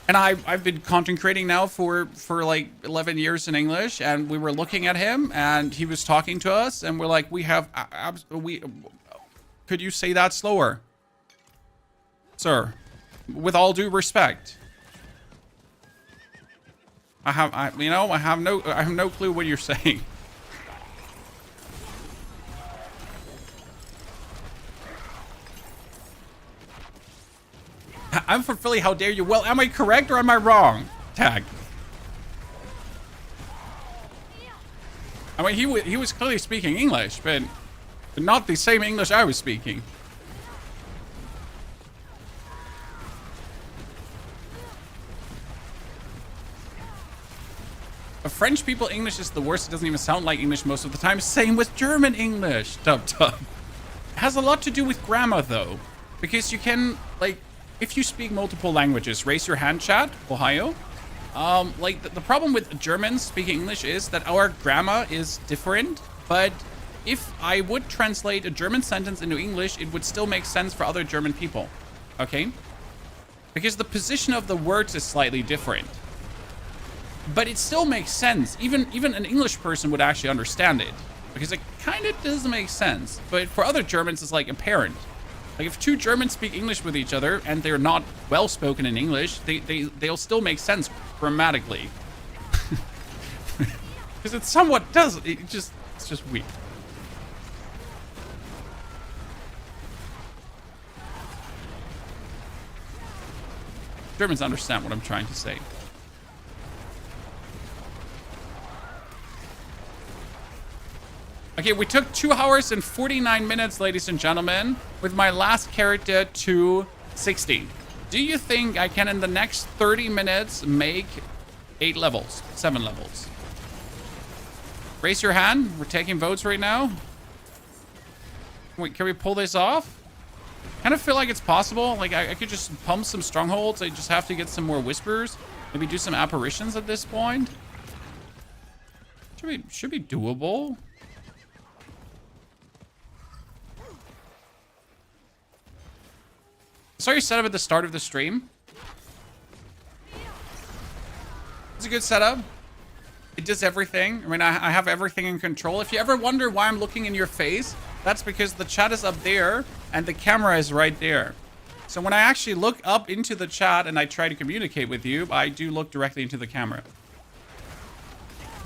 And I've been content creating now for like 11 years in English, and we were looking at him, and he was talking to us, and we're like, could you say that slower, sir? With all due respect. I have no clue what you're saying. I'm from Philly, how dare you? Well, am I correct or am I wrong? Tag. I mean, he was clearly speaking English, but not the same English I was speaking. French people English is the worst. It doesn't even sound like English most of the time. Same with German English. Dub. It has a lot to do with grammar, though. Because you can, like, if you speak multiple languages, raise your hand, chat, Ohio. Like, the problem with Germans speaking English is that our grammar is different. But if I would translate a German sentence into English, it would still make sense for other German people. Okay? Because the position of the words is slightly different. But it still makes sense. Even an English person would actually understand it. Because it kind of does make sense. But for other Germans, it's like apparent. Like if two Germans speak English with each other and they're not well spoken in English, they'll still make sense grammatically. Because it somewhat does. It's just weak. Germans understand what I'm trying to say. Okay, we took 2 hours and 49 minutes, ladies and gentlemen, with my last character to 60. Do you think I can, in the next 30 minutes, make 8 levels, 7 levels? Raise your hand. We're taking votes right now. Wait, can we pull this off? Kind of feel like it's possible. Like, I could just pump some strongholds. I just have to get some more whispers. Maybe do some apparitions at this point. Should be doable. Saw your setup at the start of the stream. It's a good setup. It does everything. I mean, I have everything in control. If you ever wonder why I'm looking in your face, that's because the chat is up there and the camera is right there. So when I actually look up into the chat and I try to communicate with you, I do look directly into the camera.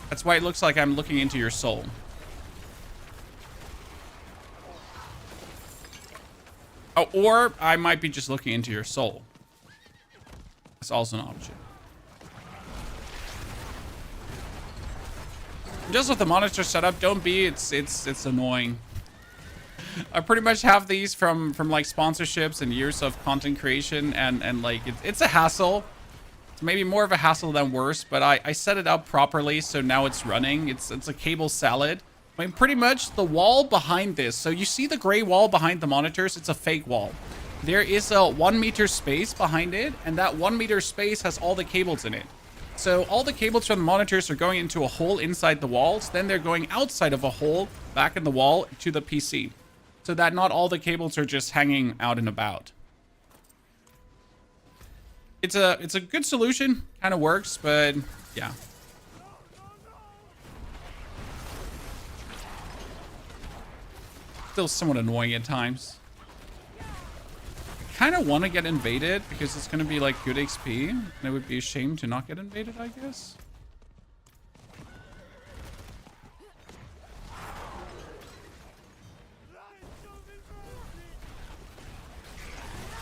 That's why it looks like I'm looking into your soul. Oh, or I might be just looking into your soul. That's also an option. Just with the monitor setup, don't be. It's annoying. I pretty much have these from like sponsorships and years of content creation, and like it's a hassle. It's maybe more of a hassle than worse, but I set it up properly, so now it's running. It's a cable salad. I mean, pretty much the wall behind this. So you see the gray wall behind the monitors? It's a fake wall. There is a 1 meter space behind it, and that 1 meter space has all the cables in it. So all the cables from the monitors are going into a hole inside the walls. Then they're going outside of a hole back in the wall to the PC. So that not all the cables are just hanging out and about. It's a good solution. Kind of works, but yeah. Still somewhat annoying at times. I kind of want to get invaded because it's going to be like good XP, and it would be a shame to not get invaded, I guess.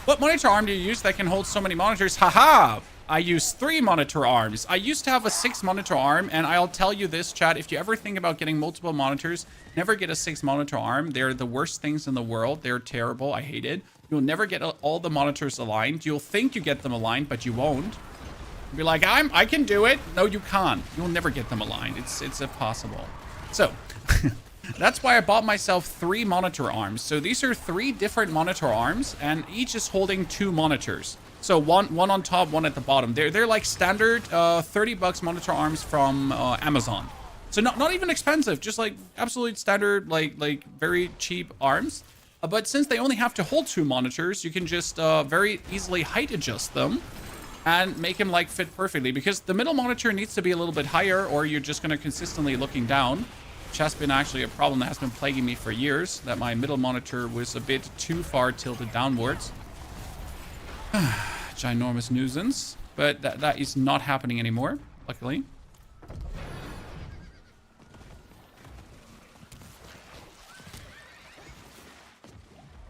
What monitor arm do you use that can hold so many monitors? Haha! I use 3 monitor arms. I used to have a 6 monitor arm, and I'll tell you this, chat, if you ever think about getting multiple monitors, never get a 6 monitor arm. They're the worst things in the world. They're terrible. I hate it. You'll never get all the monitors aligned. You'll think you get them aligned, but you won't. You'll be like, I can do it. No, you can't. You'll never get them aligned. It's impossible. So, that's why I bought myself 3 monitor arms. So these are 3 different monitor arms, and each is holding 2 monitors. So one on top, one at the bottom. They're like standard $30 monitor arms from Amazon. So not even expensive, just like absolute standard, like very cheap arms. But since they only have to hold 2 monitors, you can just very easily height adjust them and make them like fit perfectly, because the middle monitor needs to be a little bit higher, or you're just going to consistently looking down, which has been actually a problem that has been plaguing me for years, that my middle monitor was a bit too far tilted downwards. Ginormous nuisance, but that is not happening anymore, luckily.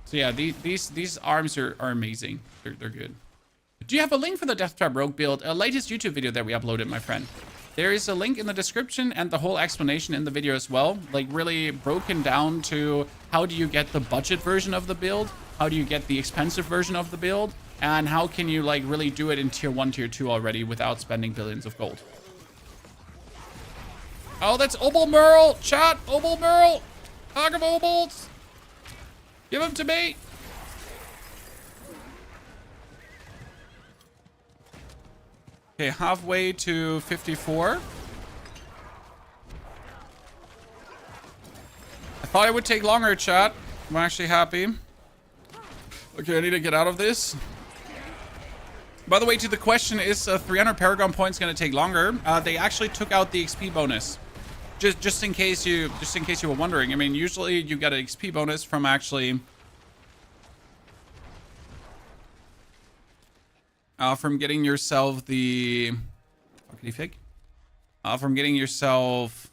So yeah, these arms are amazing. They're good. Do you have a link for the Death Trap Rogue build? A latest YouTube video that we uploaded, my friend. There is a link in the description and the whole explanation in the video as well. Like really broken down to how do you get the budget version of the build? How do you get the expensive version of the build? And how can you like really do it in tier 1, tier 2 already without spending billions of gold? Oh, that's Obel Merle! Chat! Obel Merle! Talk of Obels! Give him to me! Okay, halfway to 54. I thought it would take longer, chat. I'm actually happy. Okay, I need to get out of this. By the way, to the question, is 300 Paragon points going to take longer? They actually took out the XP bonus. Just in case you were wondering. I mean, usually you get an XP bonus from actually from getting yourself the from getting yourself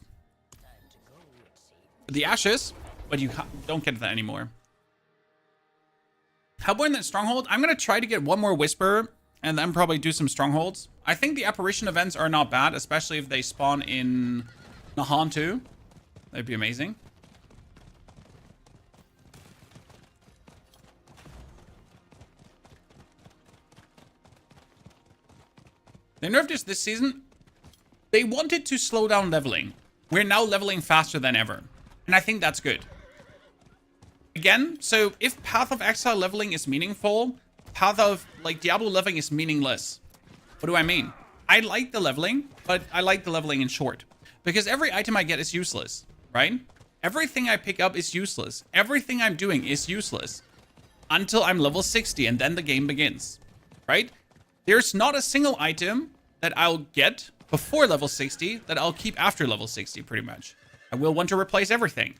the ashes, but you don't get that anymore. How about in that Stronghold? I'm gonna try to get 1 more Whisper and then probably do some Strongholds. I think the apparition events are not bad, especially if they spawn in Nahan too. That'd be amazing. They nerfed this season. They wanted to slow down leveling. We're now leveling faster than ever. And I think that's good. Again, so if Path of Exile leveling is meaningful, Path of, like, Diablo leveling is meaningless. What do I mean? I like the leveling, but I like the leveling in short. Because every item I get is useless, right? Everything I pick up is useless. Everything I'm doing is useless. Until I'm level 60, and then the game begins, right? There's not a single item that I'll get before level 60 that I'll keep after level 60, pretty much. I will want to replace everything.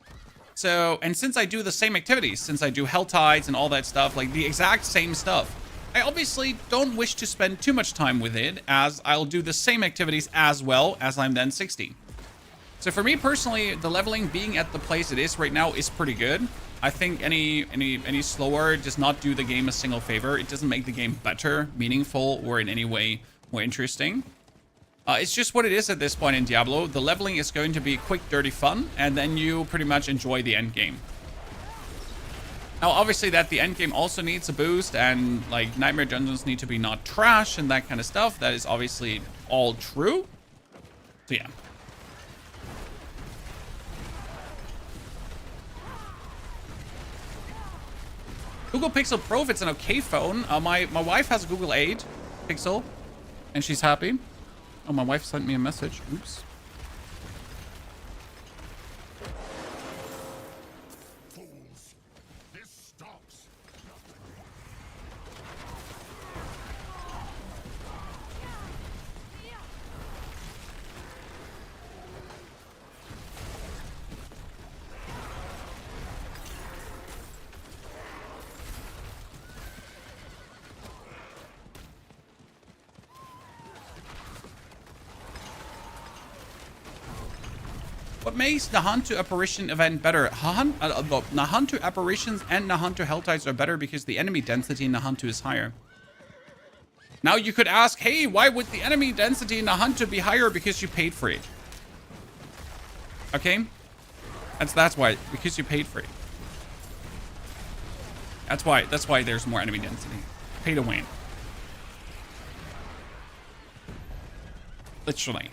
So, and since I do the same activities, since I do helltides and all that stuff, like the exact same stuff, I obviously don't wish to spend too much time with it, as I'll do the same activities as well as I'm then 60. So for me personally, the leveling being at the place it is right now is pretty good. I think any slower does not do the game a single favor. It doesn't make the game better, meaningful, or in any way more interesting. It's just what it is at this point in Diablo. The leveling is going to be quick, dirty fun, and then you pretty much enjoy the end game. Now, obviously, that the end game also needs a boost, and like Nightmare Dungeons need to be not trash and that kind of stuff. That is obviously all true. So yeah. Google Pixel Pro, if it's an okay phone. My wife has a Google 8 Pixel, and she's happy. Oh, my wife sent me a message. Oops. Fools. This stops. What makes the Hunt to Apparition event better? Hunt to Apparitions and the Hunt to Helltides are better because the enemy density in the Hunt to is higher. Now you could ask, hey, why would the enemy density in the Hunt to be higher? Because you paid for it. Okay? That's why. Because you paid for it. That's why there's more enemy density. Pay to win. Literally.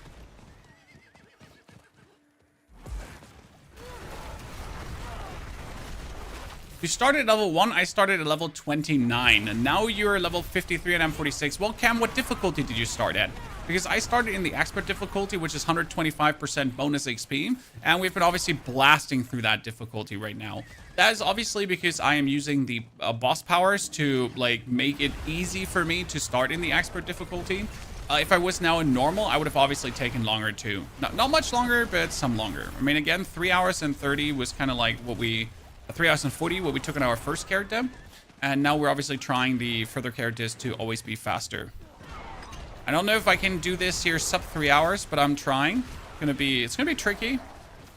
You started at level 1, I started at level 29, and now you're level 53 and I'm 46. Well, Cam, what difficulty did you start at? Because I started in the expert difficulty, which is 125% bonus XP, and we've been obviously blasting through that difficulty right now. That is obviously because I am using the boss powers to, like, make it easy for me to start in the expert difficulty. If I was now in normal, I would have obviously taken longer too. Not much longer, but some longer. I mean, again, 3 hours and 30 was kind of like what we... 3 hours and 40, what we took on our first character. And now we're obviously trying the further characters to always be faster. I don't know if I can do this here sub 3 hours, but I'm trying. It's gonna be tricky.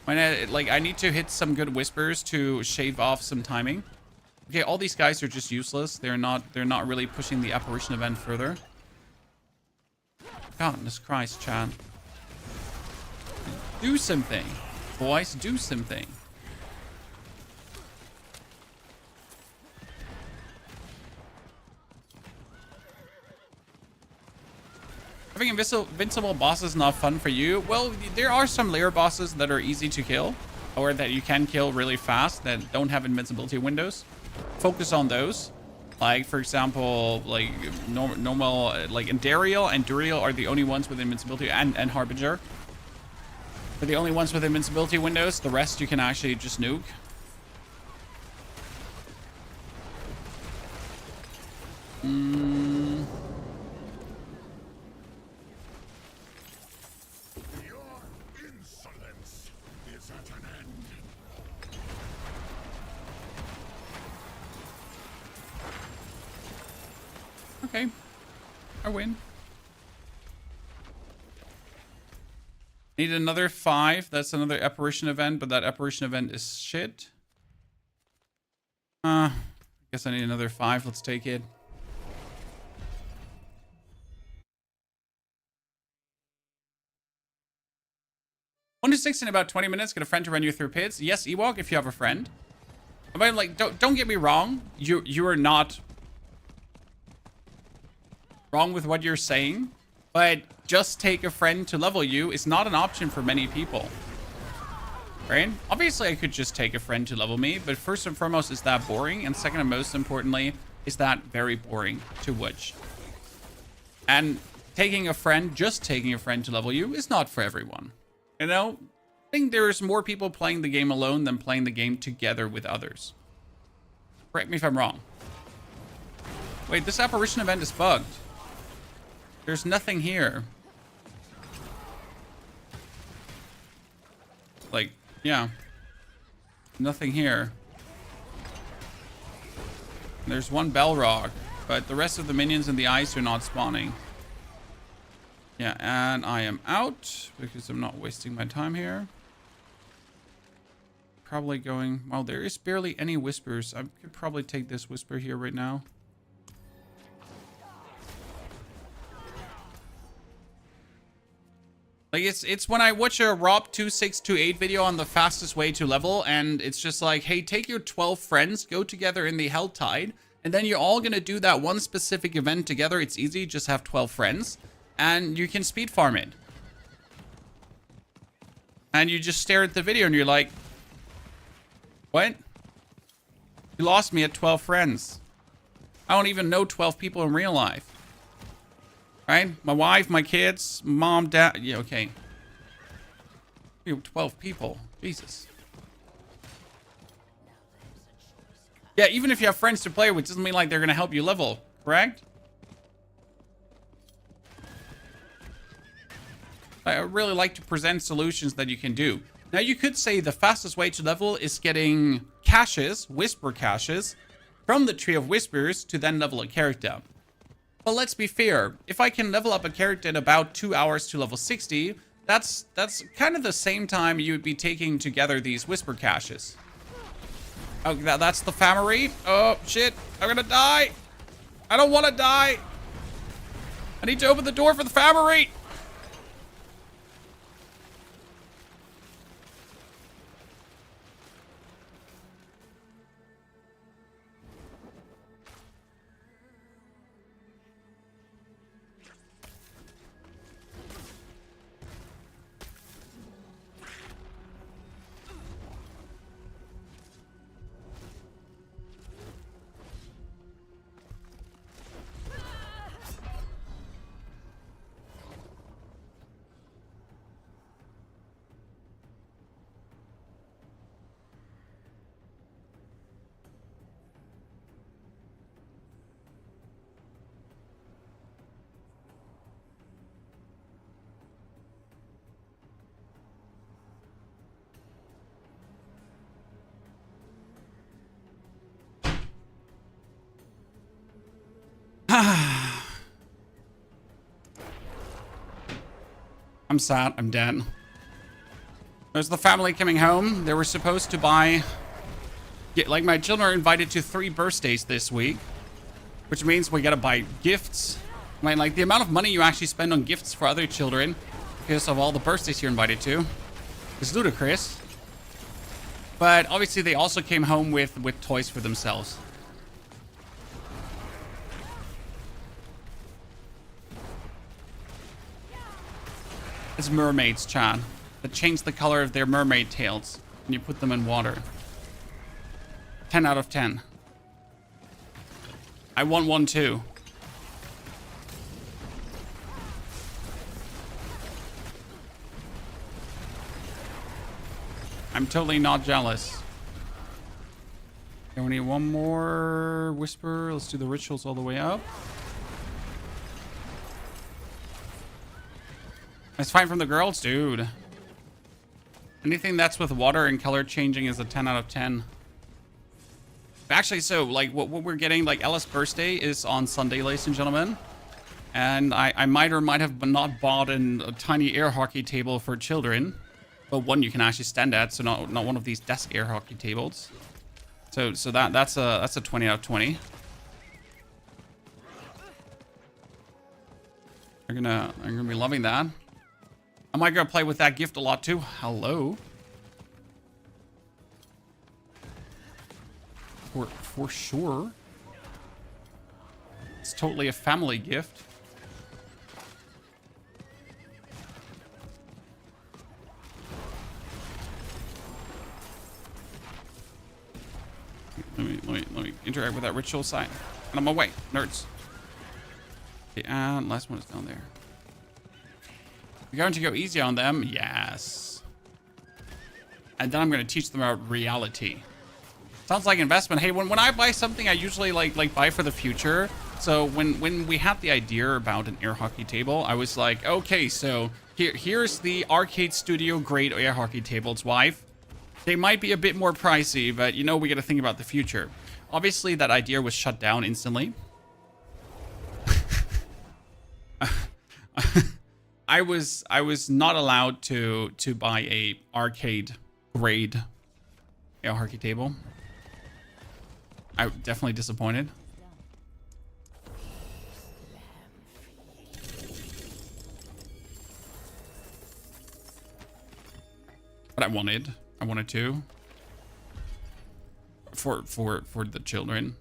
When I need to hit some good whispers to shave off some timing. Okay, all these guys are just useless. They're not really pushing the apparition event further. Goodness Christ, Chad. Do something. Boys, do something. Having invincible bosses not fun for you? Well, there are some layer bosses that are easy to kill, or that you can kill really fast that don't have invincibility windows. Focus on those. Like, for example, like normal, like Endariel and Duriel are the only ones with invincibility, and Harbinger. They're the only ones with invincibility windows. The rest you can actually just nuke. Okay, I win. Need another 5. That's another apparition event, but that apparition event is shit. I guess I need another 5. Let's take it. One to 6 in about 20 minutes. Get a friend to run you through pits. Yes, Ewok, if you have a friend. But like, don't get me wrong. You are not wrong with what you're saying, But just take a friend to level you is not an option for many people. Right? Obviously, I could just take a friend to level me, but first and foremost, is that boring? And second and most importantly, is that very boring to watch. And just taking a friend to level you is not for everyone. You know? I think there's more people playing the game alone than playing the game together with others. Correct me if I'm wrong. Wait, this apparition event is bugged. There's nothing here. Like, yeah. Nothing here. There's one Balrog, but the rest of the minions in the ice are not spawning. Yeah, and I am out because I'm not wasting my time here. Probably going... Well, there is barely any whispers. I could probably take this whisper here right now. Like, it's when I watch a Rob2628 video on the fastest way to level, and it's just like, hey, take your 12 friends, go together in the Helltide, and then you're all gonna do that one specific event together. It's easy, just have 12 friends, and you can speed farm it. And you just stare at the video and you're like, what? You lost me at 12 friends. I don't even know 12 people in real life. Right? My wife, my kids, mom, dad. Yeah, okay. We have 12 people. Jesus. Yeah, even if you have friends to play with, doesn't mean like they're going to help you level. Correct? I really like to present solutions that you can do. Now, you could say the fastest way to level is getting caches, whisper caches, from the Tree of Whispers to then level a character. But let's be fair, if I can level up a character in about 2 hours to level 60, that's kind of the same time you would be taking together these whisper caches. Oh, that's the Famery. Oh, shit. I'm gonna die. I don't want to die. I need to open the door for the Famery. I'm sad. I'm dead. There's the family coming home. They were supposed to buy... Like, my children are invited to 3 birthdays this week. Which means we gotta buy gifts. I mean, like, the amount of money you actually spend on gifts for other children because of all the birthdays you're invited to is ludicrous. But obviously they also came home with toys for themselves. It's mermaids, Chan, that change the color of their mermaid tails when you put them in water. 10 out of 10. I want one too. I'm totally not jealous. Okay, we need one more whisper. Let's do the rituals all the way up. Nice fight from the girls, dude. Anything that's with water and color changing is a 10 out of 10. Actually, so, like, what we're getting, like, Ella's birthday is on Sunday, ladies and gentlemen. And I might or might have not bought a tiny air hockey table for children. But one you can actually stand at, so not one of these desk air hockey tables. So that's a 20 out of 20. I'm gonna be loving that. I might go play with that gift a lot too. Hello. For sure. It's totally a family gift. let me interact with that ritual sign. And on my way, nerds. Okay, and last one is down there. We're going to go easy on them. Yes. And then I'm going to teach them about reality. Sounds like investment. Hey, when I buy something, I usually like buy for the future. So when we had the idea about an air hockey table, I was like, okay, so here's the arcade studio grade air hockey tables, wife. They might be a bit more pricey, but you know, we got to think about the future. Obviously, that idea was shut down instantly. I was not allowed to buy a arcade grade air hockey table. I definitely disappointed. But I wanted to. For the children.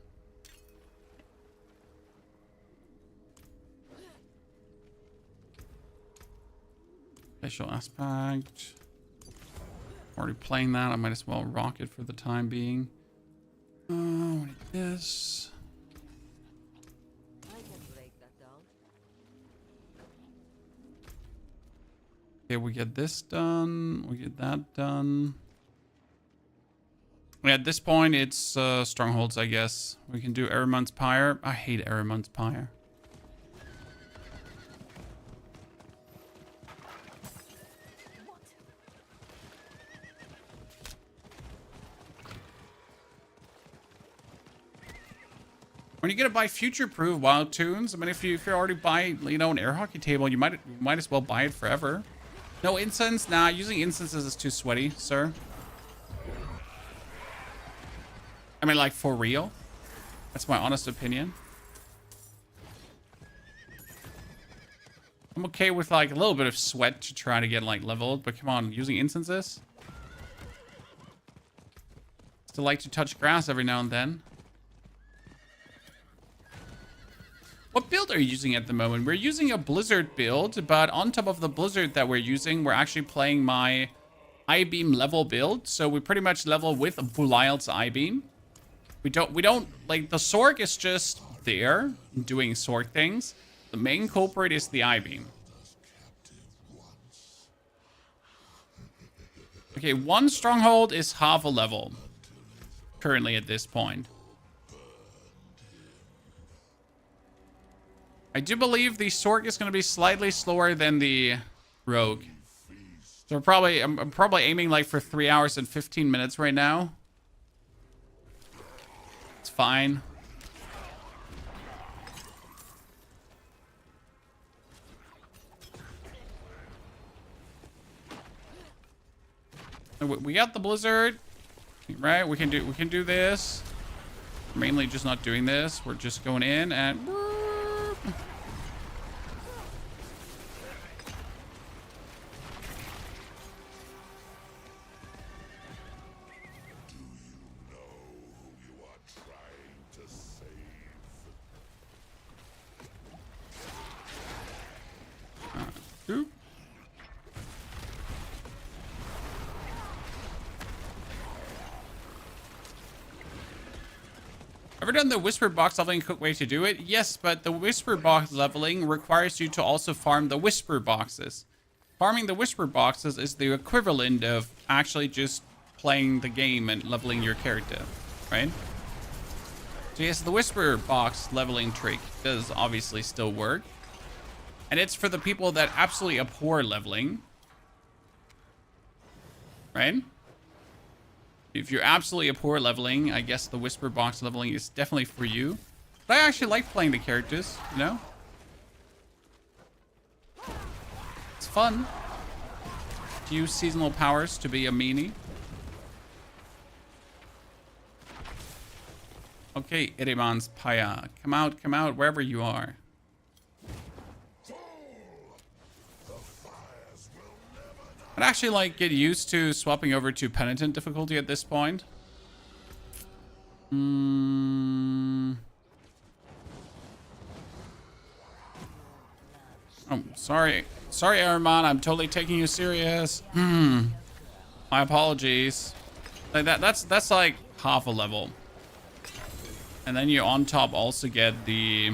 Glacial aspect. Already playing that. I might as well rock it for the time being. We need this. I can break that down. Okay, we get this done. We get that done. At this point, it's strongholds, I guess. We can do Eramon's Pyre. I hate Eramon's Pyre. When you gonna buy future-proof wild tunes? I mean, if you already buy, you know, an air hockey table, you might as well buy it forever. No incense? Nah, using incenses is too sweaty, sir. I mean, like, for real? That's my honest opinion. I'm okay with, like, a little bit of sweat to try to get, like, leveled. But come on, using incenses? Still like to touch grass every now and then. What build are you using at the moment? We're using a Blizzard build, but on top of the Blizzard that we're using, we're actually playing my I-Beam level build. So we pretty much level with Belial's I-Beam. We don't, like, the Sorc is just there doing Sorc things. The main culprit is the I-Beam. Okay, one Stronghold is half a level currently at this point. I do believe the Sorc is going to be slightly slower than the Rogue. So I'm probably aiming like for 3 hours and 15 minutes right now. It's fine. We got the Blizzard, right? We can do this. Mainly just not doing this. We're just going in and. Ever done the Whisper Box leveling quick way to do it? Yes, but the Whisper Box leveling requires you to also farm the Whisper Boxes. Farming the Whisper Boxes is the equivalent of actually just playing the game and leveling your character, right? So yes, the Whisper Box leveling trick does obviously still work. And it's for the people that absolutely abhor leveling, right? If you're absolutely abhor leveling, I guess the Whisper Box leveling is definitely for you. But I actually like playing the characters, you know? It's fun to use seasonal powers to be a meanie. Okay, Iriman's Paya. Come out, wherever you are. I'd actually like get used to swapping over to Penitent difficulty at this point. Oh, sorry, Araman. I'm totally taking you serious. My apologies. Like that's like half a level. And then you on top also get the...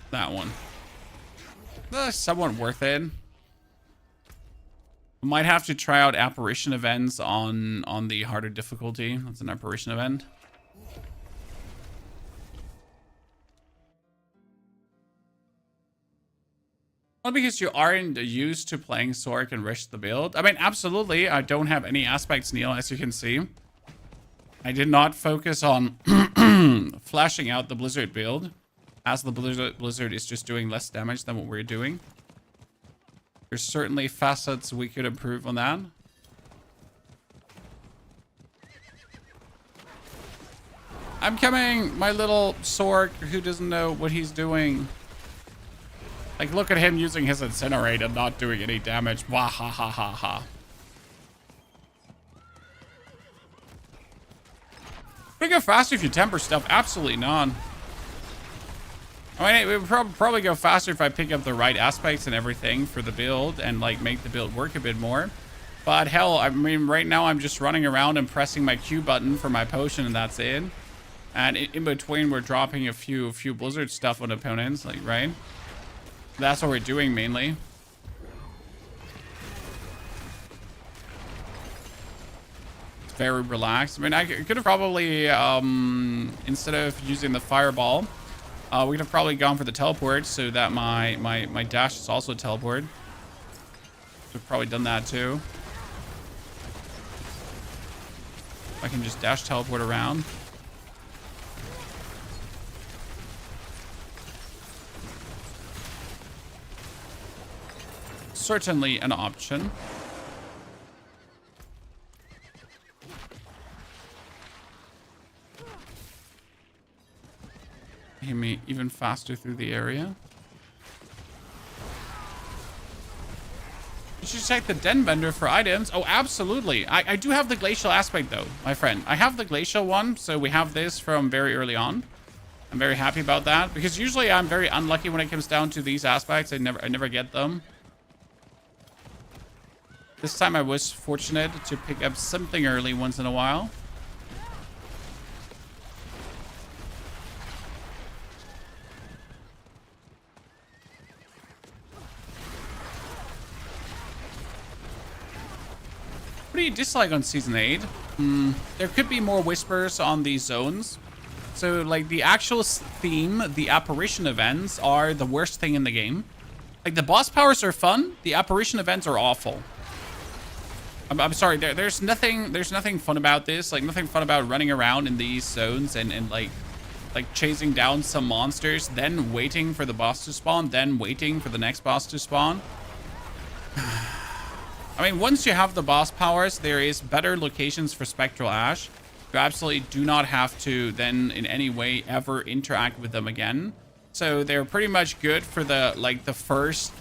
that one. That's somewhat worth it. We might have to try out apparition events on the harder difficulty. That's an apparition event. Well, because you aren't used to playing Sorc and Rish the build. I mean, absolutely. I don't have any aspects, Neil, as you can see. I did not focus on flashing out the Blizzard build, as the Blizzard is just doing less damage than what we're doing. There's certainly facets we could improve on that. I'm coming, my little Sorc who doesn't know what he's doing. Like, look at him using his Incinerate and not doing any damage. Wah ha ha ha ha. Would it go faster if you temper stuff? Absolutely not. I mean, it would probably go faster if I pick up the right aspects and everything for the build and, like, make the build work a bit more. But hell, I mean, right now I'm just running around and pressing my Q button for my potion and that's it. And in between, we're dropping a few Blizzard stuff on opponents, like, right? That's what we're doing mainly. It's very relaxed. I mean, I could have probably, instead of using the fireball, we could have probably gone for the teleport so that my dash is also a teleport. We've probably done that too. I can just dash teleport around. Certainly an option. Hit me even faster through the area. You should check the den vendor for items. Oh, absolutely. I do have the glacial aspect though, my friend. I have the glacial one, so we have this from very early on. I'm very happy about that because usually I'm very unlucky when it comes down to these aspects. I never get them. This time I was fortunate to pick up something early once in a while. What do you dislike on Season 8? There could be more whispers on these zones. So, like, the actual theme, the apparition events, are the worst thing in the game. Like, the boss powers are fun. The apparition events are awful. I'm sorry, there's nothing fun about this. Like, nothing fun about running around in these zones and like chasing down some monsters, then waiting for the boss to spawn, then waiting for the next boss to spawn. I mean, once you have the boss powers, there is better locations for Spectral Ash. You absolutely do not have to then in any way ever interact with them again. So they're pretty much good for the first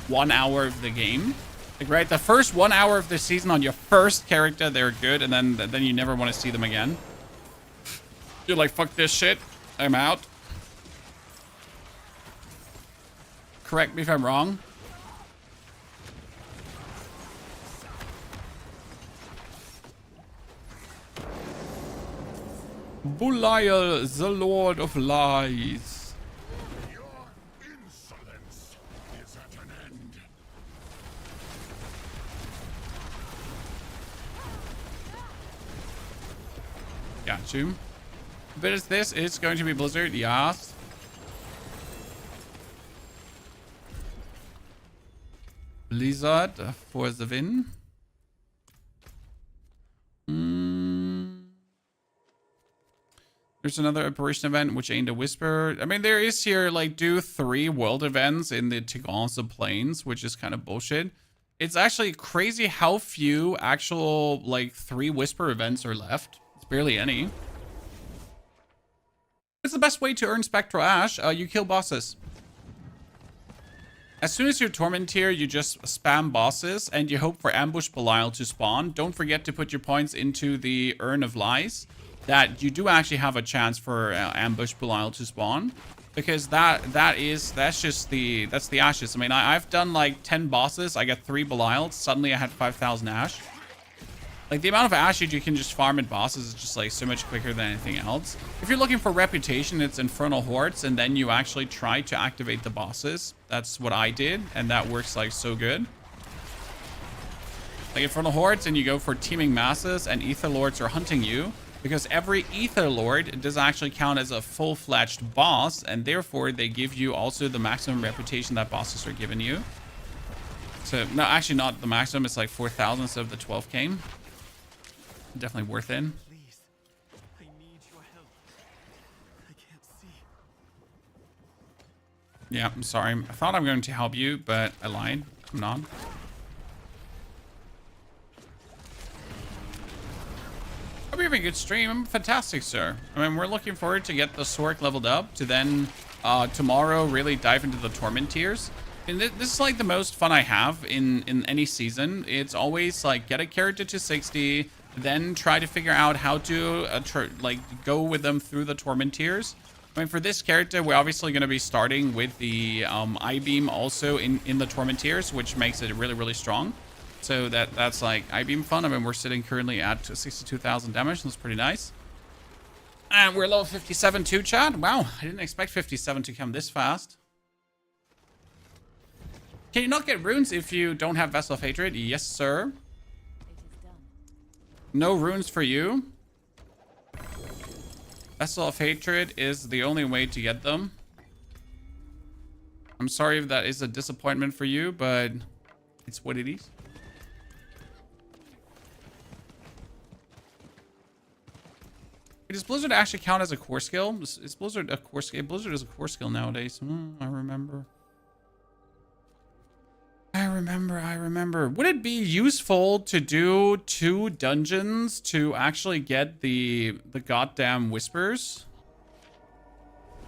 1 hour of the game. Like, right, the first 1 hour of the season on your first character, they're good, and then you never want to see them again. You're like, fuck this shit. I'm out. Correct me if I'm wrong. Belial, the Lord of Lies. Your insolence is at an end. Got you. But is this? It's going to be Blizzard, yes. Blizzard for the win. There's another apparition event, which ain't a whisper. I mean, there is here, like, do 3 world events in the Tigons of Plains, which is kind of bullshit. It's actually crazy how few actual, like, 3 whisper events are left. It's barely any. It's the best way to earn Spectral Ash. You kill bosses. As soon as you're Torment tier, you just spam bosses and you hope for Ambush Belial to spawn. Don't forget to put your points into the Urn of Lies. That you do actually have a chance for Ambush Belial to spawn, because that's the ashes. I mean, I've done like 10 bosses. I got 3 Belial. Suddenly I had 5,000 Ash. Like, the amount of acid you can just farm at bosses is just, like, so much quicker than anything else. If you're looking for reputation, it's Infernal Hordes, and then you actually try to activate the bosses. That's what I did, and that works, like, so good. Like, Infernal Hordes, and you go for Teeming Masses, and Ether Lords are hunting you, because every Ether Lord does actually count as a full-fledged boss, and therefore, they give you also the maximum reputation that bosses are giving you. So, no, actually not the maximum. It's like 4,000 instead of the 12k. Definitely worth it. Please, I need your help. I can't see. Yeah, I'm sorry. I thought I'm going to help you, but I lied. I'm not. Hope you're having a good stream. Fantastic, sir. I mean, we're looking forward to get the Sorc leveled up to then tomorrow really dive into the Torment tiers. And this is like the most fun I have in any season. It's always like get a character to 60, then try to figure out how to like go with them through the Torment tiers. I mean, for this character, we're obviously going to be starting with the I-beam also in the Torment tiers, which makes it really, really strong. So that's like I-beam fun. I mean, we're sitting currently at 62,000 damage. That's pretty nice. And we're level 57 too, chat. Wow, I didn't expect 57 to come this fast. Can you not get runes if you don't have Vessel of Hatred? Yes, sir. No runes for you. Vessel of Hatred is the only way to get them. I'm sorry if that is a disappointment for you, but it's what it is. Does Blizzard actually count as a core skill? Is Blizzard a core skill? Blizzard is a core skill nowadays. I remember. I remember. Would it be useful to do 2 dungeons to actually get the goddamn whispers?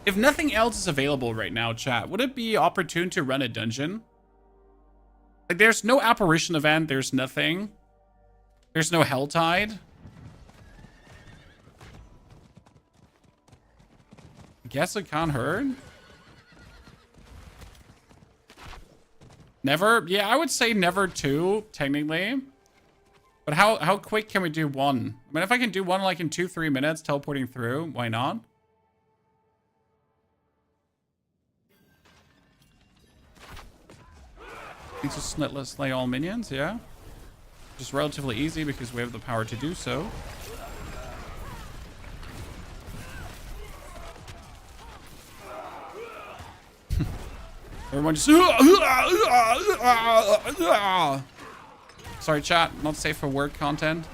If nothing else is available right now, chat, would it be opportune to run a dungeon? Like, there's no apparition event. There's nothing. There's no Helltide. I guess it can't hurt. Never? Yeah, I would say never 2, technically. But how quick can we do 1? I mean, if I can do 1 like in 2-3 minutes, teleporting through, why not? Need to slay all minions, yeah. Just relatively easy because we have the power to do so. Everyone just... Sorry, chat. Not safe for work content.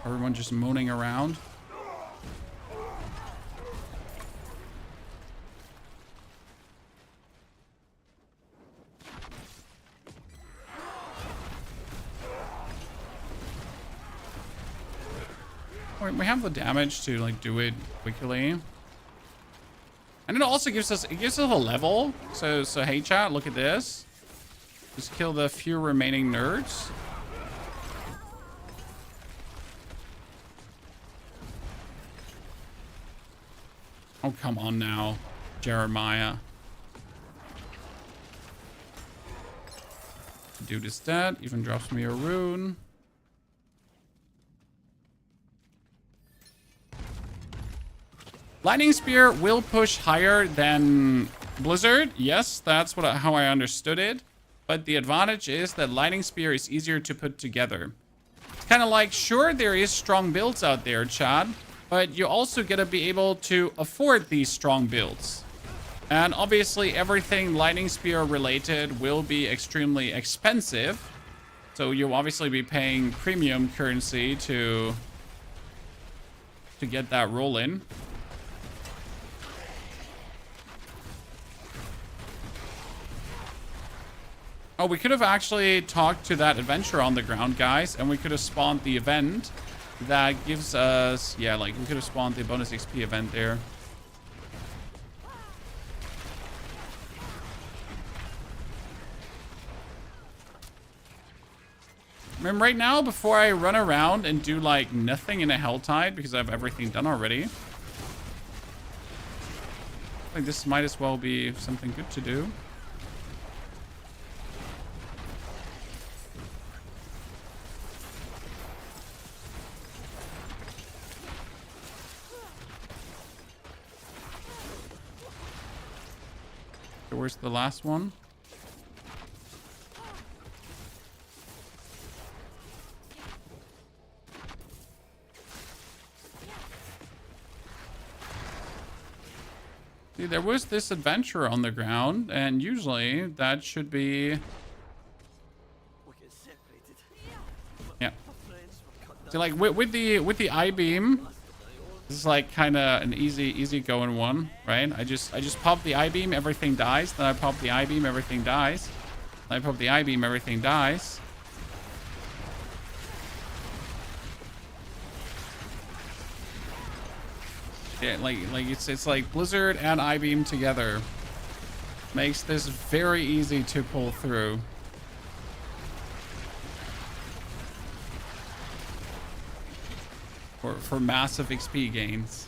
Everyone just moaning around. We have the damage to like do it quickly, and it also gives us a level. So hey chat, look at this. Just kill the few remaining nerds. Oh, come on now, Jeremiah. Dude is dead. Even drops me a rune. Lightning Spear will push higher than Blizzard. Yes, that's how I understood it. But the advantage is that Lightning Spear is easier to put together. It's kind of like, sure, there is strong builds out there, Chad, but you also gotta be able to afford these strong builds. And obviously, everything Lightning Spear related will be extremely expensive. So you'll obviously be paying premium currency to get that rolling. Oh, we could have actually talked to that adventurer on the ground, guys, and we could have spawned the event that gives us... Yeah, like, we could have spawned the bonus XP event there. I mean, right now, before I run around and do, like, nothing in a Helltide, because I have everything done already, I think this might as well be something good to do. where's the last one? See, there was this adventurer on the ground, and usually that should be... We're getting separated. Yeah. My friends were cut down. See, like with the I-beam, this is like kind of an easy going one, right? I just pop the I-beam, everything dies. Then I pop the I-beam, everything dies. Then I pop the I-beam, everything dies. Yeah, like it's like Blizzard and I-beam together makes this very easy to pull through. For massive XP gains.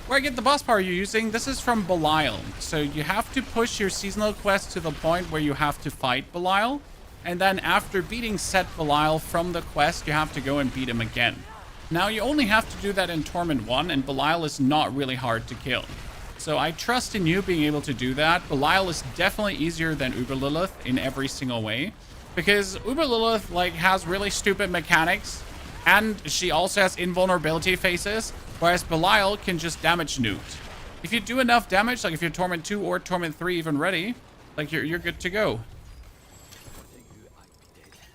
Where I get the boss power you're using, this is from Belial. So you have to push your seasonal quest to the point where you have to fight Belial. And then after beating set Belial from the quest, you have to go and beat him again. Now you only have to do that in Torment 1, and Belial is not really hard to kill. So I trust in you being able to do that. Belial is definitely easier than Uber Lilith in every single way. Because Uber Lilith like has really stupid mechanics. And she also has invulnerability phases, whereas Belial can just damage nuke. If you do enough damage, like if you're Torment 2 or Torment 3 even ready, like you're good to go. I think you I'd be dead.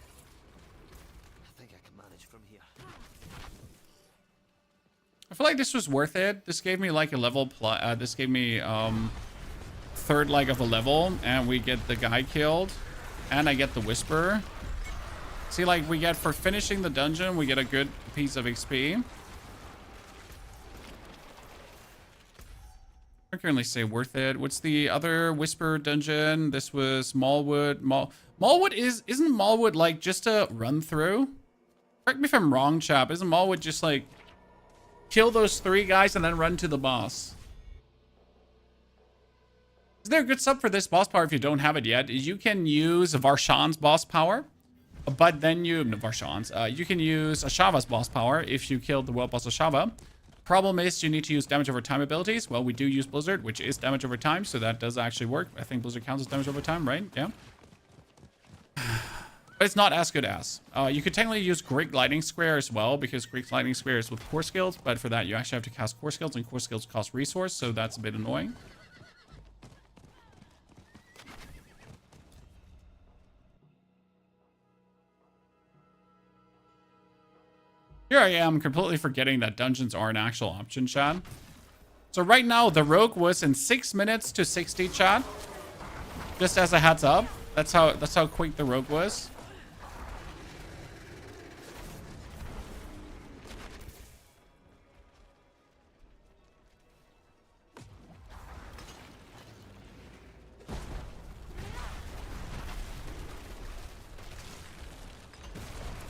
I think I can manage from here. I feel like this was worth it. This gave me like a level this gave me third leg of a level, and we get the guy killed, and I get the Whisper. See, like, we get, for finishing the dungeon, we get a good piece of XP. I can only say worth it. What's the other Whisper dungeon? This was Mallwood. Mallwood isn't Mallwood, like, just a run through? Correct me if I'm wrong, chap. Isn't Mallwood just, like, kill those 3 guys and then run to the boss? Is there a good sub for this boss power if you don't have it yet? You can use Varshan's boss power. But then you can use Ashava's boss power if you killed the world boss Ashava. Problem is you need to use damage over time abilities. Well, we do use Blizzard, which is damage over time, so that does actually work. I think Blizzard counts as damage over time, right? Yeah. But it's not as good as. You could technically use Great Lightning Square as well, because Great Lightning Square is with core skills, but for that you actually have to cast core skills, and core skills cost resource, so that's a bit annoying. Here I am completely forgetting that dungeons are an actual option, chat. So right now, the rogue was in 6 minutes to 60, chat. Just as a heads up. That's how quick the rogue was.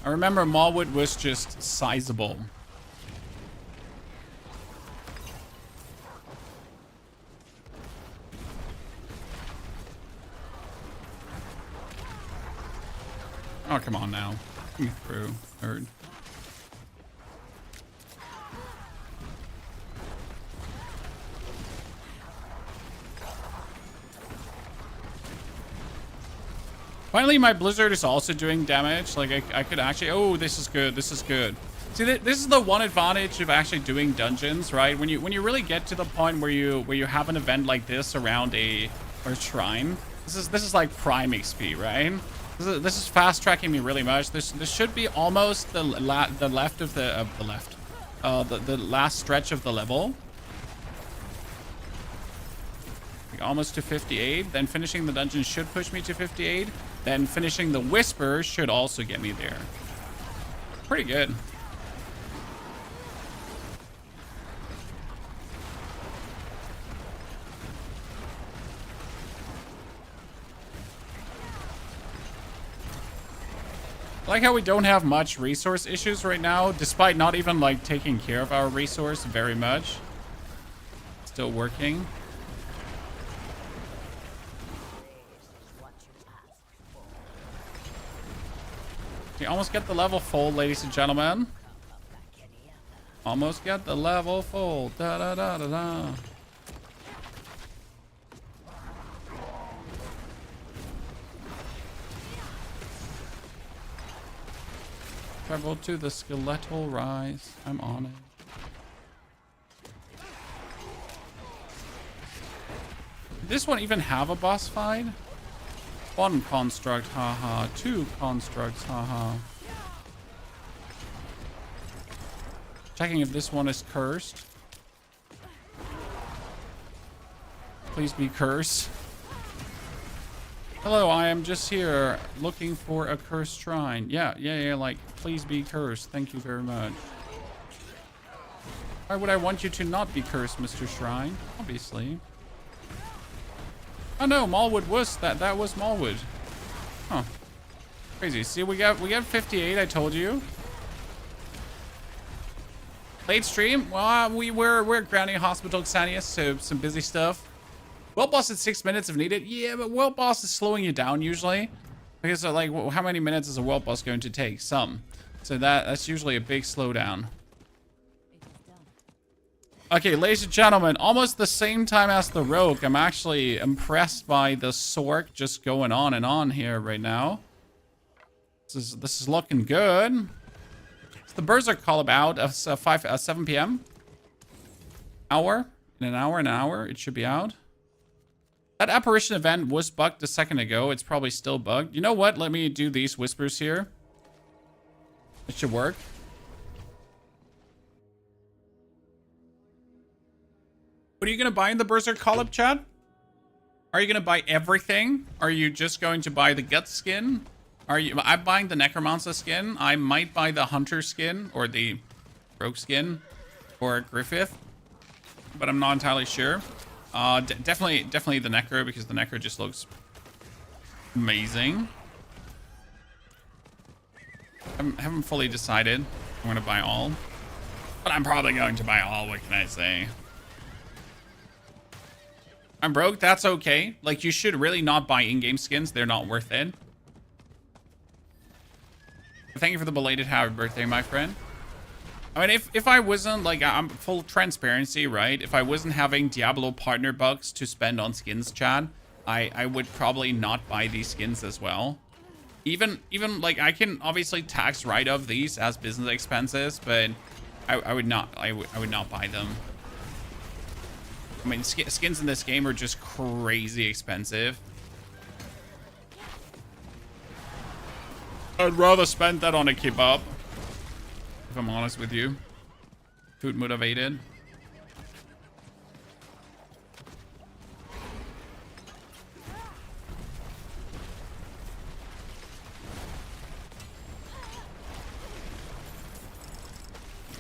I remember Mallwood was just sizable. Oh, come on now. Get me through. Third. Finally, my Blizzard is also doing damage. Like, I could actually... Oh, this is good. This is good. See, this is the one advantage of actually doing dungeons, right? When you really get to the point where you have an event like this around a shrine, this is like prime XP, right? This is fast tracking me really much. This should be almost the last stretch of the level. Like almost to 58. Then finishing the dungeon should push me to 58. Then finishing the Whisper should also get me there. Pretty good. I like how we don't have much resource issues right now, despite not even like taking care of our resource very much. Still working. We almost get the level full, ladies and gentlemen. Almost get the level full. Da da da da da. Travel to the skeletal rise. I'm on it. Did this one even have a boss fight? One construct, haha. Two constructs, haha. Checking if this one is cursed. Please be cursed. Hello, I am just here looking for a cursed shrine. Yeah, like, please be cursed. Thank you very much. Why would I want you to not be cursed, Mr. Shrine? Obviously. Oh no, Malwood was that was Malwood. Huh. Crazy. See, we got 58, I told you. Late stream? Well, we're grounding hospital Xanius, so some busy stuff. World boss at 6 minutes if needed. Yeah, but world boss is slowing you down usually. Because like, how many minutes is a world boss going to take? Some. So that's usually a big slowdown. Okay, ladies and gentlemen, almost the same time as the Rogue. I'm actually impressed by the Sorc just going on and on here right now. This is looking good. So the Berserk call about 7 p.m. In an hour, it should be out. That apparition event was bugged a second ago. It's probably still bugged. You know what? Let me do these whispers here. It should work. What are you going to buy in the Berserk call-up, chat? Are you going to buy everything? Are you just going to buy the Gut skin? I'm buying the Necromancer skin. I might buy the Hunter skin or the Rogue skin or Griffith, but I'm not entirely sure. Definitely the Necro, because the Necro just looks amazing. I haven't fully decided. I'm going to buy all, but I'm probably going to buy all. What can I say? I'm broke. That's okay. Like, you should really not buy in-game skins. They're not worth it. Thank you for the belated happy birthday, my friend. I mean, if I wasn't, like, I'm full transparency, right? If I wasn't having Diablo partner bucks to spend on skins, Chad, I would probably not buy these skins as well. Even like, I can obviously tax write-off these as business expenses, but I would not buy them. I mean, skins in this game are just crazy expensive. I'd rather spend that on a kebab, if I'm honest with you. Food motivated.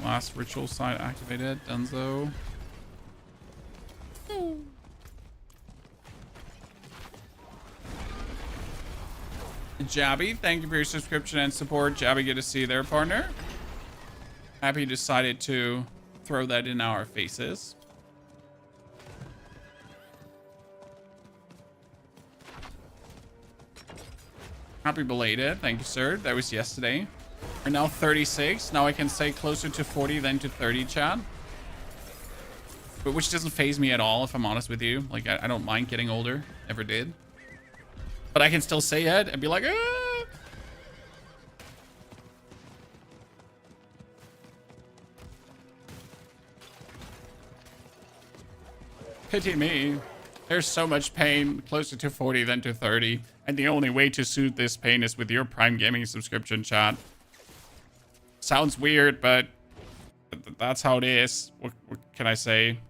Last ritual site activated. Dunzo. Jabby, thank you for your subscription and support. Jabby, good to see you there, partner. Happy you decided to throw that in our faces. Happy belated. Thank you, sir. That was yesterday. We're now 36. Now I can say closer to 40 than to 30, Chad. But which doesn't faze me at all, if I'm honest with you. Like, I don't mind getting older. Never did. But I can still say it and be like, ah! Pity me. There's so much pain, closer to 40 than to 30. And the only way to soothe this pain is with your Prime Gaming subscription, chat. Sounds weird, but that's how it is. What can I say?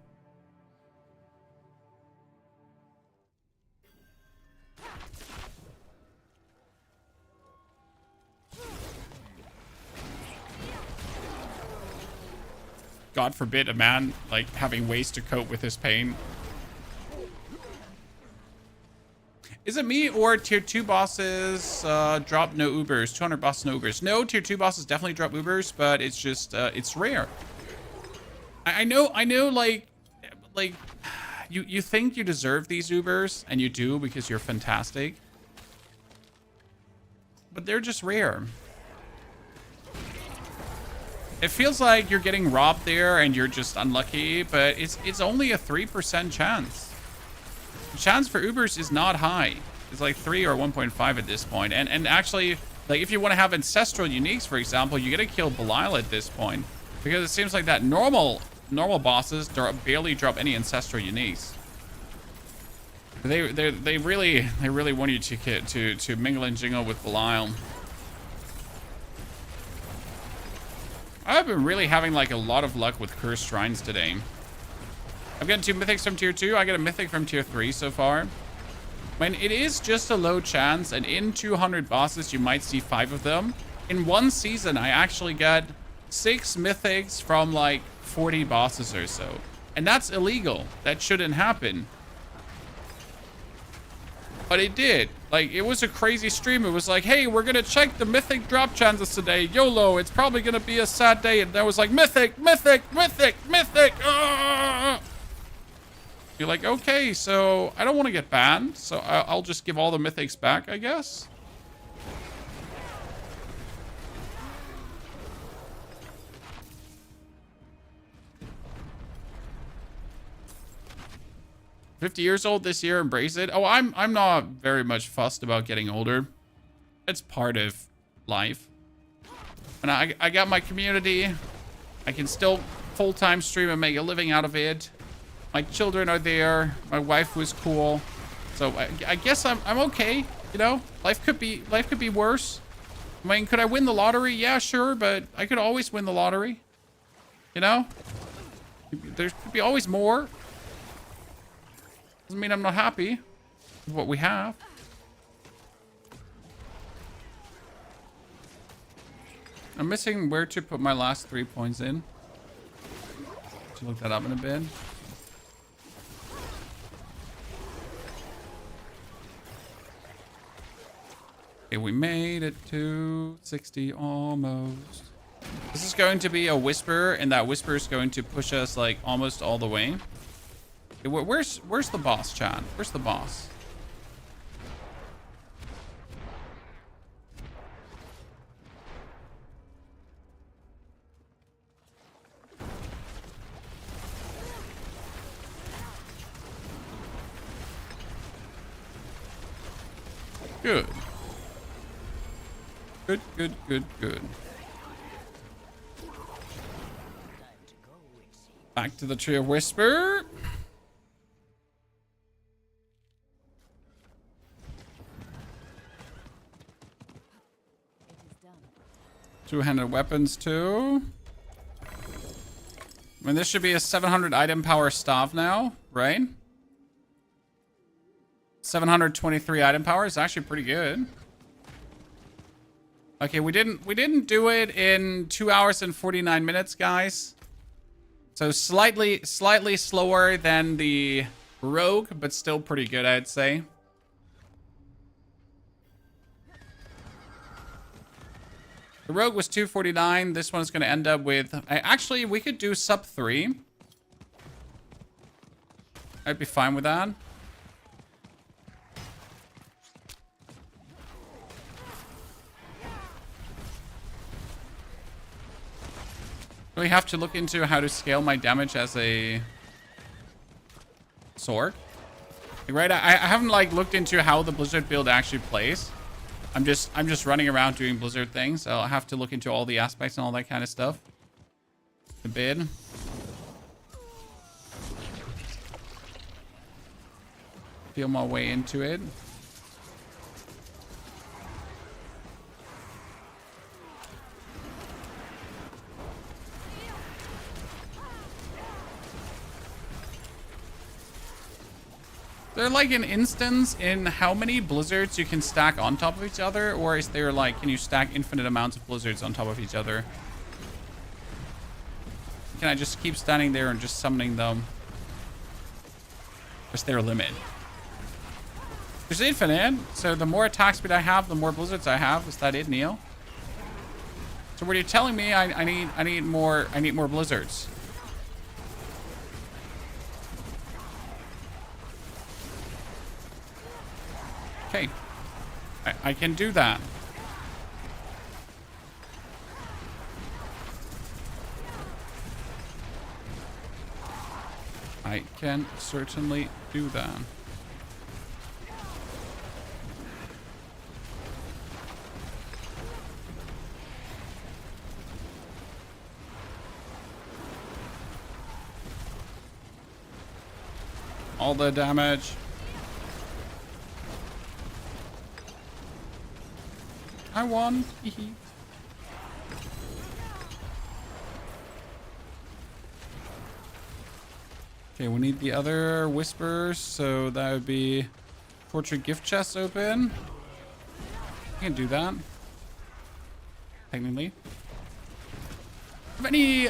God forbid a man, like, having ways to cope with his pain. Is it me or tier 2 bosses drop no Ubers? 200 bosses, no Ubers. No, tier 2 bosses definitely drop Ubers, but it's just, it's rare. I know, like, you think you deserve these Ubers, and you do because you're fantastic. But they're just rare. It feels like you're getting robbed there and you're just unlucky, but it's only a 3% chance. The chance for Ubers is not high. It's like 3 or 1.5 at this point. And actually, Like, if you want to have ancestral uniques, for example, you gotta kill Belial at this point. Because it seems like that normal bosses barely drop any ancestral uniques. They really want you to mingle and jingle with Belial. I've been really having like a lot of luck with cursed shrines today. I've gotten 2 mythics from tier 2. I got a mythic from tier 3 so far. I mean, it is just a low chance, and in 200 bosses, you might see 5 of them. In one season, I actually got 6 mythics from like 40 bosses or so. And that's illegal. That shouldn't happen. But it did. Like, it was a crazy stream. It was like, hey, we're gonna check the mythic drop chances today. YOLO, it's probably gonna be a sad day. And I was like, mythic, mythic, mythic, mythic. Ah! You're like, okay, so I don't want to get banned, so I'll just give all the mythics back, I guess. $50 old this year, embrace it. Oh, I'm not very much fussed about getting older. It's part of life. And I got my community. I can still full-time stream and make a living out of it. My children are there. My wife was cool. So I guess I'm okay. You know, life could be worse. I mean, could I win the lottery? Yeah, sure, but I could always win the lottery. You know, there could be always more. Doesn't mean I'm not happy with what we have. I'm missing where to put my last 3 points in. To look that up in a bit. Okay, we made it to 60 almost. This is going to be a whisper, and that whisper is going to push us like almost all the way. Okay, where's the boss, Chan? Where's the boss? Good. Good. Back to the Tree of Whisper. Two-handed weapons too. I mean, this should be a 700 item power staff now, right? 723 item power is actually pretty good. Okay, we didn't do it in 2 hours and 49 minutes, guys. So slightly slower than the rogue, but still pretty good, I'd say. The rogue was 249. This one's going to end up with... Actually, we could do sub 3. I'd be fine with that. We have to look into how to scale my damage as a Sorc. Right? I haven't like looked into how the Blizzard build actually plays. I'm just running around doing Blizzard things. So I'll have to look into all the aspects and all that kind of stuff. A bit. Feel my way into it. There like an instance in how many blizzards you can stack on top of each other, or is there like, can you stack infinite amounts of blizzards on top of each other? Can I just keep standing there and just summoning them? Or is there a limit? There's infinite, so the more attack speed I have, the more blizzards I have. Is that it, Neil? So what are you telling me? I need more blizzards. Okay, I can do that. I can certainly do that. all the damage. I won. Okay, we need the other whispers, so that would be torture gift chest open. I can do that. Technically. Have any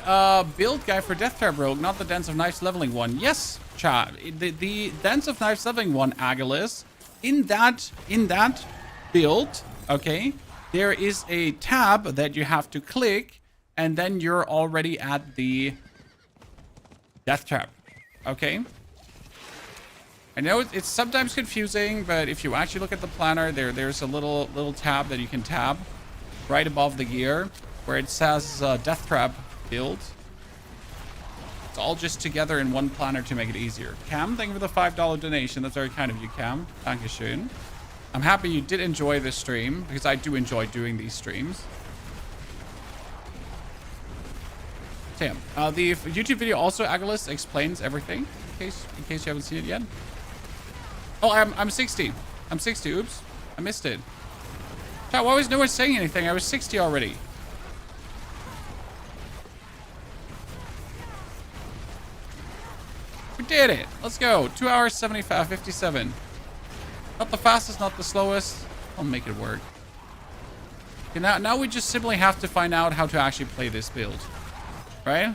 build guide for Death Trap Rogue, not the Dance of Knives leveling one? Yes, chat. The Dance of Knives leveling one, Agilis, in that build, okay, there is a tab that you have to click, and then you're already at the Death Trap. Okay. I know it's sometimes confusing, but if you actually look at the planner, there's a little tab that you can tab right above the gear where it says Death Trap Build. It's all just together in one planner to make it easier. Cam, thank you for the $5 donation. That's very kind of you, Cam. Dankeschön. I'm happy you did enjoy this stream because I do enjoy doing these streams. Damn. The YouTube video also, Agilis, explains everything in case you haven't seen it yet. Oh, I'm 60. I'm 60. Oops. I missed it. Chat, why was no one saying anything? I was 60 already. We did it. Let's go. 2 hours, 75, 57. Not the fastest, not the slowest. I'll make it work. Okay, now we just simply have to find out how to actually play this build. Right?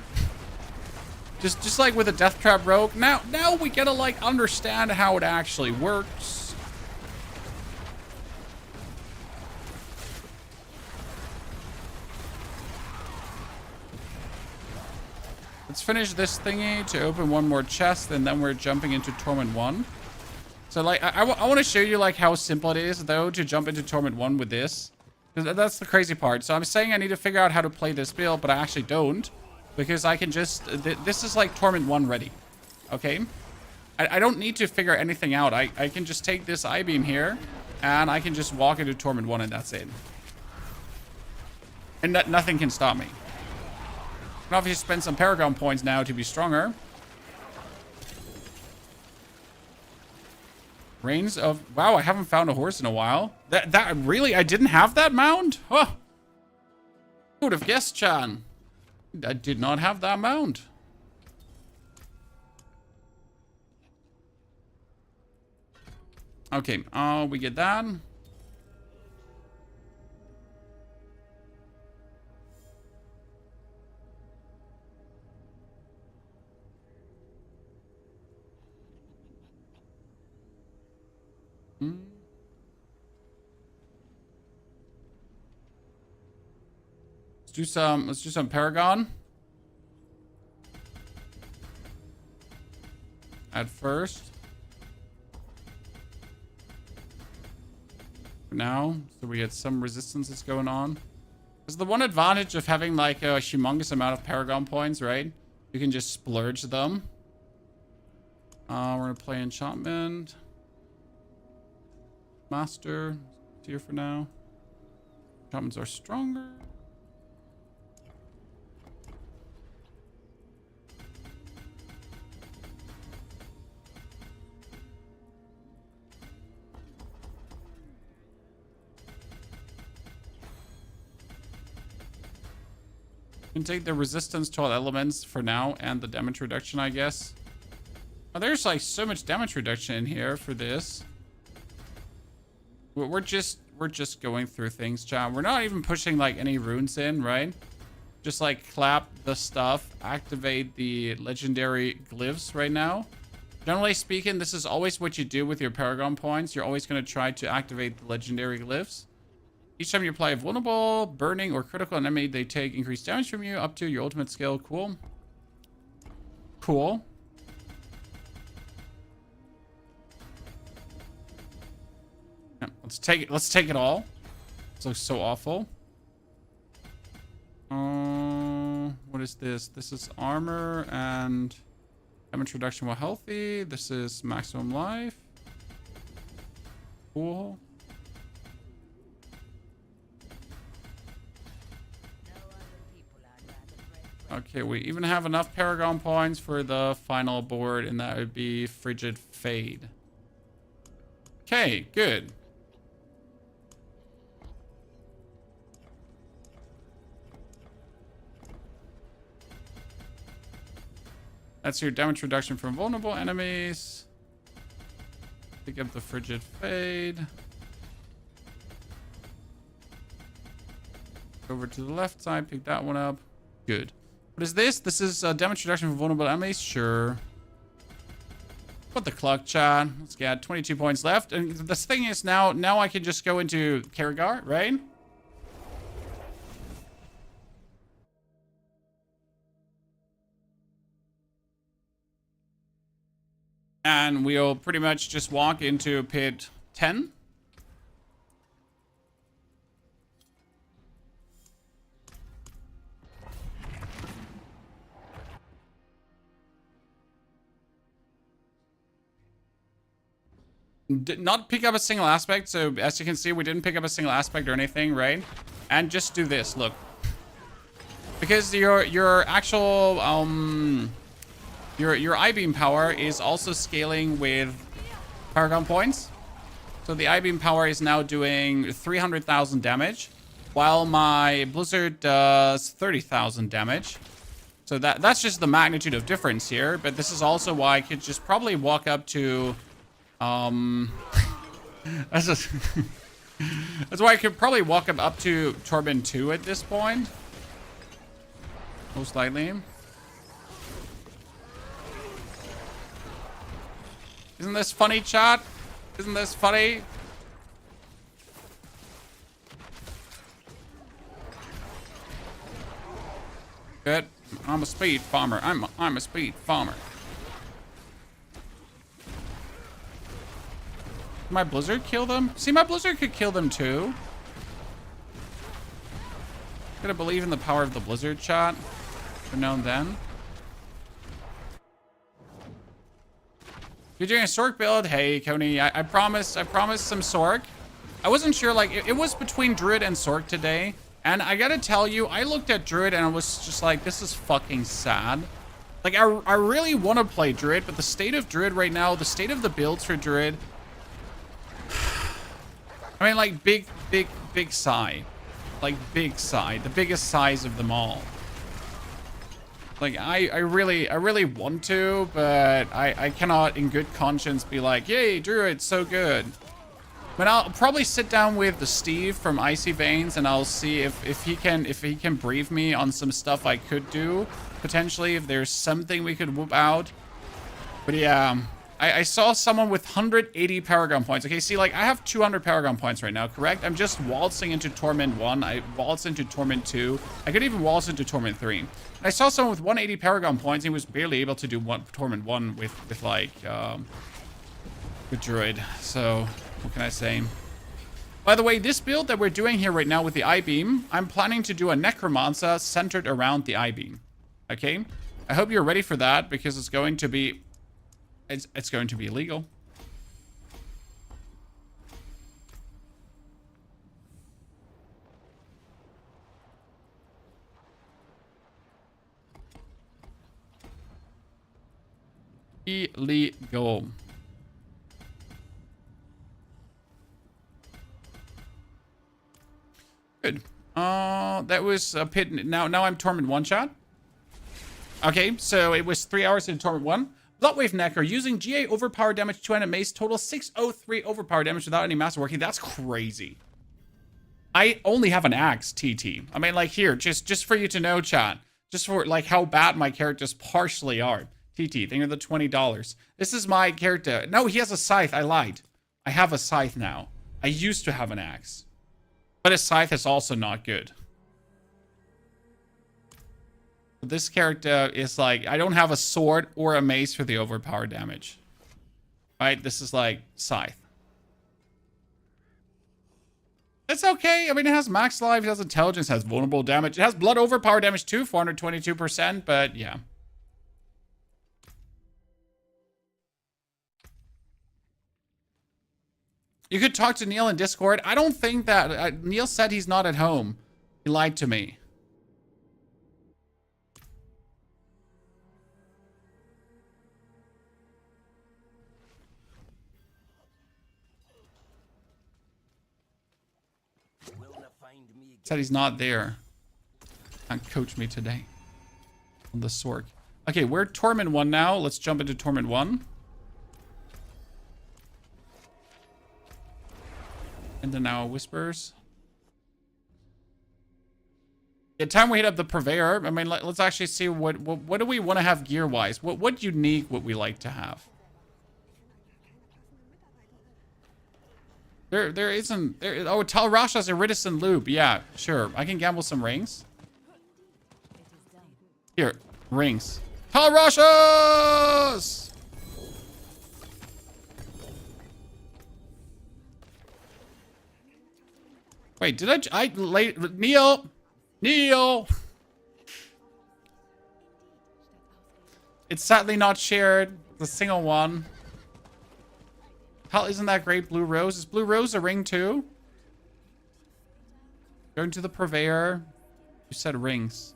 Just like with a Death Trap Rogue. Now we gotta like understand how it actually works. Let's finish this thingy to open one more chest, and then we're jumping into Torment 1. So like I want to show you like how simple it is though to jump into Torment 1 with this. Because that's the crazy part. So I'm saying I need to figure out how to play this build, but I actually don't. Because I can just... this is like Torment 1 ready. Okay? I don't need to figure anything out. I can just take this I-beam here, and I can just walk into Torment 1, and that's it. And nothing can stop me. And obviously spend some Paragon points now to be stronger. Reigns of... Wow, I haven't found a horse in a while. That really... I didn't have that mount? Huh. Who would have guessed, Chan? I did not have that mount. Okay, we get that. Let's do some Paragon. At first. For now, so we get some resistance that's going on. Because the one advantage of having like a humongous amount of Paragon points, right? You can just splurge them. We're gonna play enchantment. Master. It's here for now. Enchantments are stronger. You can take the resistance to all elements for now and the damage reduction, I guess. Oh, there's like so much damage reduction in here for this. We're just going through things, chat. We're not even pushing like any runes in, right? Just like clap the stuff, activate the legendary glyphs right now. Generally speaking, this is always what you do with your Paragon points. You're always going to try to activate the legendary glyphs. Each time you apply a vulnerable, burning, or critical enemy, they take increased damage from you up to your ultimate skill. Cool. Cool. Yeah, let's take it. Let's take it all. This looks so awful. What is this? This is armor and damage reduction while healthy. This is maximum life. Cool. Okay, we even have enough Paragon points for the final board, and that would be Frigid Fade. Okay, good. That's your damage reduction from vulnerable enemies. Pick up the Frigid Fade. Over to the left side, pick that one up. Good. What is this? This is damage reduction from vulnerable enemies? Sure. Put the clock, chat. Let's get 22 points left. And the thing is, now I can just go into Karagar, right? And we'll pretty much just walk into pit 10. Did not pick up a single aspect, so as you can see, we didn't pick up a single aspect or anything, right? And just do this, look. Because your actual your I-beam power is also scaling with Paragon points. So the I-beam power is now doing 300,000 damage, while my Blizzard does 30,000 damage. So that's just the magnitude of difference here, but this is also why I could just probably walk up to that's why I could probably walk up to Torment 2 at this point. Most likely. Isn't this funny, chat? Isn't this funny? Good. I'm a speed farmer. I'm a speed farmer. My Blizzard kill them? See, my Blizzard could kill them too. Gotta believe in the power of the Blizzard, chat. For now and then. You're doing a Sorc build? Hey, Coney, I promised some Sorc. I wasn't sure, like, it was between Druid and Sorc today. And I gotta tell you, I looked at Druid and I was just like, this is fucking sad. Like, I really want to play Druid, but the state of Druid right now, the state of the builds for Druid, I mean, like, big sigh. Like, big sigh. The biggest size of them all. Like, I really want to, but I cannot in good conscience be like, yay, Druid, so good. But I'll probably sit down with the Steve from Icy Veins, and I'll see if he can brief me on some stuff I could do. Potentially, if there's something we could whoop out. But yeah... I saw someone with 180 Paragon points. Okay, see, like, I have 200 Paragon points right now, correct? I'm just waltzing into Torment 1. I waltz into Torment 2. I could even waltz into Torment 3. I saw someone with 180 Paragon points. He was barely able to do Torment 1 with Druid. So, what can I say? By the way, this build that we're doing here right now with the I-beam, I'm planning to do a Necromancer centered around the I-beam. Okay? I hope you're ready for that, because it's going to be... It's going to be illegal. Illegal. Good. That was a pit. Now I'm Torment 1 shot. Okay, so it was 3 hours in Torment 1. Bloodwave Necker using GA overpower damage 200 mace, total 603 overpower damage without any master working. That's crazy. I only have an axe, TT. I mean, like, here, just for you to know, chat. Just for, like, how bad my characters partially are. TT, think of the $20. This is my character. No, he has a scythe. I lied. I have a scythe now. I used to have an axe. But a scythe is also not good. This character is like, I don't have a sword or a mace for the overpower damage. Right? This is like scythe. It's okay. I mean, it has max life, it has intelligence, it has vulnerable damage. It has blood overpower damage too, 422%, but yeah. You could talk to Neil in Discord. I don't think that... Neil said he's not at home. He lied to me. Said he's not there. Can't coach me today on the Sorc. Okay, we're Torment 1 now. Let's jump into Torment 1. And then now Whispers. Yeah, time we hit up the Purveyor. I mean, let's actually see what do we want to have gear-wise. What unique would we like to have? There isn't... Oh, Tal Rasha's Iridescent Loop. Yeah, sure. I can gamble some rings. Here, rings. Tal Rasha's! Wait, did Neil! It's sadly not shared. The single one. Hell, isn't that great? Blue Rose. Is Blue Rose a ring too? Going to the Purveyor. You said rings.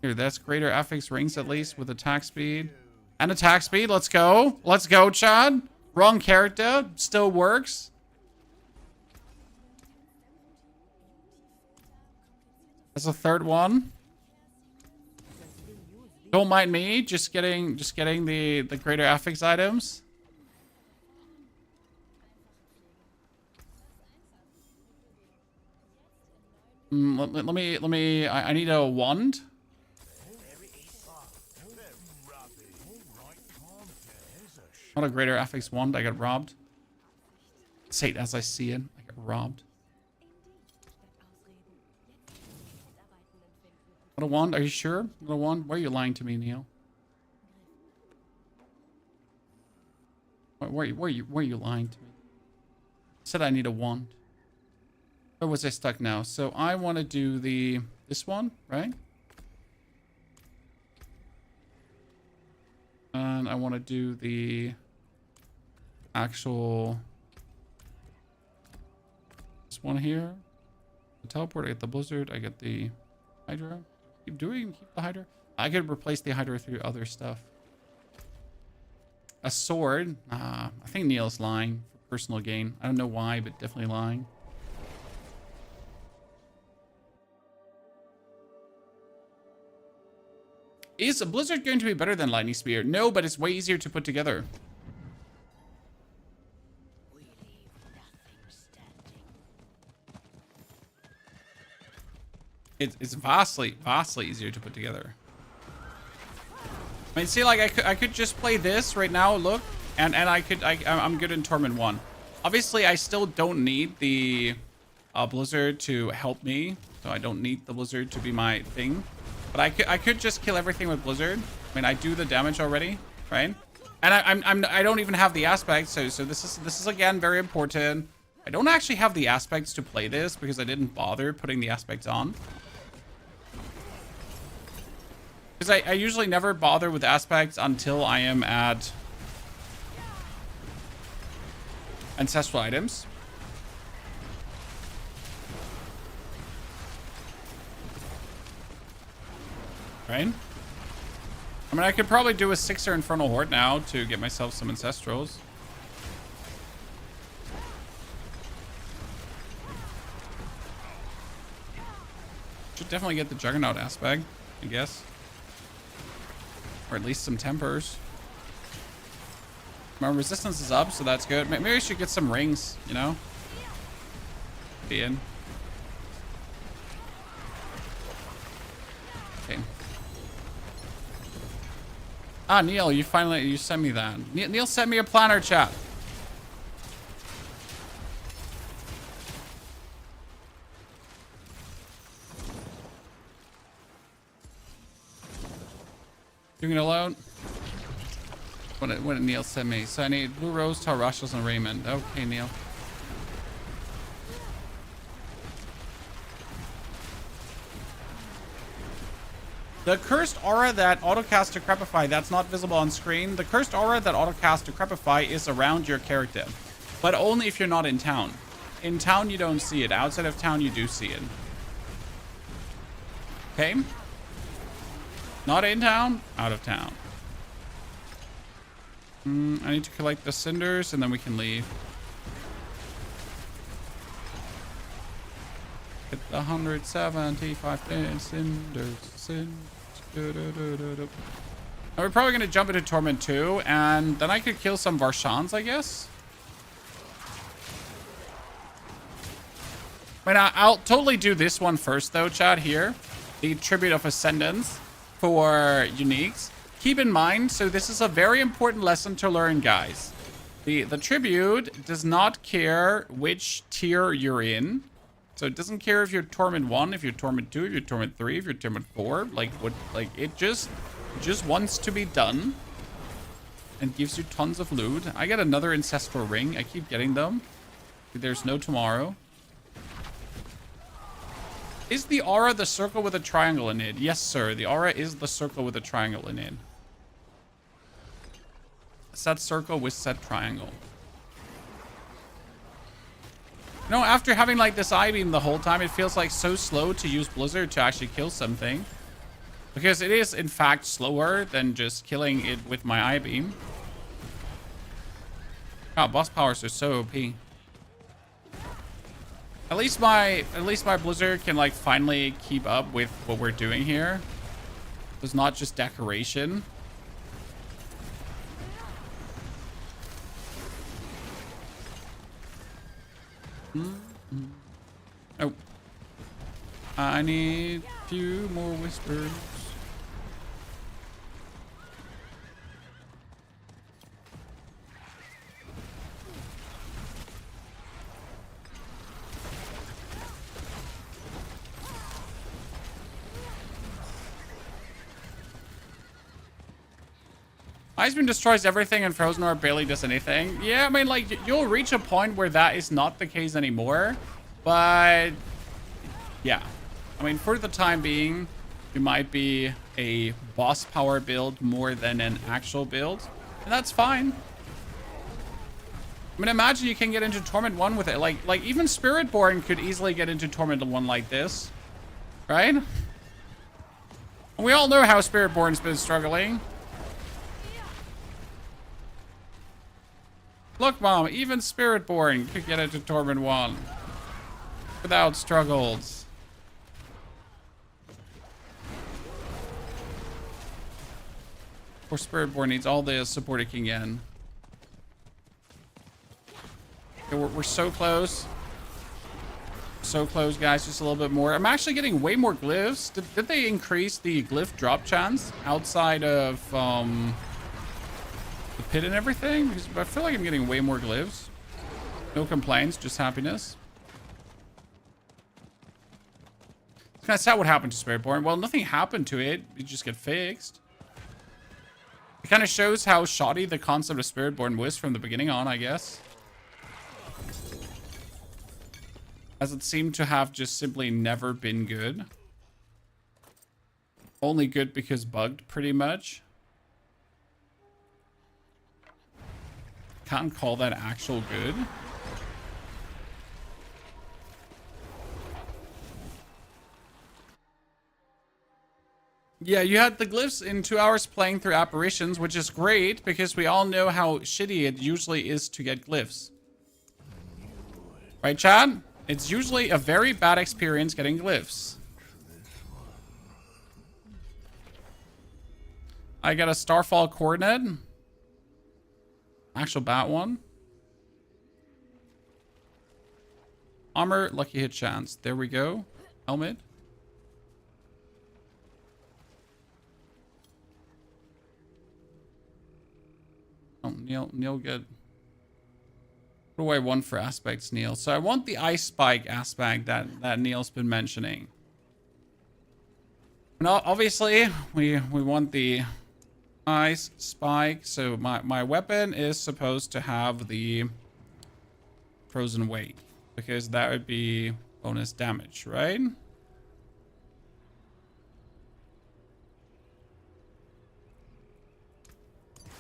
Here, that's greater affix rings at least with attack speed. And attack speed. Let's go. Let's go, Chad. Wrong character. Still works. That's a third one. Don't mind me, just getting the greater affix items. Let me. I need a wand. Not a greater affix wand. I got robbed. Say it as I see it. I got robbed. Not a wand? Are you sure? Not a wand? Why are you lying to me, Neil? Why are you lying to me? I said I need a wand. Where was I stuck now? So I want to do this one, right? And I want to do the actual this one here. The teleport, I get the blizzard, I get the Hydra. Keep the Hydra. I could replace the Hydra through other stuff. A sword. I think Neil's lying for personal gain. I don't know why, but definitely lying. Is a blizzard going to be better than lightning spear? No, but it's way easier to put together. It's vastly easier to put together. I mean, see, like I could just play this right now. Look, and I'm good in Torment 1. Obviously, I still don't need the blizzard to help me, so I don't need the blizzard to be my thing. But I could just kill everything with blizzard. I mean, I do the damage already, right? And I don't even have the aspects, so this is again very important. I don't actually have the aspects to play this because I didn't bother putting the aspects on. Because I usually never bother with aspects until I am at ancestral items. Right? I mean, I could probably do a 6er Infernal Horde now to get myself some ancestrals. Should definitely get the Juggernaut aspect, I guess. Or at least some tempers. My resistance is up, so that's good. Maybe I should get some rings, you know? Be in. Okay. Ah, Neil, you sent me that. Neil sent me a planner, chat. Doing it alone? What did Neil send me? So I need Blue Rose, Tarashos, and Raymond. Okay, Neil. The cursed aura that autocast Decrepify, that's not visible on screen. The cursed aura that autocast Decrepify is around your character, but only if you're not in town. In town, you don't see it. Outside of town, you do see it. Okay? Not in town, out of town. I need to collect the cinders and then we can leave. Hit the 175 cinders. And we're probably going to jump into Torment 2, and then I could kill some Varshans, I guess. I mean, I'll totally do this one first, though, chat, here. The Tribute of Ascendance for uniques. Keep in mind, so this is a very important lesson to learn, guys. The Tribute does not care which tier you're in. So it doesn't care if you're Torment 1, if you're Torment 2, if you're Torment 3, if you're Torment 4. Like, it just wants to be done. And gives you tons of loot. I get another ancestral ring. I keep getting them. There's no tomorrow. Is the aura the circle with a triangle in it? Yes, sir. The aura is the circle with a triangle in it. Set circle with set triangle. You know, after having like this I-beam the whole time, it feels like so slow to use Blizzard to actually kill something. Because it is, in fact, slower than just killing it with my I-beam. Wow, boss powers are so OP. At least my Blizzard can like finally keep up with what we're doing here. It's not just decoration. Oh. I need a few more whispers. Iceman destroys everything and Frozen Orb barely does anything. Yeah, I mean, like, you'll reach a point where that is not the case anymore. But, yeah. I mean, for the time being, it might be a boss power build more than an actual build. And that's fine. I mean, imagine you can get into Torment 1 with it. Like even Spiritborn could easily get into Torment 1 like this. Right? And we all know how Spiritborn's been struggling. Look, Mom, even Spiritborn could get into Torment 1 without struggles. Poor Spiritborn needs all the support it can get. Okay, we're so close. So close, guys. Just a little bit more. I'm actually getting way more glyphs. Did they increase the glyph drop chance outside of the pit and everything? Because I feel like I'm getting way more glyphs. No complaints, just happiness. It's kind of sad what happened to Spiritborn. Well, nothing happened to it. It just got fixed. It kind of shows how shoddy the concept of Spiritborn was from the beginning on, I guess. As it seemed to have just simply never been good. Only good because bugged, pretty much. Can't call that actual good. Yeah, you had the glyphs in 2 hours playing through apparitions, which is great because we all know how shitty it usually is to get glyphs. Right, Chad? It's usually a very bad experience getting glyphs. I got a Starfall Coordinate. Actual bat one. Armor, lucky hit chance. There we go. Helmet. Oh, Neil good. What do I want for aspects, Neil? So I want the ice spike aspect that Neil's been mentioning. No, obviously we want the ice spike. So my weapon is supposed to have the frozen weight because that would be bonus damage, right?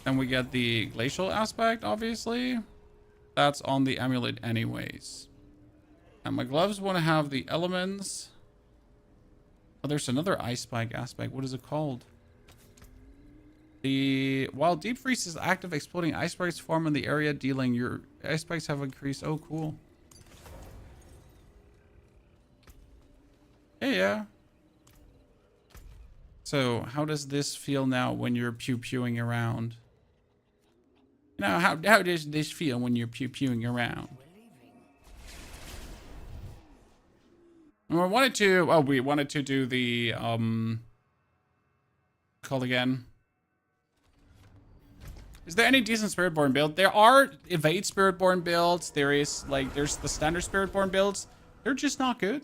And we get the glacial aspect, obviously. That's on the amulet anyways. And my gloves want to have the elements. Oh, there's another ice spike aspect. What is it called? While deep freeze is active, exploding ice spikes form in the area, dealing your ice spikes have increased. Oh, cool. yeah. So, how does this feel now when you're pew-pewing around? Now, how does this feel when you're pew-pewing around? And we wanted to do the, called again. Is there any decent Spiritborn build? There are evade Spiritborn builds. There's the standard Spiritborn builds. They're just not good.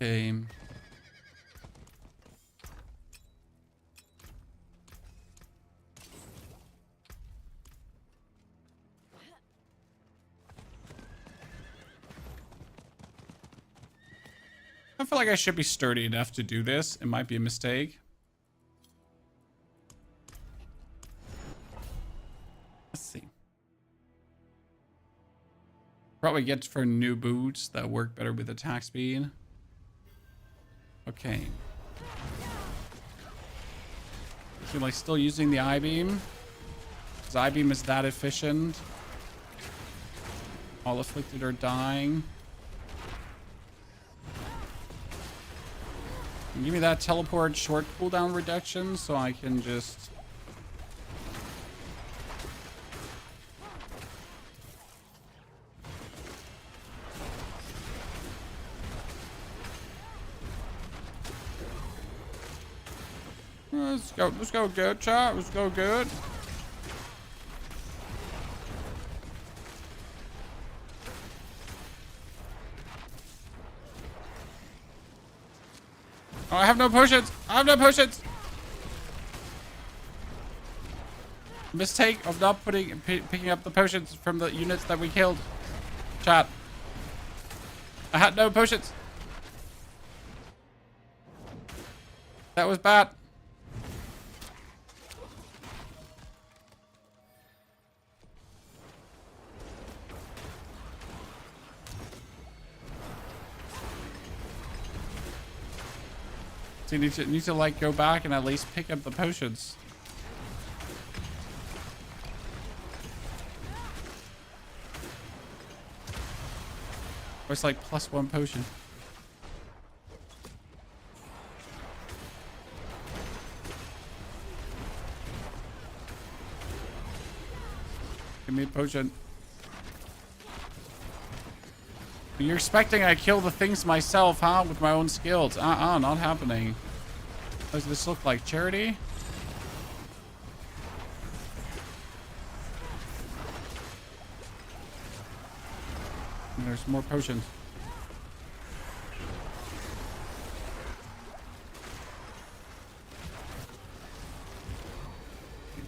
Okay. I feel like I should be sturdy enough to do this. It might be a mistake. Let's see. Probably get for new boots that work better with attack speed. Okay. So like still using the I-beam. Because I-beam is that efficient. All afflicted are dying. Give me that teleport short cooldown reduction so I can just... Let's go good, chat. Let's go good. Oh, I have no potions. I have no potions. Mistake of not picking up the potions from the units that we killed. Chat. I had no potions. That was bad. So you need to like go back and at least pick up the potions. Or it's like +1 potion. Give me a potion. You're expecting I kill the things myself, huh? With my own skills. Not happening. Does this look like charity? And there's more potions.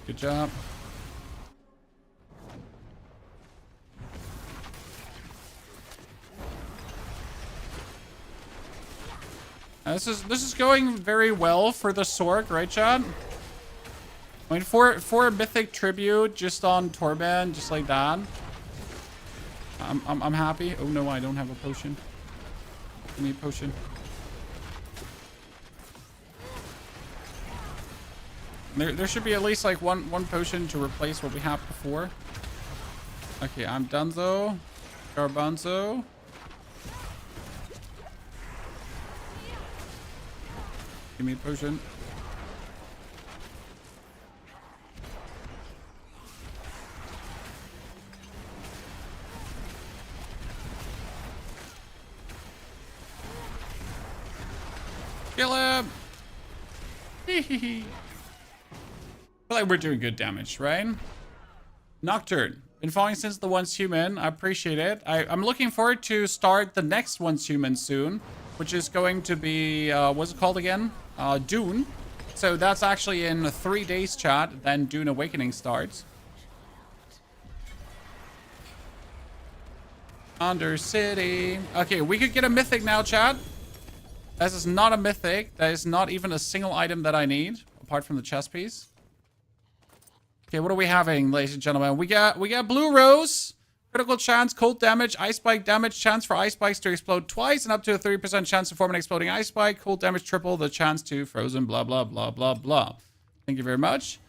Good job. This is going very well for the Sorc, right, Chad? I mean, for a mythic tribute just on Torment, just like that. I'm happy. Oh no, I don't have a potion. Give me a potion. There should be at least like one potion to replace what we had before. Okay, I'm donezo. Garbanzo. Give me a potion. Kill him! Hee hee hee. I feel like we're doing good damage, right? Nocturne. Been following since the Once Human. I appreciate it. I'm looking forward to start the next Once Human soon, which is going to be, what's it called again? Dune. So that's actually in 3 days, chat. Then Dune Awakening starts. Undercity. Okay, we could get a mythic now, chat. This is not a mythic. That is not even a single item that I need, apart from the chest piece. Okay, what are we having, ladies and gentlemen? We got Blue Rose. Critical chance, cold damage, ice spike damage, chance for ice spikes to explode twice, and up to a 30% chance to form an exploding ice spike. Cold damage triple the chance to frozen, blah, blah, blah, blah, blah. Thank you very much.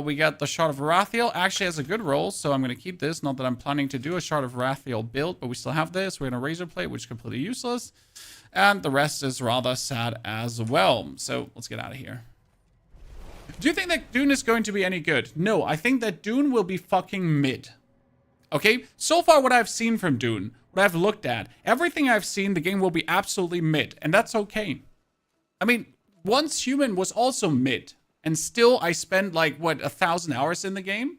We got the Shard of Rathiel. Actually has a good roll, so I'm going to keep this. Not that I'm planning to do a Shard of Rathiel build, but we still have this. We're going to Razor Plate, which is completely useless. And the rest is rather sad as well. So let's get out of here. Do you think that Dune is going to be any good? No, I think that Dune will be fucking mid. Okay? So far what I've seen from Dune, what I've looked at, everything I've seen, the game will be absolutely mid. And that's okay. I mean, Once Human was also mid. And still, I spent like, what, 1,000 hours in the game?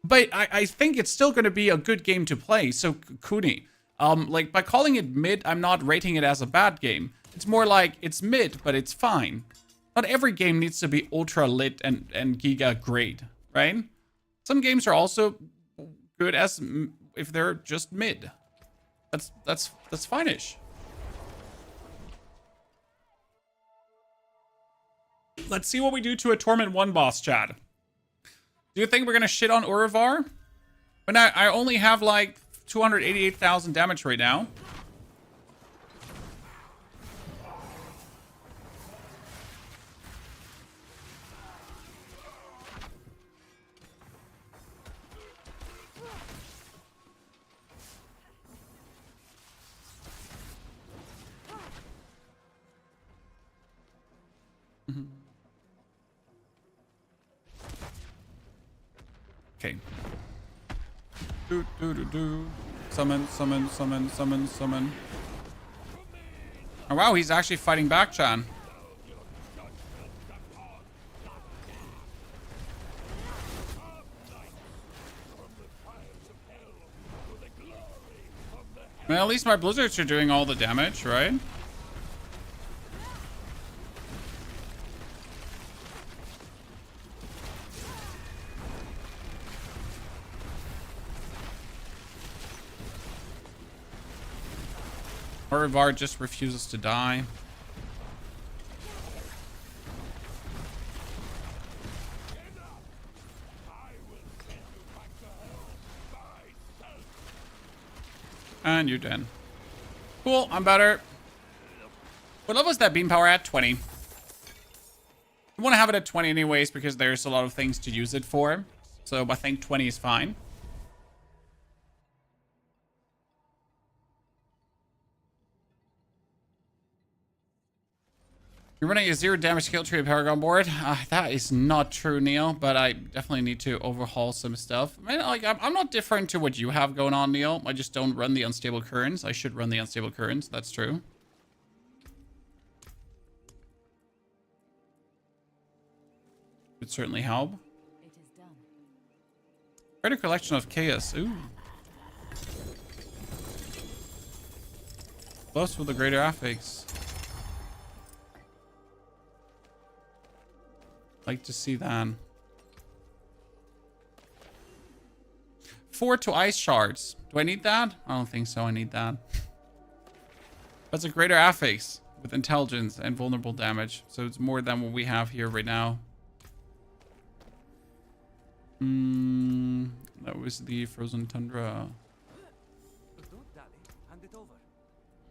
But I think it's still going to be a good game to play. So, Kuni, like, by calling it mid, I'm not rating it as a bad game. It's more like, it's mid, but it's fine. Not every game needs to be ultra lit and giga great, right? Some games are also good as if they're just mid. That's fine-ish. Let's see what we do to a Torment 1 boss, Chad. Do you think we're gonna shit on Urivar? When I only have like 288,000 damage right now. Okay. Summon, summon, summon, summon, summon. Oh wow, he's actually fighting back, Chan. Well, at least my blizzards are doing all the damage, right? Urivar just refuses to die. And you're dead. Cool, I'm better. What level is that beam power at? 20. I want to have it at 20 anyways because there's a lot of things to use it for. So I think 20 is fine. You're running a 0 damage skill tree Paragon board. That is not true, Neil, but I definitely need to overhaul some stuff. I mean, like, I'm not different to what you have going on, Neil. I just don't run the unstable currents. I should run the unstable currents. That's true. Would certainly help. It is done. Greater collection of chaos. Ooh. Close with the greater affix. Like to see that. 4 to ice shards. Do I need that? I don't think so. I need that. That's a greater affix with intelligence and vulnerable damage. So it's more than what we have here right now. That was the frozen tundra. Don't dally. Hand it over.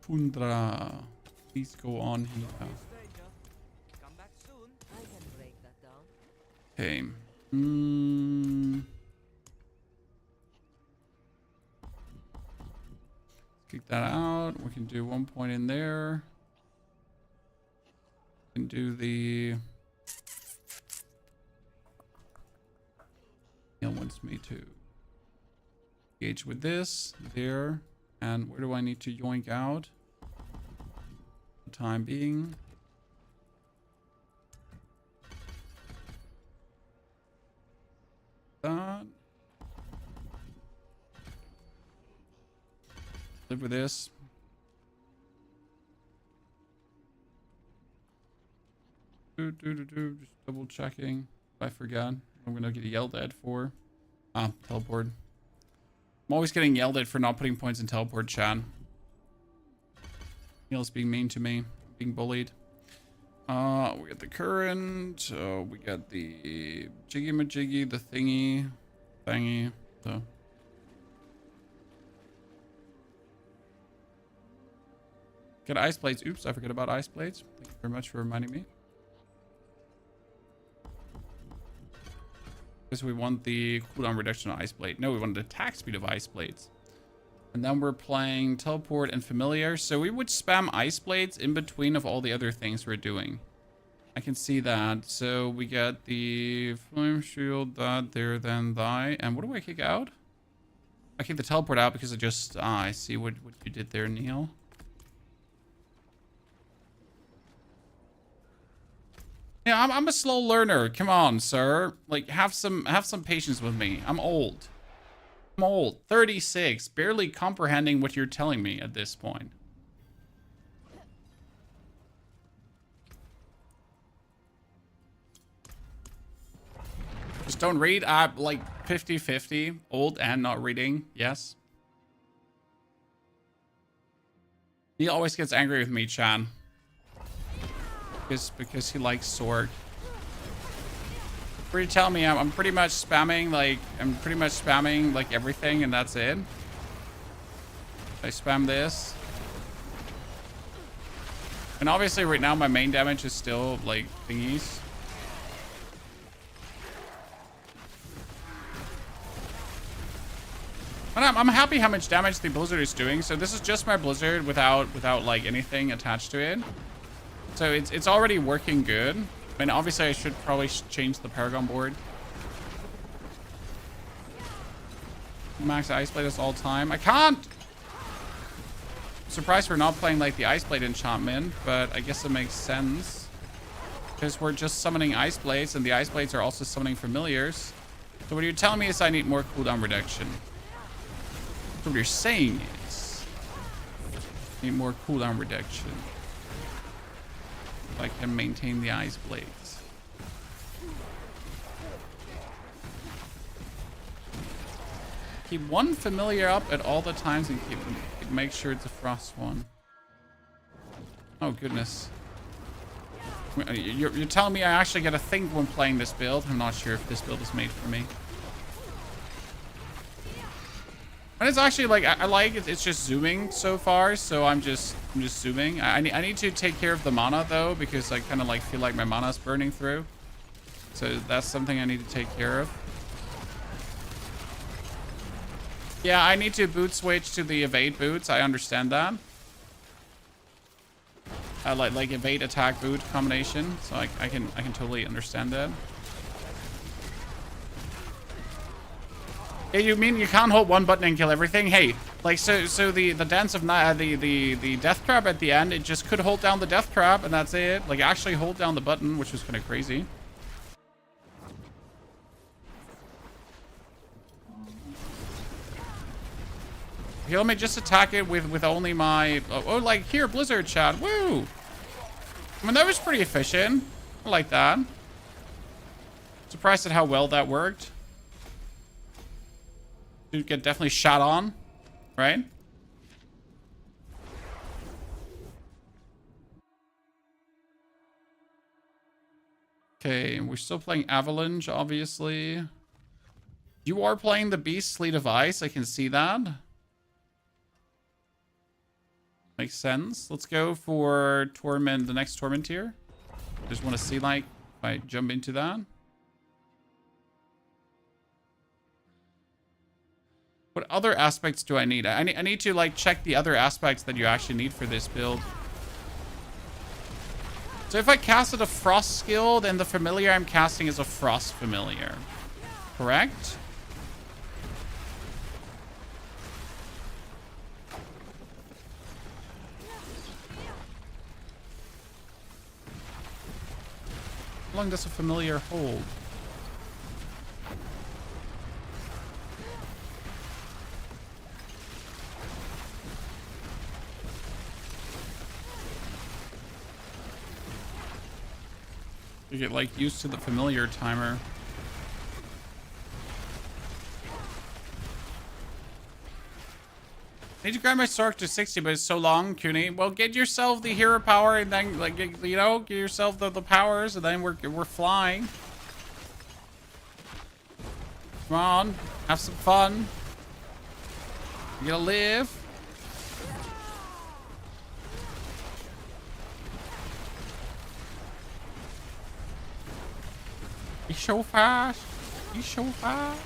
Tundra. Please go on here. Come back soon. I can break that down. Okay. Kick that out. We can do 1 point in there. We can do the... Neil wants me to engage with this there. And where do I need to yoink out? For the time being. That. Live with this. Just double checking. If I forgot, I'm gonna get yelled at for. Teleport. I'm always getting yelled at for not putting points in teleport, chat. Neil's being mean to me, being bullied. We got the current. We got the jiggy majiggy, the thingy. So. Get ice plates. Oops, I forgot about ice plates. Thank you very much for reminding me. Because we want the cooldown reduction of Ice Blade. No, we want the attack speed of Ice Blades. And then we're playing Teleport and Familiar. So we would spam Ice Blades in between of all the other things we're doing. I can see that. So we get the Flame Shield, that, there, then, thy. And what do I kick out? I kick the Teleport out because I just... I see what you did there, Neil. Yeah, I'm a slow learner. Come on, sir. Like, have some patience with me. I'm old. 36, barely comprehending what you're telling me at this point. Just don't read. Like 50-50. Old and not reading. Yes. He always gets angry with me, Chan. Because he likes Sorc. Pretty tell me I'm pretty much spamming like everything and that's it. I spam this. And obviously right now my main damage is still like thingies. And I'm happy how much damage the Blizzard is doing. So this is just my Blizzard without like anything attached to it. So it's already working good. I mean, obviously, I should probably change the Paragon board. Max Ice Blade is all time. I can't! I'm surprised we're not playing, like, the Ice Blade enchantment, but I guess it makes sense. Because we're just summoning Ice Blades, and the Ice Blades are also summoning Familiars. So what you're telling me is I need more cooldown reduction. So what you're saying is... I need more cooldown reduction. I can maintain the Ice Blades. Keep one Familiar up at all the times and make sure it's a Frost one. Oh goodness. You're telling me I actually get to think when playing this build? I'm not sure if this build is made for me. And it's actually like I like it. It's just zooming so far, so I'm just zooming. I need to take care of the mana though, because I kind of like feel like my mana is burning through. So that's something I need to take care of. Yeah, I need to boot switch to the evade boots. I understand that. Like evade attack boot combination. So I can totally understand that. Yeah, you mean you can't hold one button and kill everything? Hey, like so the dance of the death trap at the end, it just could hold down the death trap and that's it. Like actually hold down the button, which was kind of crazy. Okay, let me just attack it with only my like here Blizzard chat. Woo! I mean that was pretty efficient. I like that. Surprised at how well that worked. Dude get definitely shot on, right? Okay, we're still playing Avalanche, obviously. You are playing the Beast Sleet of Ice. I can see that. Makes sense. Let's go for Torment, the next Torment tier. Just want to see, like, if I jump into that. What other aspects do I need? I need to, like, check the other aspects that you actually need for this build. So if I casted a Frost skill, then the Familiar I'm casting is a Frost Familiar. Correct? How long does a Familiar hold? You get like used to the Familiar timer. I need to grind my Sorc to 60, but it's so long, Cooney. Well, get yourself the hero power and then, like, you know, get yourself the powers, and then we're flying. Come on, have some fun. You gotta live. He's so fast. He's so fast.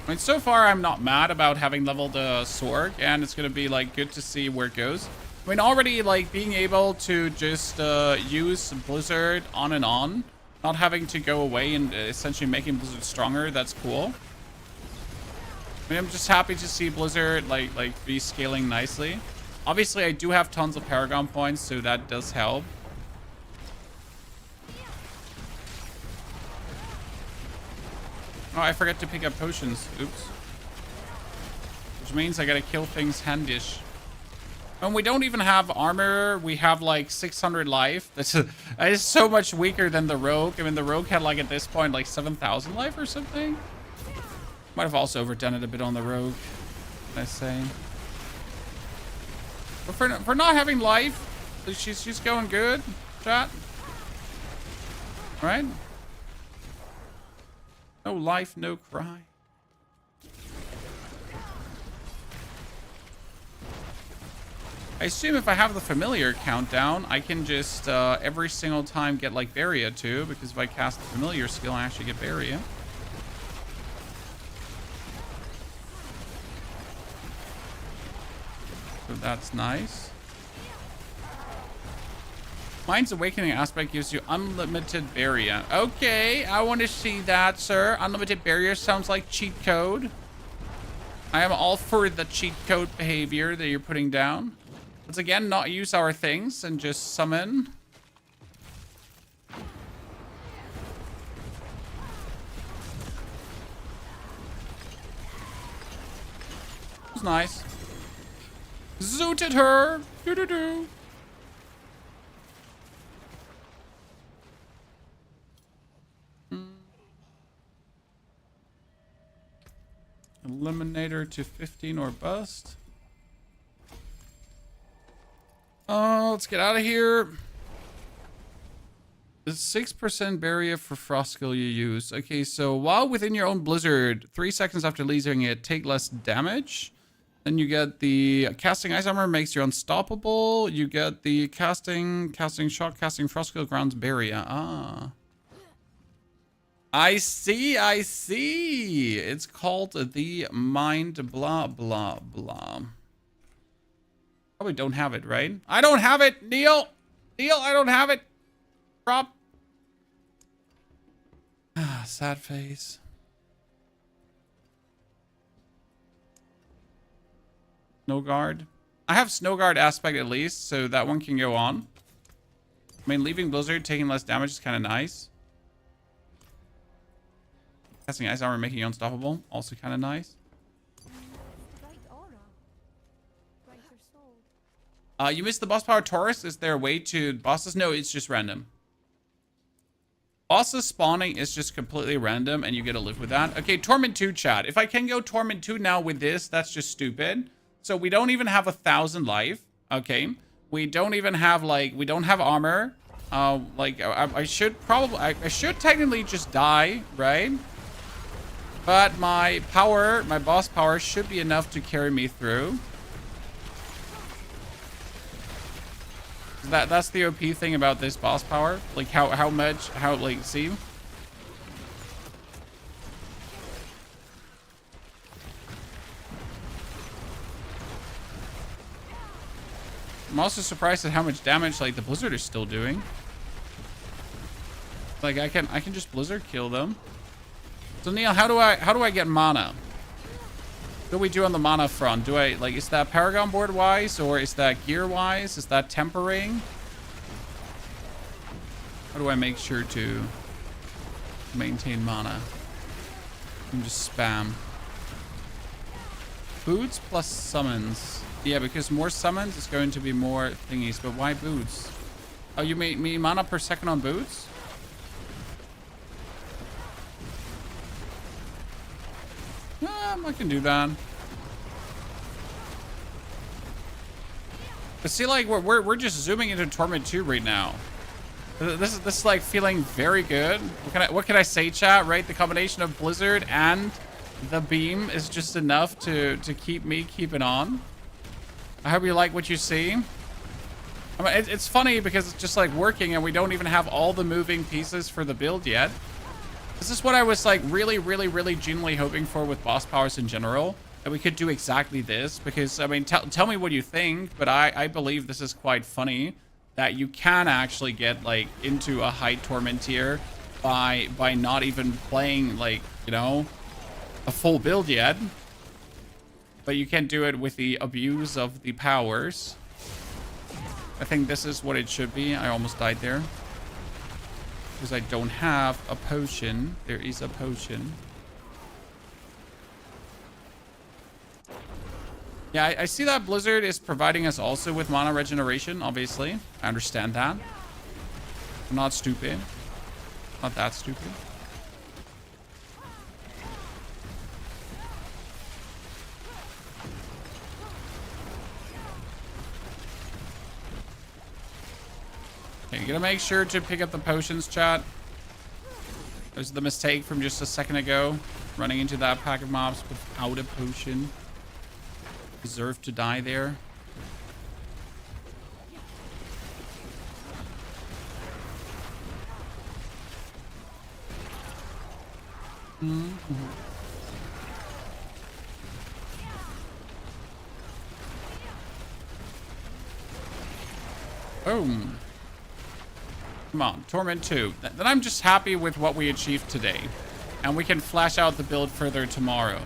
I mean, so far I'm not mad about having leveled Sorc, and it's gonna be like good to see where it goes. I mean, already like being able to just use Blizzard on and on, not having to go away and essentially making Blizzard stronger. That's cool. I mean, I'm just happy to see Blizzard like be scaling nicely. Obviously, I do have tons of Paragon points, so that does help. Oh, I forgot to pick up potions. Oops. Which means I gotta kill things handish. And we don't even have armor. We have like 600 life. That is so much weaker than the rogue. I mean, the rogue had like at this point like 7,000 life or something. Might have also overdone it a bit on the rogue, I say. But for not having life, she's going good, chat. Right? No life, no cry. I assume if I have the familiar countdown, I can just every single time get like Barrier too, because if I cast the familiar skill, I actually get Barrier. So that's nice. Mind's Awakening aspect gives you unlimited barrier. Okay, I want to see that, sir. Unlimited barrier sounds like cheat code. I am all for the cheat code behavior that you're putting down. Let's again not use our things and just summon. It was nice. Zooted her. Doo-doo-doo. Eliminator to 15 or bust. Oh, let's get out of here. The 6% barrier for frost skill you use. Okay, so while within your own blizzard, 3 seconds after leaving it, take less damage. Then you get the casting ice armor makes you unstoppable. You get the casting shock, casting frost skill grounds barrier. Ah. I see. It's called the mind blah blah blah. Probably don't have it, right? I don't have it, Neil. I don't have it. Drop. Ah, sad face. Snow Guard. I have Snow Guard aspect at least, so that one can go on. I mean, leaving Blizzard, taking less damage is kind of nice. Casting ice armor, making you unstoppable, also kind of nice. You missed the boss power Taurus. Is there a way to bosses? No, it's just random. Bosses spawning is just completely random, and you get to live with that. Okay, Torment 2 chat. If I can go Torment 2 now with this, that's just stupid. So we don't even have 1,000 life. Okay, we don't even have we don't have armor. I should probably, I should technically just die, right? But my power, my boss power should be enough to carry me through. That's the OP thing about this boss power. Like see? I'm also surprised at how much damage like the Blizzard is still doing. Like I can just Blizzard kill them. So Neil, how do I get mana? What do we do on the mana front? Do I is that Paragon board wise, or is that gear wise? Is that tempering? How do I make sure to maintain mana? And just spam. Boots plus summons. Yeah, because more summons is going to be more thingies. But why boots? Oh, you made me mana per second on boots? I can do that. But see, like we're just zooming into Torment 2 right now. This is like feeling very good. What can I say, chat? Right, the combination of Blizzard and the beam is just enough to keep me keeping on. I hope you like what you see. I mean, it's funny because it's just like working and we don't even have all the moving pieces for the build yet. This is what I was like really genuinely hoping for with boss powers in general. That we could do exactly this. Because, I mean, tell me what you think. But I believe this is quite funny. That you can actually get like into a high Torment tier by not even playing like, you know, a full build yet. But you can do it with the abuse of the powers. I think this is what it should be. I almost died there. Because I don't have a potion. There is a potion. Yeah, I see that Blizzard is providing us also with mana regeneration, obviously. I understand that. I'm not stupid. Not that stupid. Okay, you gotta make sure to pick up the potions, chat. There's the mistake from just a second ago. Running into that pack of mobs without a potion. Deserve to die there. Boom. Come on, Torment 2. Then I'm just happy with what we achieved today. And we can flash out the build further tomorrow.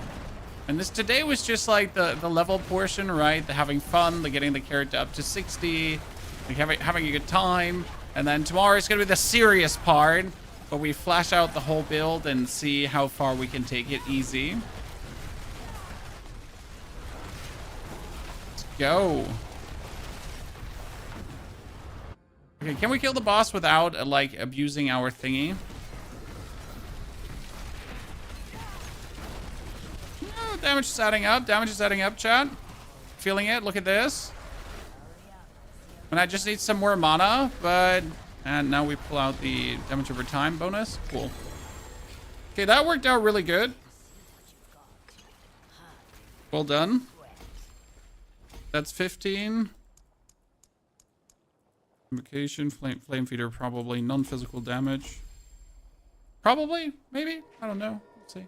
And this today was just like the level portion, right? The having fun, the getting the character up to 60, like having a good time. And then tomorrow is going to be the serious part, where we flash out the whole build and see how far we can take it easy. Let's go. Okay, can we kill the boss without, like, abusing our thingy? Oh, damage is adding up. Damage is adding up, chat. Feeling it. Look at this. And I just need some more mana, but... And now we pull out the damage over time bonus. Cool. Okay, that worked out really good. Well done. That's 15. Invocation, flame feeder, probably. Non-physical damage. Probably, maybe. I don't know. Let's see.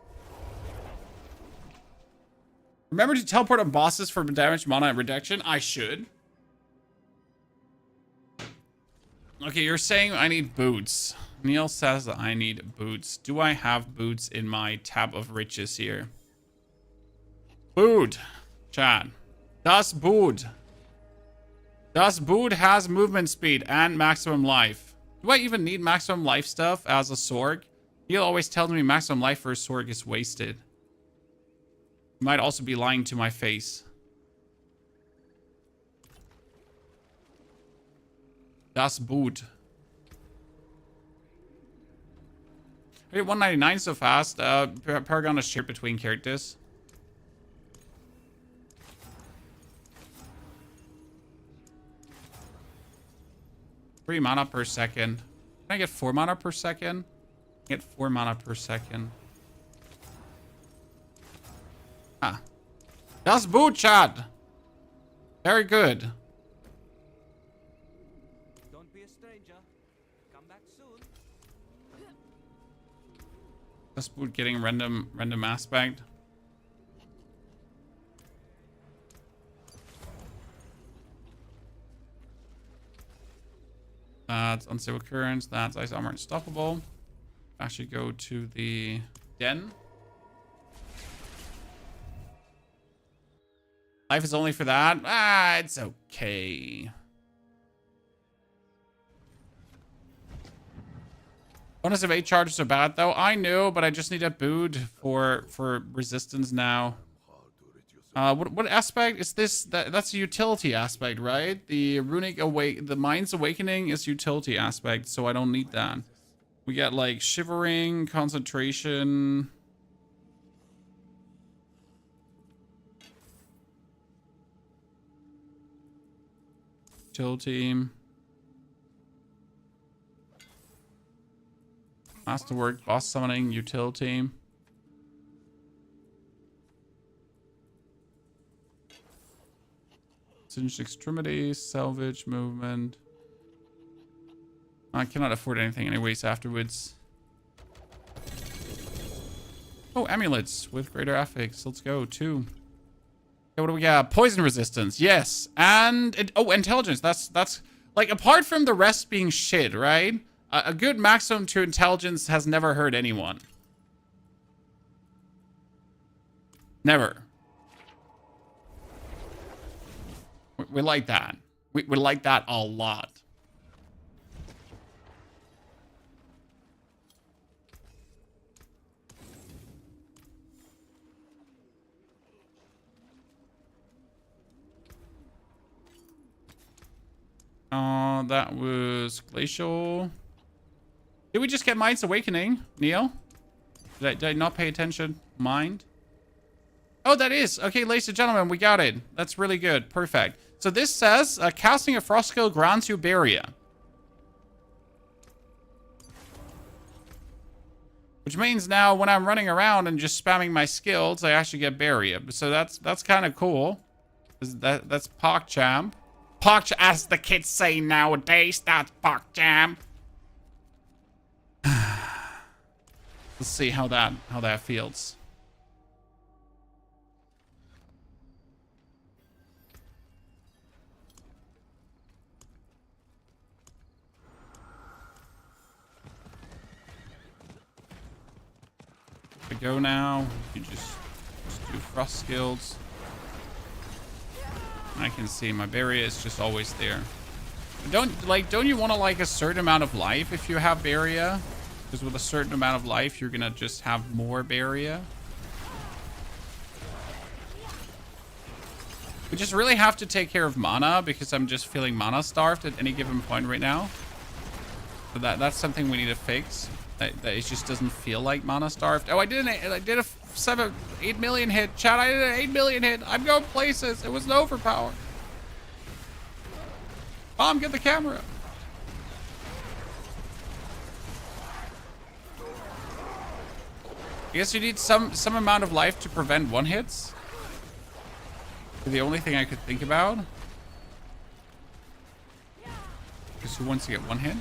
Remember to teleport on bosses for damage, mana, and reduction? I should. Okay, you're saying I need boots. Neil says that I need boots. Do I have boots in my tab of riches here? Boot. Chat. Das Boot. Das Boot has movement speed and maximum life. Do I even need maximum life stuff as a Sorc? He always tells me maximum life for a Sorc is wasted. He might also be lying to my face. Das Boot. I hit 199 so fast. Paragon is shared between characters. Three mana per second. Can I get 4 mana per second? Get 4 mana per second. Ah. Das Boot, chat. Very good. Don't be a stranger. Come back soon. Das Boot getting random aspect. That's unstable occurrence. That's ice armor unstoppable. Actually go to the den. Life is only for that. Ah, it's okay. Bonus of 8 charges are bad though. I know, but I just need a boot for resistance now. What aspect is this? That's a utility aspect, right? The the Mind's Awakening is utility aspect, so I don't need that. We get like shivering, concentration. Utility. Masterwork, boss summoning, utility. Singed extremities, salvage, movement. I cannot afford anything anyways afterwards. Oh, amulets with greater affix. Let's go. 2. Okay, what do we got? Poison resistance. Yes. And oh, intelligence. That's like, apart from the rest being shit, right? A good maximum to intelligence has never hurt anyone. Never. We like that. We like that a lot. That was glacial. Did we just get Mind's Awakening, Neil? Did I not pay attention? Mind? Oh, that is. Okay, ladies and gentlemen, we got it. That's really good. Perfect. So this says, casting a frost skill grants you Barrier. Which means now when I'm running around and just spamming my skills, I actually get Barrier. So that's kind of cool. That's PogChamp. As the kids say nowadays, that's PogChamp. Let's see how that feels. We go now. You just do frost skills. I can see my barrier is just always there. Don't you want to like a certain amount of life if you have barrier? Because with a certain amount of life, you're gonna just have more barrier. We just really have to take care of mana because I'm just feeling mana starved at any given point right now. So that's something we need to fix. That it just doesn't feel like mana starved. Oh, I did a 8 million hit. Chat, I did an 8 million hit. I'm going places. It was an overpower. Mom, get the camera. I guess you need some amount of life to prevent one hits. The only thing I could think about. Because who wants to get one hit?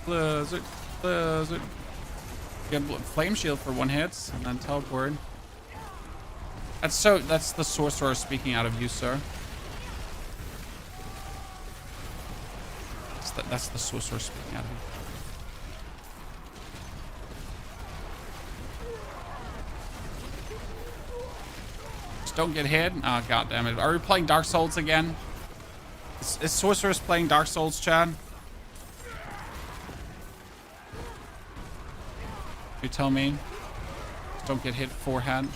Blizzard. Get flame shield for one hit and then teleport. That's the sorcerer speaking out of you, sir. That's the sorcerer speaking out of you. Just don't get hit. Oh, god damn it. Are we playing Dark Souls again? Is sorcerers playing Dark Souls, Chad? You tell me. Just don't get hit forehand.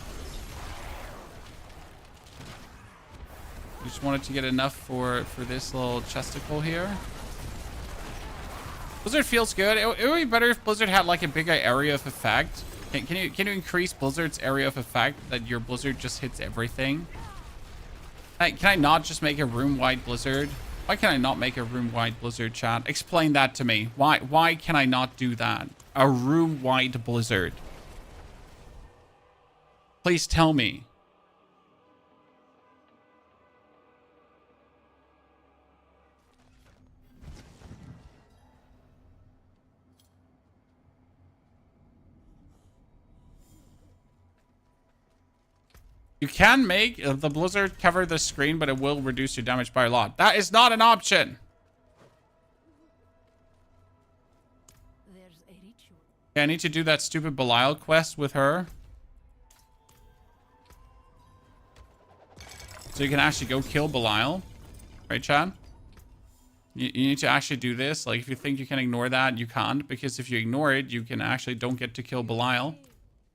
Just wanted to get enough for this little chesticle here. Blizzard feels good. It would be better if Blizzard had like a bigger area of effect. Can you increase Blizzard's area of effect that your Blizzard just hits everything? Can I not just make a room-wide Blizzard? Why can I not make a room-wide Blizzard, chat? Explain that to me. Why can I not do that? A room-wide Blizzard. Please tell me. You can make the Blizzard cover the screen, but it will reduce your damage by a lot. That is not an option. Yeah, I need to do that stupid Belial quest with her. So you can actually go kill Belial. Right, Chad? You need to actually do this. Like, if you think you can ignore that, you can't. Because if you ignore it, you can actually don't get to kill Belial.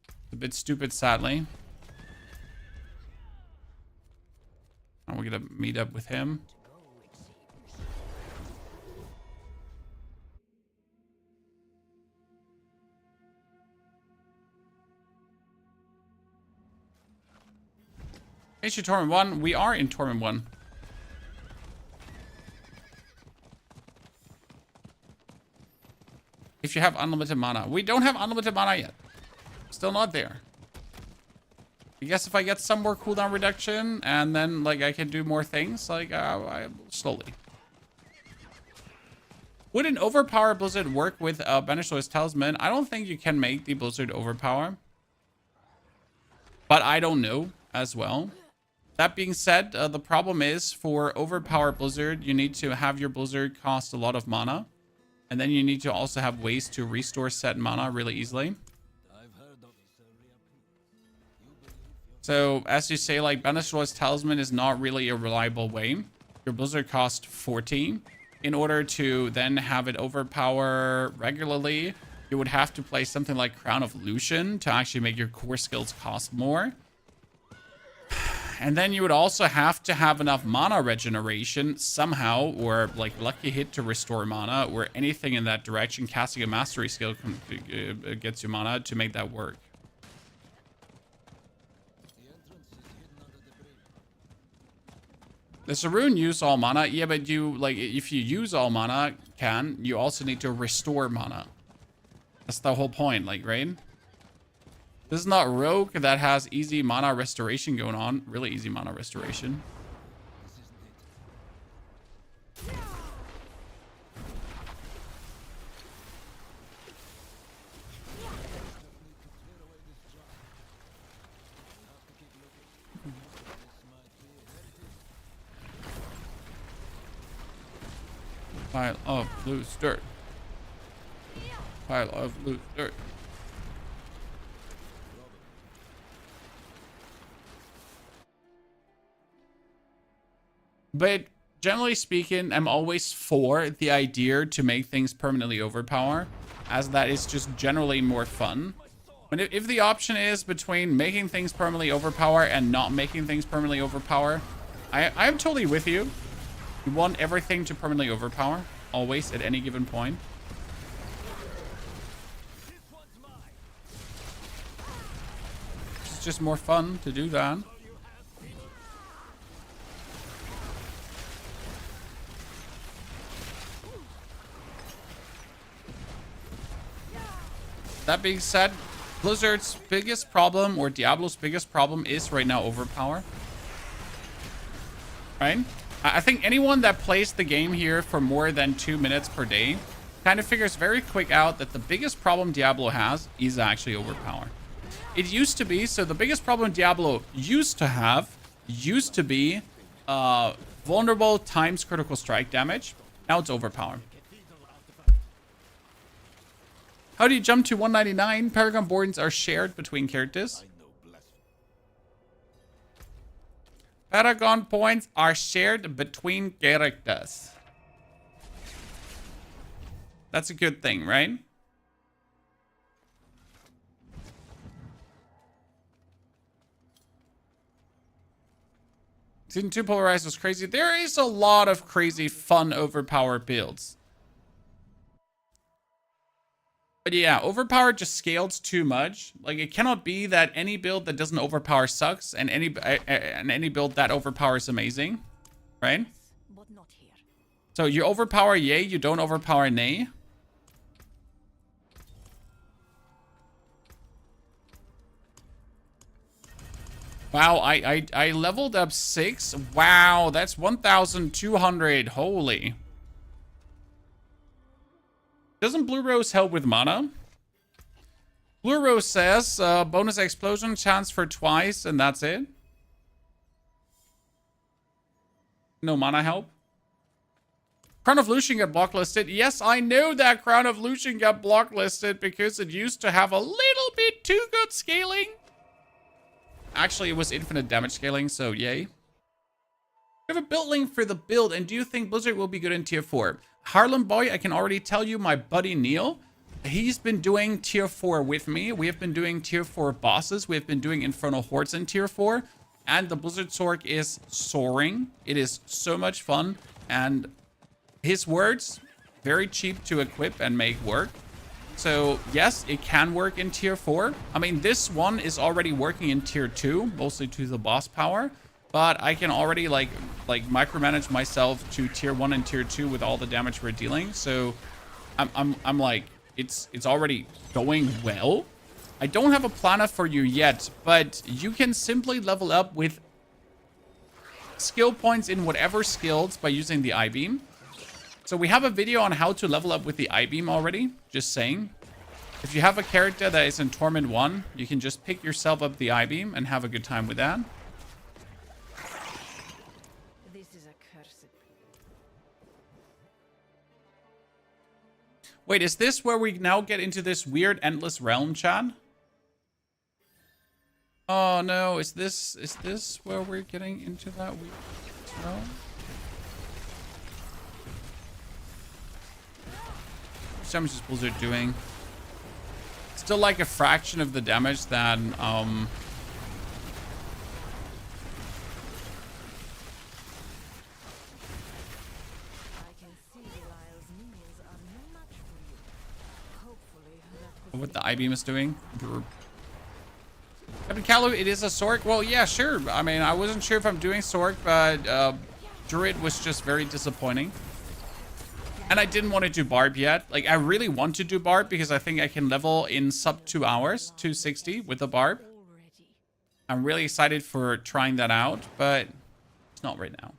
It's a bit stupid, sadly. And we're gonna meet up with him. Ancient Torment 1. We are in Torment 1. if you have unlimited mana. We don't have unlimited mana yet. Still not there. I guess if I get some more cooldown reduction and then like I can do more things, like I slowly. Would an overpower Blizzard work with Banisher's Talisman? I don't think you can make the Blizzard overpower. But I don't know as well. That being said, the problem is for overpower Blizzard, you need to have your Blizzard cost a lot of mana. And then you need to also have ways to restore set mana really easily. So as you say, like Banisher's Talisman is not really a reliable way. Your Blizzard cost 40. In order to then have it overpower regularly, you would have to play something like Crown of Lucian to actually make your core skills cost more. And then you would also have to have enough mana regeneration somehow, or like lucky hit to restore mana, or anything in that direction. Casting a mastery skill gets you mana to make that work. Does a rune use all mana? Yeah, but you, like, if you use all mana, you also need to restore mana. That's the whole point, like, right? This is not Rogue that has easy mana restoration going on. Really easy mana restoration. Pile of loose dirt. Pile of loose dirt. But generally speaking, I'm always for the idea to make things permanently overpower, as that is just generally more fun. But if the option is between making things permanently overpower and not making things permanently overpower, I am totally with you. You want everything to permanently overpower, always, at any given point. It's just more fun to do that. That being said, Blizzard's biggest problem, or Diablo's biggest problem, is right now overpower. Right? I think anyone that plays the game here for more than 2 minutes per day kind of figures very quick out that the biggest problem Diablo has is actually overpower. It used to be, so the biggest problem Diablo used to have used to be vulnerable times critical strike damage. Now it's overpower. How do you jump to 199? Paragon boards are shared between characters. Paragon points are shared between characters. That's a good thing, right? Season 2 Polarized was crazy. There is a lot of crazy, fun, overpowered builds. But yeah, overpower just scaled too much. Like, it cannot be that any build that doesn't overpower sucks, and any build that overpowers amazing, right? But not here. So you overpower yay, you don't overpower nay. Wow, I leveled up 6. Wow, that's 1,200. Holy. Doesn't Blue Rose help with mana? Blue Rose says bonus explosion chance for twice, and that's it. No mana help. Crown of Lucian got blocklisted. Yes, I know that Crown of Lucian got blocklisted because it used to have a little bit too good scaling. Actually, it was infinite damage scaling, so yay. We have a build link for the build, and do you think Blizzard will be good in tier 4? Harlem Boy, I can already tell you, my buddy Neil, he's been doing tier 4 with me. We have been doing tier 4 bosses. We have been doing Infernal Hordes in tier 4. And the Blizzard Sorc is soaring. It is so much fun. And his words, very cheap to equip and make work. So yes, it can work in tier 4. I mean, this one is already working in tier 2, mostly to the boss power. But I can already like micromanage myself to tier 1 and tier 2 with all the damage we're dealing. So I'm like it's already going well. I don't have a planner for you yet, but you can simply level up with skill points in whatever skills by using the I-beam. So we have a video on how to level up with the I-beam already, just saying. If you have a character that is in Torment 1, you can just pick yourself up the I-beam and have a good time with that. This is accursed. Wait, is this where we now get into this weird endless realm, chat? Oh no, is this where we're getting into that weird realm? How much is Blizzard doing? Still like a fraction of the damage that I can see Belial's minions are no match for you. Hopefully that will what the I-beam is doing. Captain Callu, it is a Sorc. Well, yeah, sure. I mean, I wasn't sure if I'm doing Sorc, but Druid was just very disappointing. And I didn't want to do Barb yet. Like, I really want to do Barb because I think I can level in sub 2 hours, 260 with the Barb. already. I'm really excited for trying that out, but it's not right now.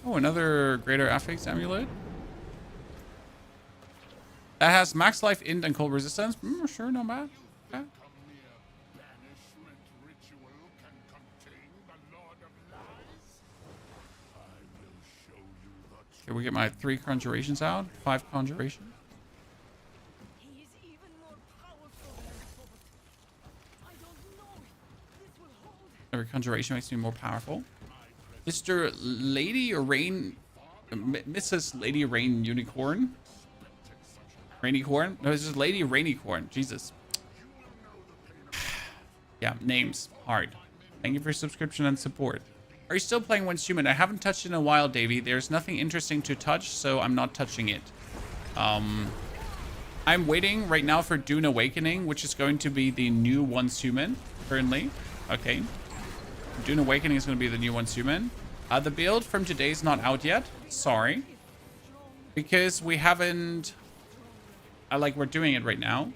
Oh, another Greater Affix Amulet. That has max life, int, and cold resistance. Sure, not bad. Okay. Banishment ritual can contain the Lord of Lies. I will show you the Okay, we get my 3 conjurations out. 5 conjuration. He is even more powerful than I thought. I don't know if this will hold. Every conjuration makes me more powerful. Mr. Lady Rain... Mrs. Lady Rain Unicorn. Rainicorn? No, this is Lady Rainicorn. Jesus. Yeah, names. Hard. Thank you for your subscription and support. Are you still playing Once Human? I haven't touched it in a while, Davey. There's nothing interesting to touch, so I'm not touching it. I'm waiting right now for Dune Awakening, which is going to be the new Once Human, currently. Okay. Dune Awakening is going to be the new Once Human. The build from today is not out yet. Sorry. Because we haven't... we're doing it right now.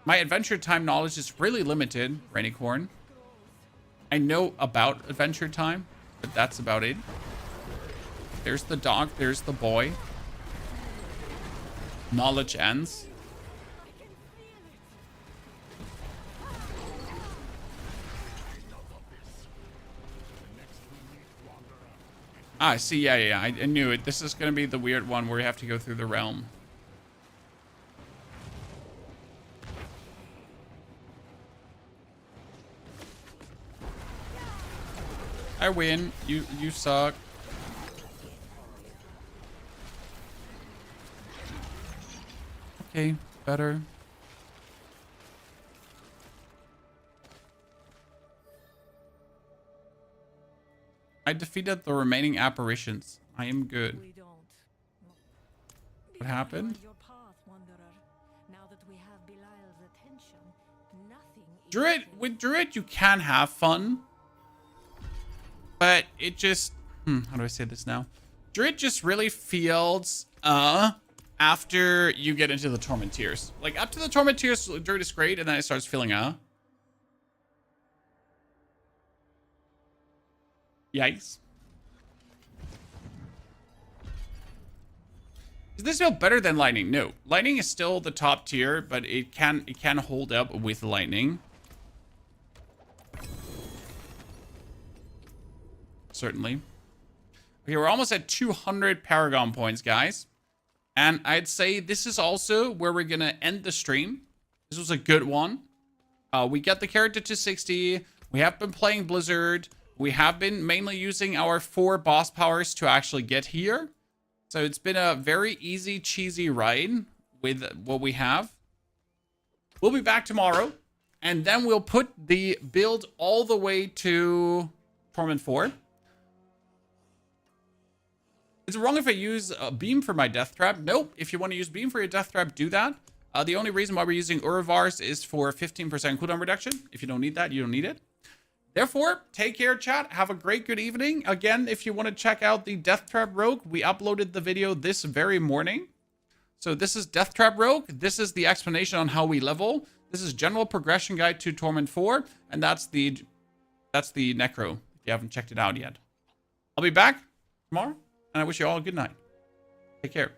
My Adventure Time knowledge is really limited, Rainicorn. I know about Adventure Time, but that's about it. There's the dog, there's the boy. Knowledge ends. Ah, see, yeah. I knew it. This is going to be the weird one where we have to go through the realm. I win. You suck. Okay, better. I defeated the remaining apparitions. I am good. We don't. What happened? Your path, Wanderer. Now that we have Belial's attention, nothing is Druid, with Druid, you can have fun. But it just... how do I say this now? Druid just really feels, after you get into the Torment tiers. Like, up to the Torment tiers, Druid is great, and then it starts feeling, Yikes. Does this feel better than Lightning? No. Lightning is still the top tier, but it can hold up with Lightning. Certainly. Okay, we're almost at 200 Paragon points, guys. And I'd say this is also where we're going to end the stream. This was a good one. We got the character to 60. We have been playing Blizzard. We have been mainly using our 4 boss powers to actually get here. So it's been a very easy, cheesy ride with what we have. We'll be back tomorrow. And then we'll put the build all the way to Torment 4. Is it wrong if I use a beam for my death trap? Nope. If you want to use beam for your death trap, do that. The only reason why we're using Urivars is for 15% cooldown reduction. If you don't need that, you don't need it. Therefore, take care, chat. Have a great, good evening. Again, if you want to check out the Death Trap Rogue, we uploaded the video this very morning. So this is Death Trap Rogue. This is the explanation on how we level. This is general progression guide to Torment 4. And that's the Necro, if you haven't checked it out yet. I'll be back tomorrow, and I wish you all a good night. Take care.